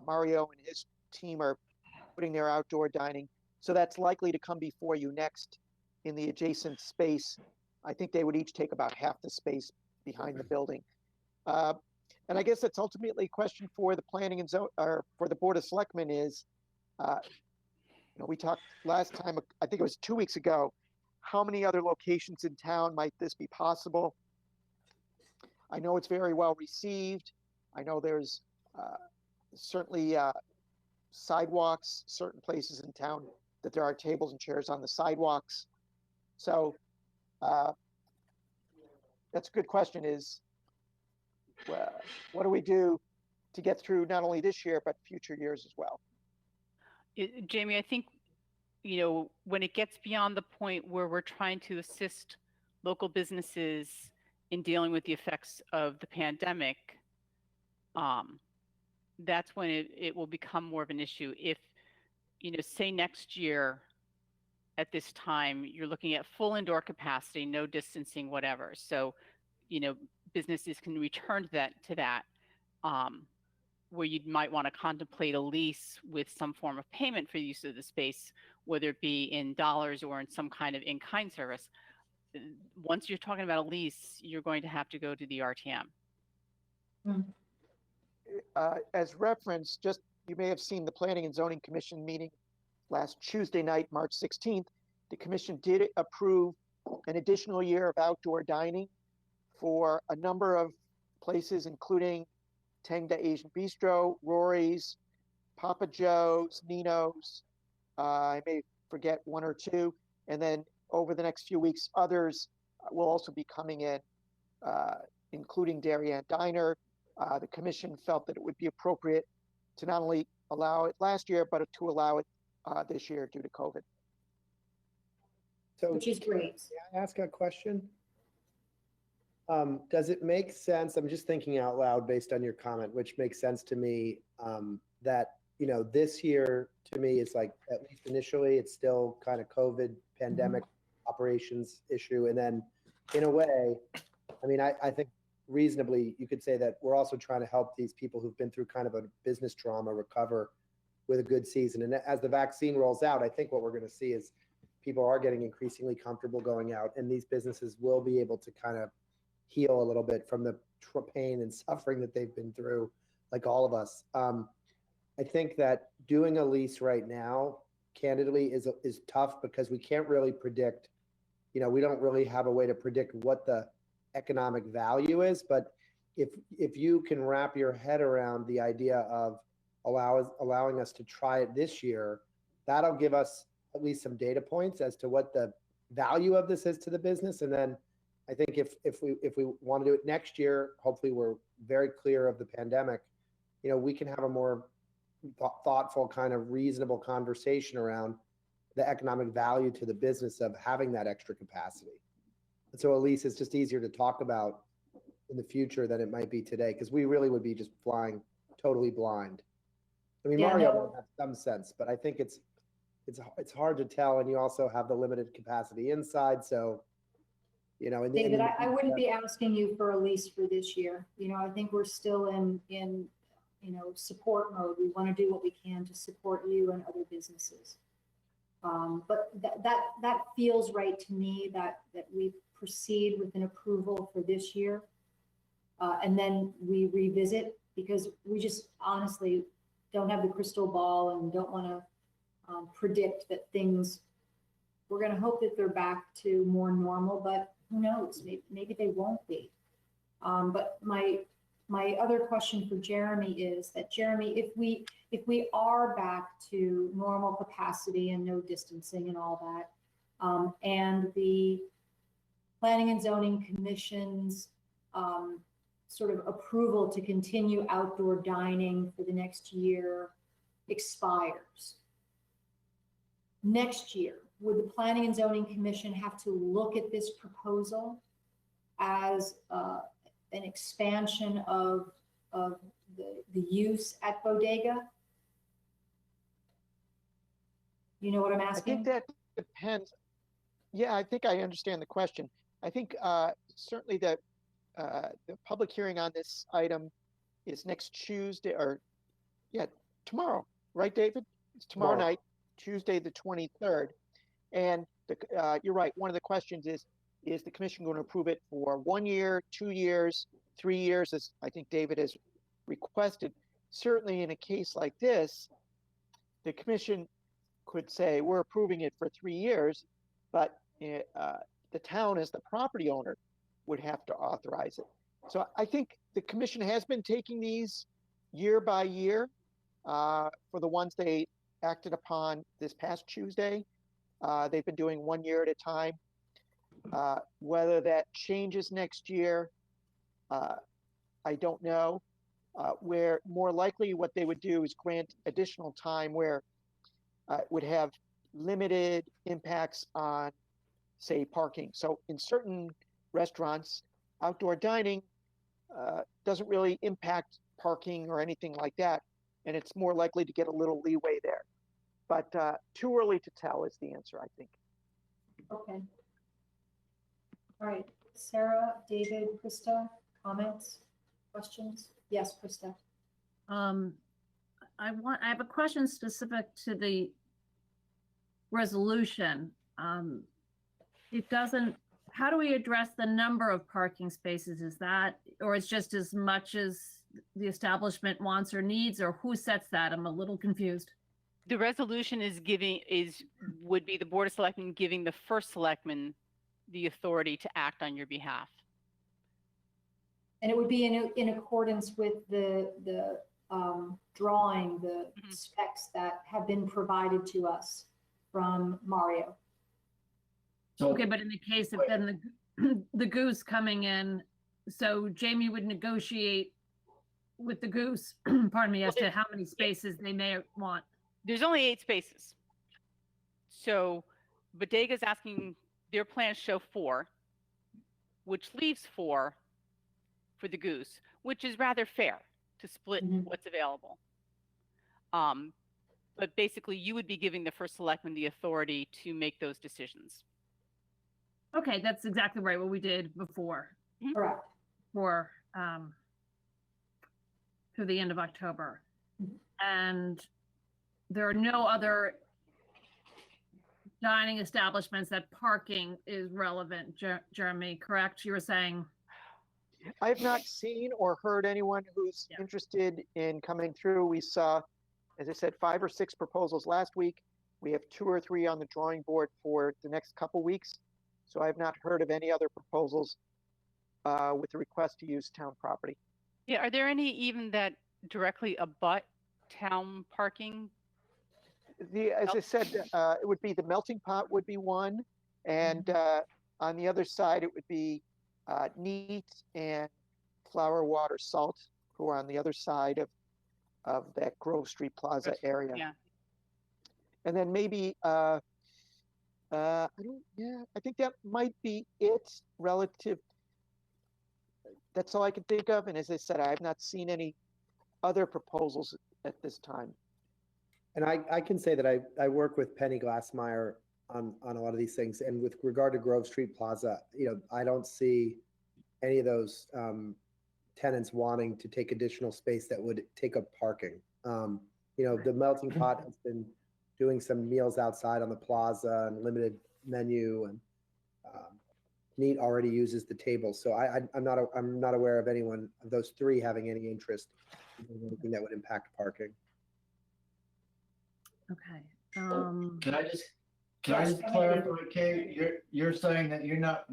Mario and his team are putting their outdoor dining. So that's likely to come before you next in the adjacent space. I think they would each take about half the space behind the building. And I guess that's ultimately a question for the planning and zone, or for the Board of Selectmen is, we talked last time, I think it was 2 weeks ago, how many other locations in town might this be possible? I know it's very well received. I know there's certainly sidewalks, certain places in town that there are tables and chairs on the sidewalks. So that's a good question is, what do we do to get through not only this year, but future years as well? Jamie, I think, when it gets beyond the point where we're trying to assist local businesses in dealing with the effects of the pandemic, that's when it will become more of an issue. If, say next year at this time, you're looking at full indoor capacity, no distancing, whatever. So, businesses can return to that, where you might want to contemplate a lease with some form of payment for use of the space, whether it be in dollars or in some kind of in-kind service. Once you're talking about a lease, you're going to have to go to the RTM. As reference, just you may have seen the Planning and Zoning Commission meeting last Tuesday night, March 16th. The commission did approve an additional year of outdoor dining for a number of places, including Tangda Asian Bistro, Rory's, Papa Joe's, Nino's. I may forget one or two. And then over the next few weeks, others will also be coming in, including Darien Diner. The commission felt that it would be appropriate to not only allow it last year, but to allow it this year due to COVID. So, Which is great. May I ask a question? Does it make sense? I'm just thinking out loud based on your comment, which makes sense to me, that, this year to me is like, at least initially, it's still kind of COVID pandemic operations issue. And then in a way, I mean, I think reasonably you could say that we're also trying to help these people who've been through kind of a business trauma recover with a good season. And as the vaccine rolls out, I think what we're going to see is people are getting increasingly comfortable going out, and these businesses will be able to kind of heal a little bit from the pain and suffering that they've been through, like all of us. I think that doing a lease right now, candidly, is tough because we can't really predict, we don't really have a way to predict what the economic value is, but if you can wrap your head around the idea of allowing us to try it this year, that'll give us at least some data points as to what the value of this is to the business. And then I think if we want to do it next year, hopefully we're very clear of the pandemic, we can have a more thoughtful, kind of reasonable conversation around the economic value to the business of having that extra capacity. And so at least it's just easier to talk about in the future than it might be today, because we really would be just flying totally blind. I mean, Yeah, Mario no. might have some sense, but I think it's hard to tell, and you also have the limited capacity inside. So, David, I wouldn't be asking you for a lease for this year. I think we're still in support mode. We want to do what we can to support you and other businesses. But that feels right to me, that we proceed with an approval for this year. And then we revisit, because we just honestly don't have the crystal ball and don't want to predict that we're going to hope that they're back to more normal, but who knows, maybe they won't be. But my other question for Jeremy is that, Jeremy, if we are back to normal capacity and no distancing and all that, and the Planning and Zoning Commission's sort of approval to continue outdoor dining for the next year expires, next year, would the Planning and Zoning Commission have to look at this proposal as an expansion of the use at Bodega? You know what I'm I asking? think that depends. Yeah, I think I understand the question. I think certainly the public hearing on this item is next Tuesday, or tomorrow, right, David? It's tomorrow night, Tuesday the 23rd. And you're right. One of the questions is the commission going to approve it for 1 year, 2 years, 3 years, as I think David has requested? Certainly in a case like this, the commission could say, we're approving it for 3 years, but the town as the property owner would have to authorize it. So I think the commission has been taking these year by year for the ones they acted upon this past Tuesday. They've been doing 1 year at a time. Whether that changes next year, I don't know. Where more likely what they would do is grant additional time where it would have limited impacts on, say, parking. So in certain restaurants, outdoor dining doesn't really impact parking or anything like that, and it's more likely to get a little leeway there. But too early to tell is the answer, I think. Okay. All right, Sarah, David, Krista, comments, questions? Yes, Krista. I have a question specific to the resolution. It doesn't, how do we address the number of parking spaces? Is that, or it's just as much as the establishment wants or needs, or who sets that? I'm a little confused. The resolution would be the Board of Selectmen giving the first selectman the authority to act on your behalf. And it would be in accordance with the drawing, the specs that have been provided to us from Mario. So, Okay, but in the case of then the goose coming in, so Jamie would negotiate with the goose, pardon me, as to how many spaces they may want. There's only 8 spaces. So Bodega's asking, their plans show 4, which leaves 4 for the goose, which is rather fair to split what's available. But basically you would be giving the first selectman the authority to make those decisions. Okay, that's exactly right, what we did before. Correct. For through the end of October. And there are no other dining establishments that parking is relevant, Jeremy, correct? You were saying? I have not seen or heard anyone who's interested in coming through. We saw, as I said, 5 or 6 proposals last week. We have 2 or 3 on the drawing board for the next couple weeks. So I have not heard of any other proposals with the request to use town property. Yeah, are there any even that directly abut town parking? As I said, it would be the melting pot would be one, and on the other side it would be Neat and Flower Water Salt, who are on the other side of that Grove Street Plaza area. Yeah. And then maybe I think that might be it relative. That's all I can think of. And as I said, I have not seen any other proposals at this time. And I can say that I work with Penny Glassmeyer on a lot of these things. And with regard to Grove Street Plaza, I don't see any of those tenants wanting to take additional space that would take up parking. The Melting Pot has been doing some meals outside on the plaza and limited menu, and Neat already uses the table. So I'm not aware of anyone of those three having any interest in anything that would impact parking. Okay. Can I just clarify, Kate? You're saying that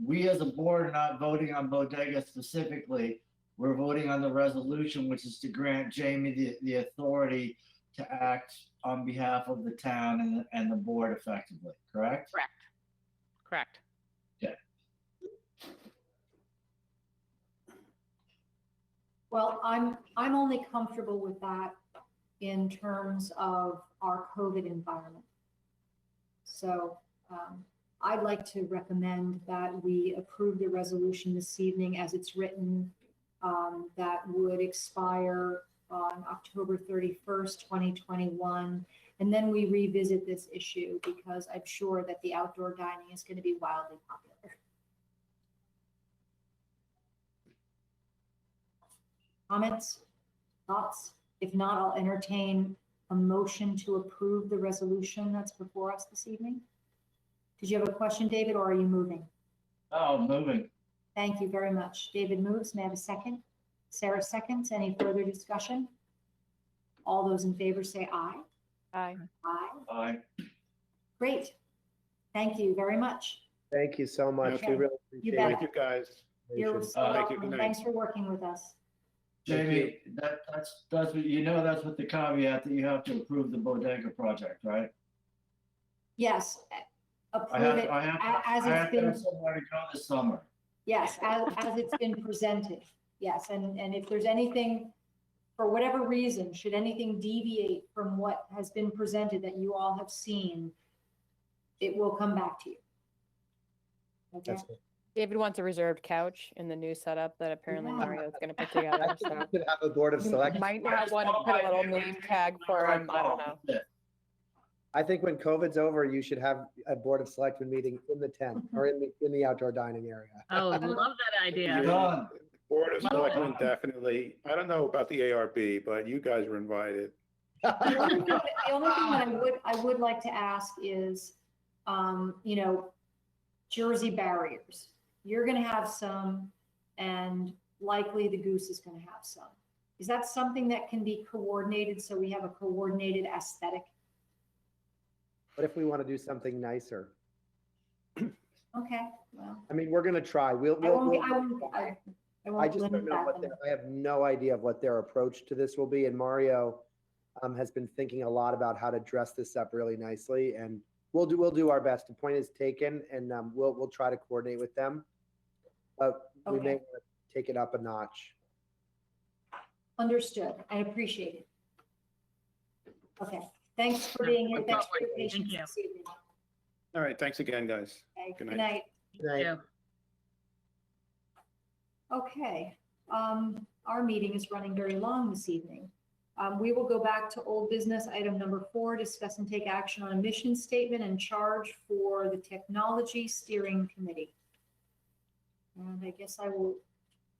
we as a board are not voting on bodega specifically. We're voting on the resolution, which is to grant Jamie the authority to act on behalf of the town and the board effectively, correct? Correct. Yeah. Well, I'm only comfortable with that in terms of our COVID environment. So I'd like to recommend that we approve the resolution this evening as it's written, that would expire on October 31st, 2021. And then we revisit this issue because I'm sure that the outdoor dining is going to be wildly popular. Comments, thoughts? If not, I'll entertain a motion to approve the resolution that's before us this evening. Did you have a question, David, or are you moving? Oh, moving. Thank you very much. David moves. May I have a second? Sarah seconds. Any further discussion? All those in favor say aye. Aye. Aye. Aye. Great. Thank you very much. Thank you so much. Okay. We really You appreciate bet. it. Thank you, guys. You're so Thank you. welcome. Good night. Thanks for working with us. Jamie, that's what that's with the caveat that you have to approve the bodega project, right? Yes, I approve it have as to it's have been, somewhere to go this summer. yes, as it's been presented. Yes, and if there's anything, for whatever reason, should anything deviate from what has been presented that you all have seen, it will come back to you. Okay? That's it. David wants a reserved couch in the new setup that apparently Yeah. Mario's going to put together. I think So we could have a board of you selectmen. might not want to put a little name tag for him. I don't know. I think when COVID's over, you should have a board of selectmen meeting in the tent or in the outdoor dining area. Oh, love that idea. Done. Board of Love Selectmen, definitely. I don't know about the ARB, but you guys are invited. The only thing that I would like to ask is, Jersey barriers. You're going to have some, and likely the goose is going to have some. Is that something that can be coordinated so we have a coordinated aesthetic? What if we want to do something nicer? Okay, well, I mean, we're going to try. I won't I just limit don't know that. I have no idea of what their approach to this will be. And Mario has been thinking a lot about how to dress this up really nicely. And we'll do our best. The point is taken, and we'll try to coordinate with them. But we may Okay. want to take it up a notch. Understood. I appreciate it. Okay, thanks for being here. Thanks for your Thank patience you. this evening. All right, thanks again, guys. Okay, Good good night. night. Good night. Yeah. Okay, our meeting is running very long this evening. We will go back to old business item number 4, discuss and take action on a mission statement and charge for the Technology Steering Committee. And I guess I will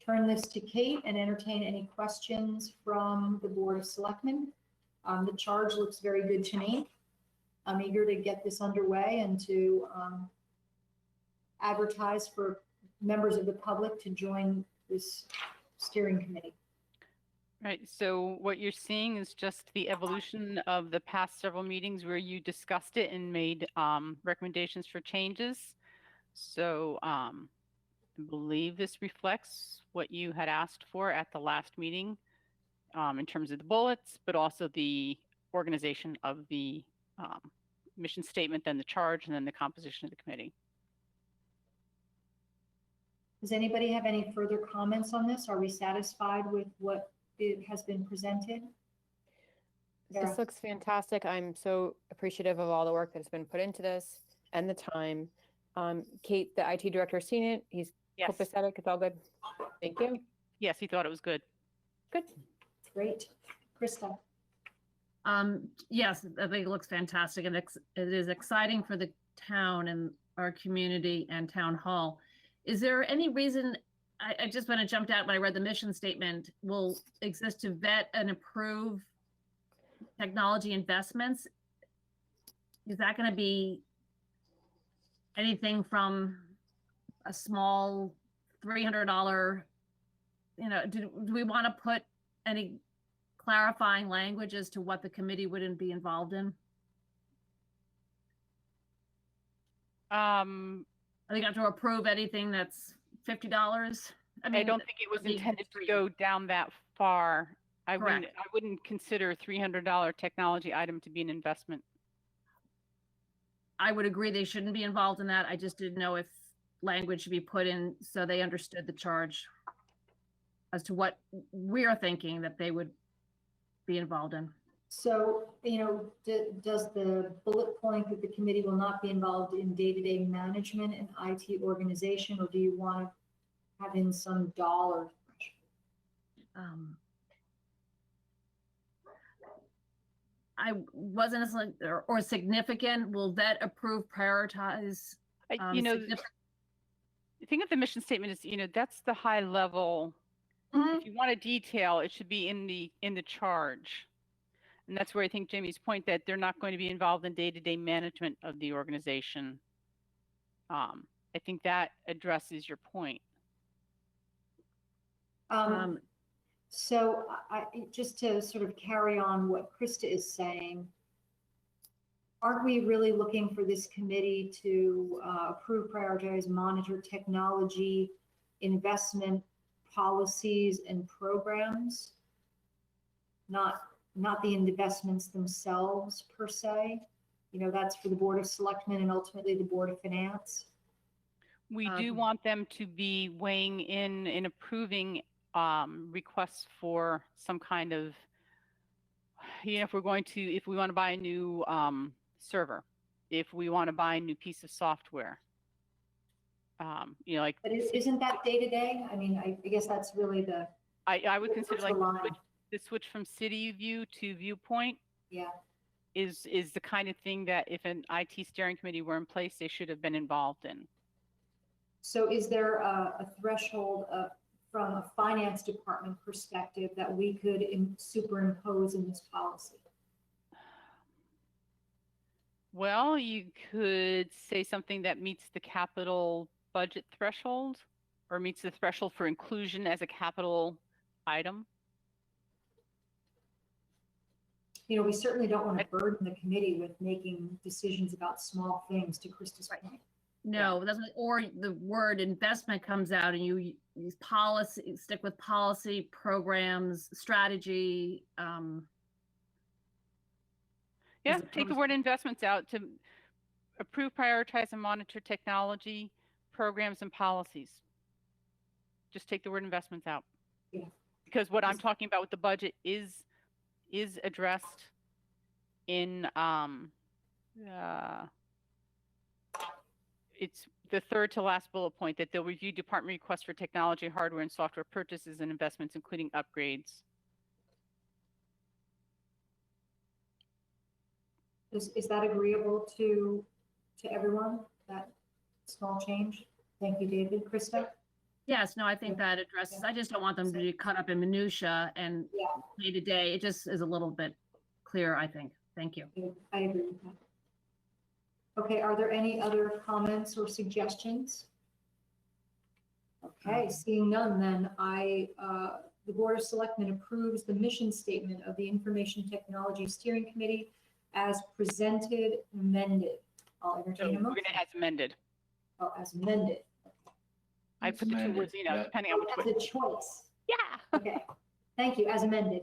turn this to Kate and entertain any questions from the Board of Selectmen. The charge looks very good to me. I'm eager to get this underway and to advertise for members of the public to join this steering committee. Right, so what you're seeing is just the evolution of the past several meetings where you discussed it and made recommendations for changes. So I believe this reflects what you had asked for at the last meeting in terms of the bullets, but also the organization of the mission statement, then the charge, and then the composition of the committee. Does anybody have any further comments on this? Are we satisfied with what it has been presented? Sarah? This looks fantastic. I'm so appreciative of all the work that's been put into this and the time. Kate, the IT director, has seen it. He's Yes. copacetic. It's all good. Thank you. Yes, he thought it was good. Good. Great. Krista? Yes, I think it looks fantastic, and it is exciting for the town and our community and town hall. Is there any reason, I just when it jumped out when I read the mission statement, will exist to vet and approve technology investments? Is that going to be anything from a small $300, do we want to put any clarifying language as to what the committee wouldn't be involved in? I think I have to approve anything that's $50. I don't think it was the intended to industry- go down that far. I Correct. wouldn't consider a $300 technology item to be an investment. I would agree they shouldn't be involved in that. I just didn't know if language should be put in so they understood the charge as to what we're thinking that they would be involved in. So, does the bullet point that the committee will not be involved in day-to-day management and IT organization, or do you want to have in some dollar threshold? I wasn't as or significant. Will that approve, prioritize? The significant- thing of the mission statement is, that's the high level. Mhm. If you want a detail, it should be in the charge. And that's where I think Jamie's point that they're not going to be involved in day-to-day management of the organization. I think that addresses your point. So just to sort of carry on what Krista is saying, aren't we really looking for this committee to approve, prioritize, monitor technology, investment policies and programs? Not the investments themselves per se. That's for the Board of Selectmen and ultimately the Board of Finance. We do want them to be weighing in approving requests for some kind of, if we want to buy a new server, if we want to buy a new piece of software, like. But isn't that day to day? I mean, I guess that's really I would consider the line. the switch from City View to Viewpoint. Yeah. Is the kind of thing that if an IT steering committee were in place, they should have been involved in. So is there a threshold from a finance department perspective that we could superimpose in this policy? Well, you could say something that meets the capital budget threshold or meets the threshold for inclusion as a capital item. We certainly don't want to burden the committee with making decisions about small things, to Krista's point. No, that's or the word investment comes out and you use policy, stick with policy, programs, strategy. Yeah, take the word investments out to approve, prioritize, and monitor technology, programs, and policies. Just take the word investments out. Yeah. Because what I'm talking about with the budget is addressed in it's the third to last bullet point, that they'll review department requests for technology, hardware, and software purchases and investments, including upgrades. Is that agreeable to everyone, that small change? Thank you, David. Krista? Yes, no, I think that addresses, I just don't want them to be cut up in minutia and day to day. It just is a little bit clearer, I think. Thank you. I agree with that. Okay, are there any other comments or suggestions? Okay, seeing none, then the Board of Selectmen approves the mission statement of the Information Technology Steering Committee as presented, amended. I'll So entertain a we're going motion. to have amended. Oh, as amended. I put the two Amended, words, yeah. depending on which As way. a choice. Yeah. Okay, thank you, as amended.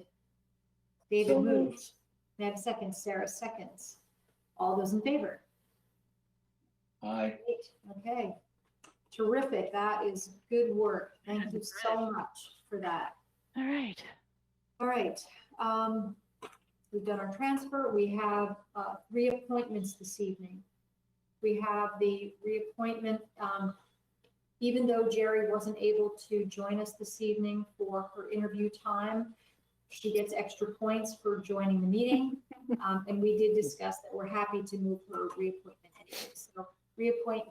David So moves. May I have a second? Sarah seconds. All those in favor? Aye. Great. Okay, terrific. That is good work. Thank you so much for that. All right. All right, we've done our transfer. We have reappointments this evening. We have the reappointment, even though Jerry wasn't able to join us this evening for her interview time, she gets extra points for joining the meeting. And we did discuss that we're happy to move her reappointment anyway. So reappoint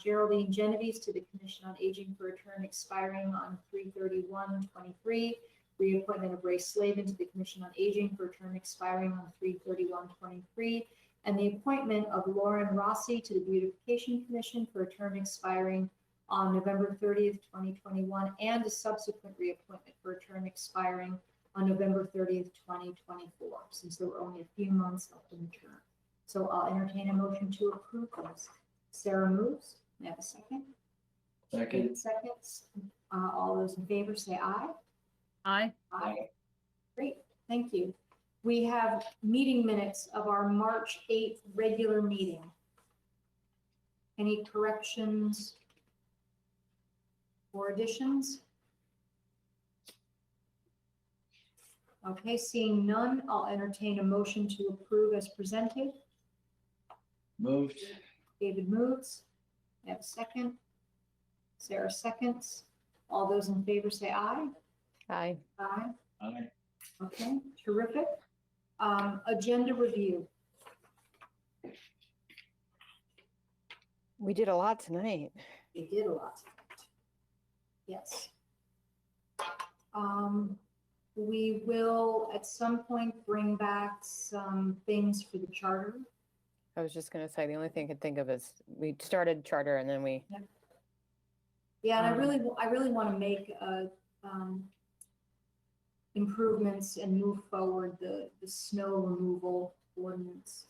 Geraldine Genovese to the Commission on Aging for a term expiring on 3/31/23. Reappointment of Ray Slavin to the Commission on Aging for a term expiring on 3/31/23. And the appointment of Lauren Rossi to the Beautification Commission for a term expiring on November 30th, 2021, and a subsequent reappointment for a term expiring on November 30th, 2024, since there were only a few months left in the term. So I'll entertain a motion to approve those. Sarah moves. May I have a second? Second. 8 seconds. All those in favor say aye. Aye. Aye. Great, thank you. We have meeting minutes of our March 8th regular meeting. Any corrections or additions? Okay, seeing none, I'll entertain a motion to approve as presented. Moved. David moves. I have a second. Sarah seconds. All those in favor say aye. Aye. Aye. Aye. Okay, terrific. Agenda review. We did a lot tonight. We did a lot. Yes. We will at some point bring back some things for the charter. I was just gonna say, the only thing I could think of is we started charter and then we, Yeah, and I really want to make improvements and move forward the snow removal ordinance.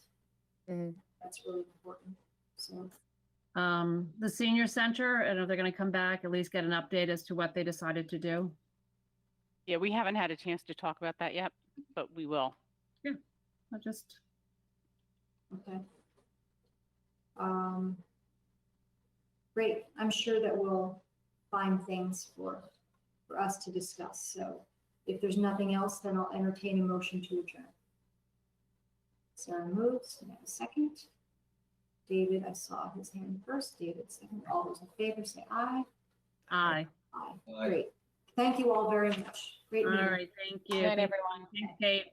Mhm. That's really important. So, The senior center, and if they're going to come back, at least get an update as to what they decided to do. Yeah, we haven't had a chance to talk about that yet, but we will. I just, okay. Great. I'm sure that we'll find things for us to discuss. So if there's nothing else, then I'll entertain a motion to adjourn. Sarah moves. Can I have a second? David, I saw his hand first. David, second. All those in favor say aye. aye. Aye. Aye. Great. Thank you all very much. Great All meeting. right, thank you. Good night, everyone. Thanks, Kate.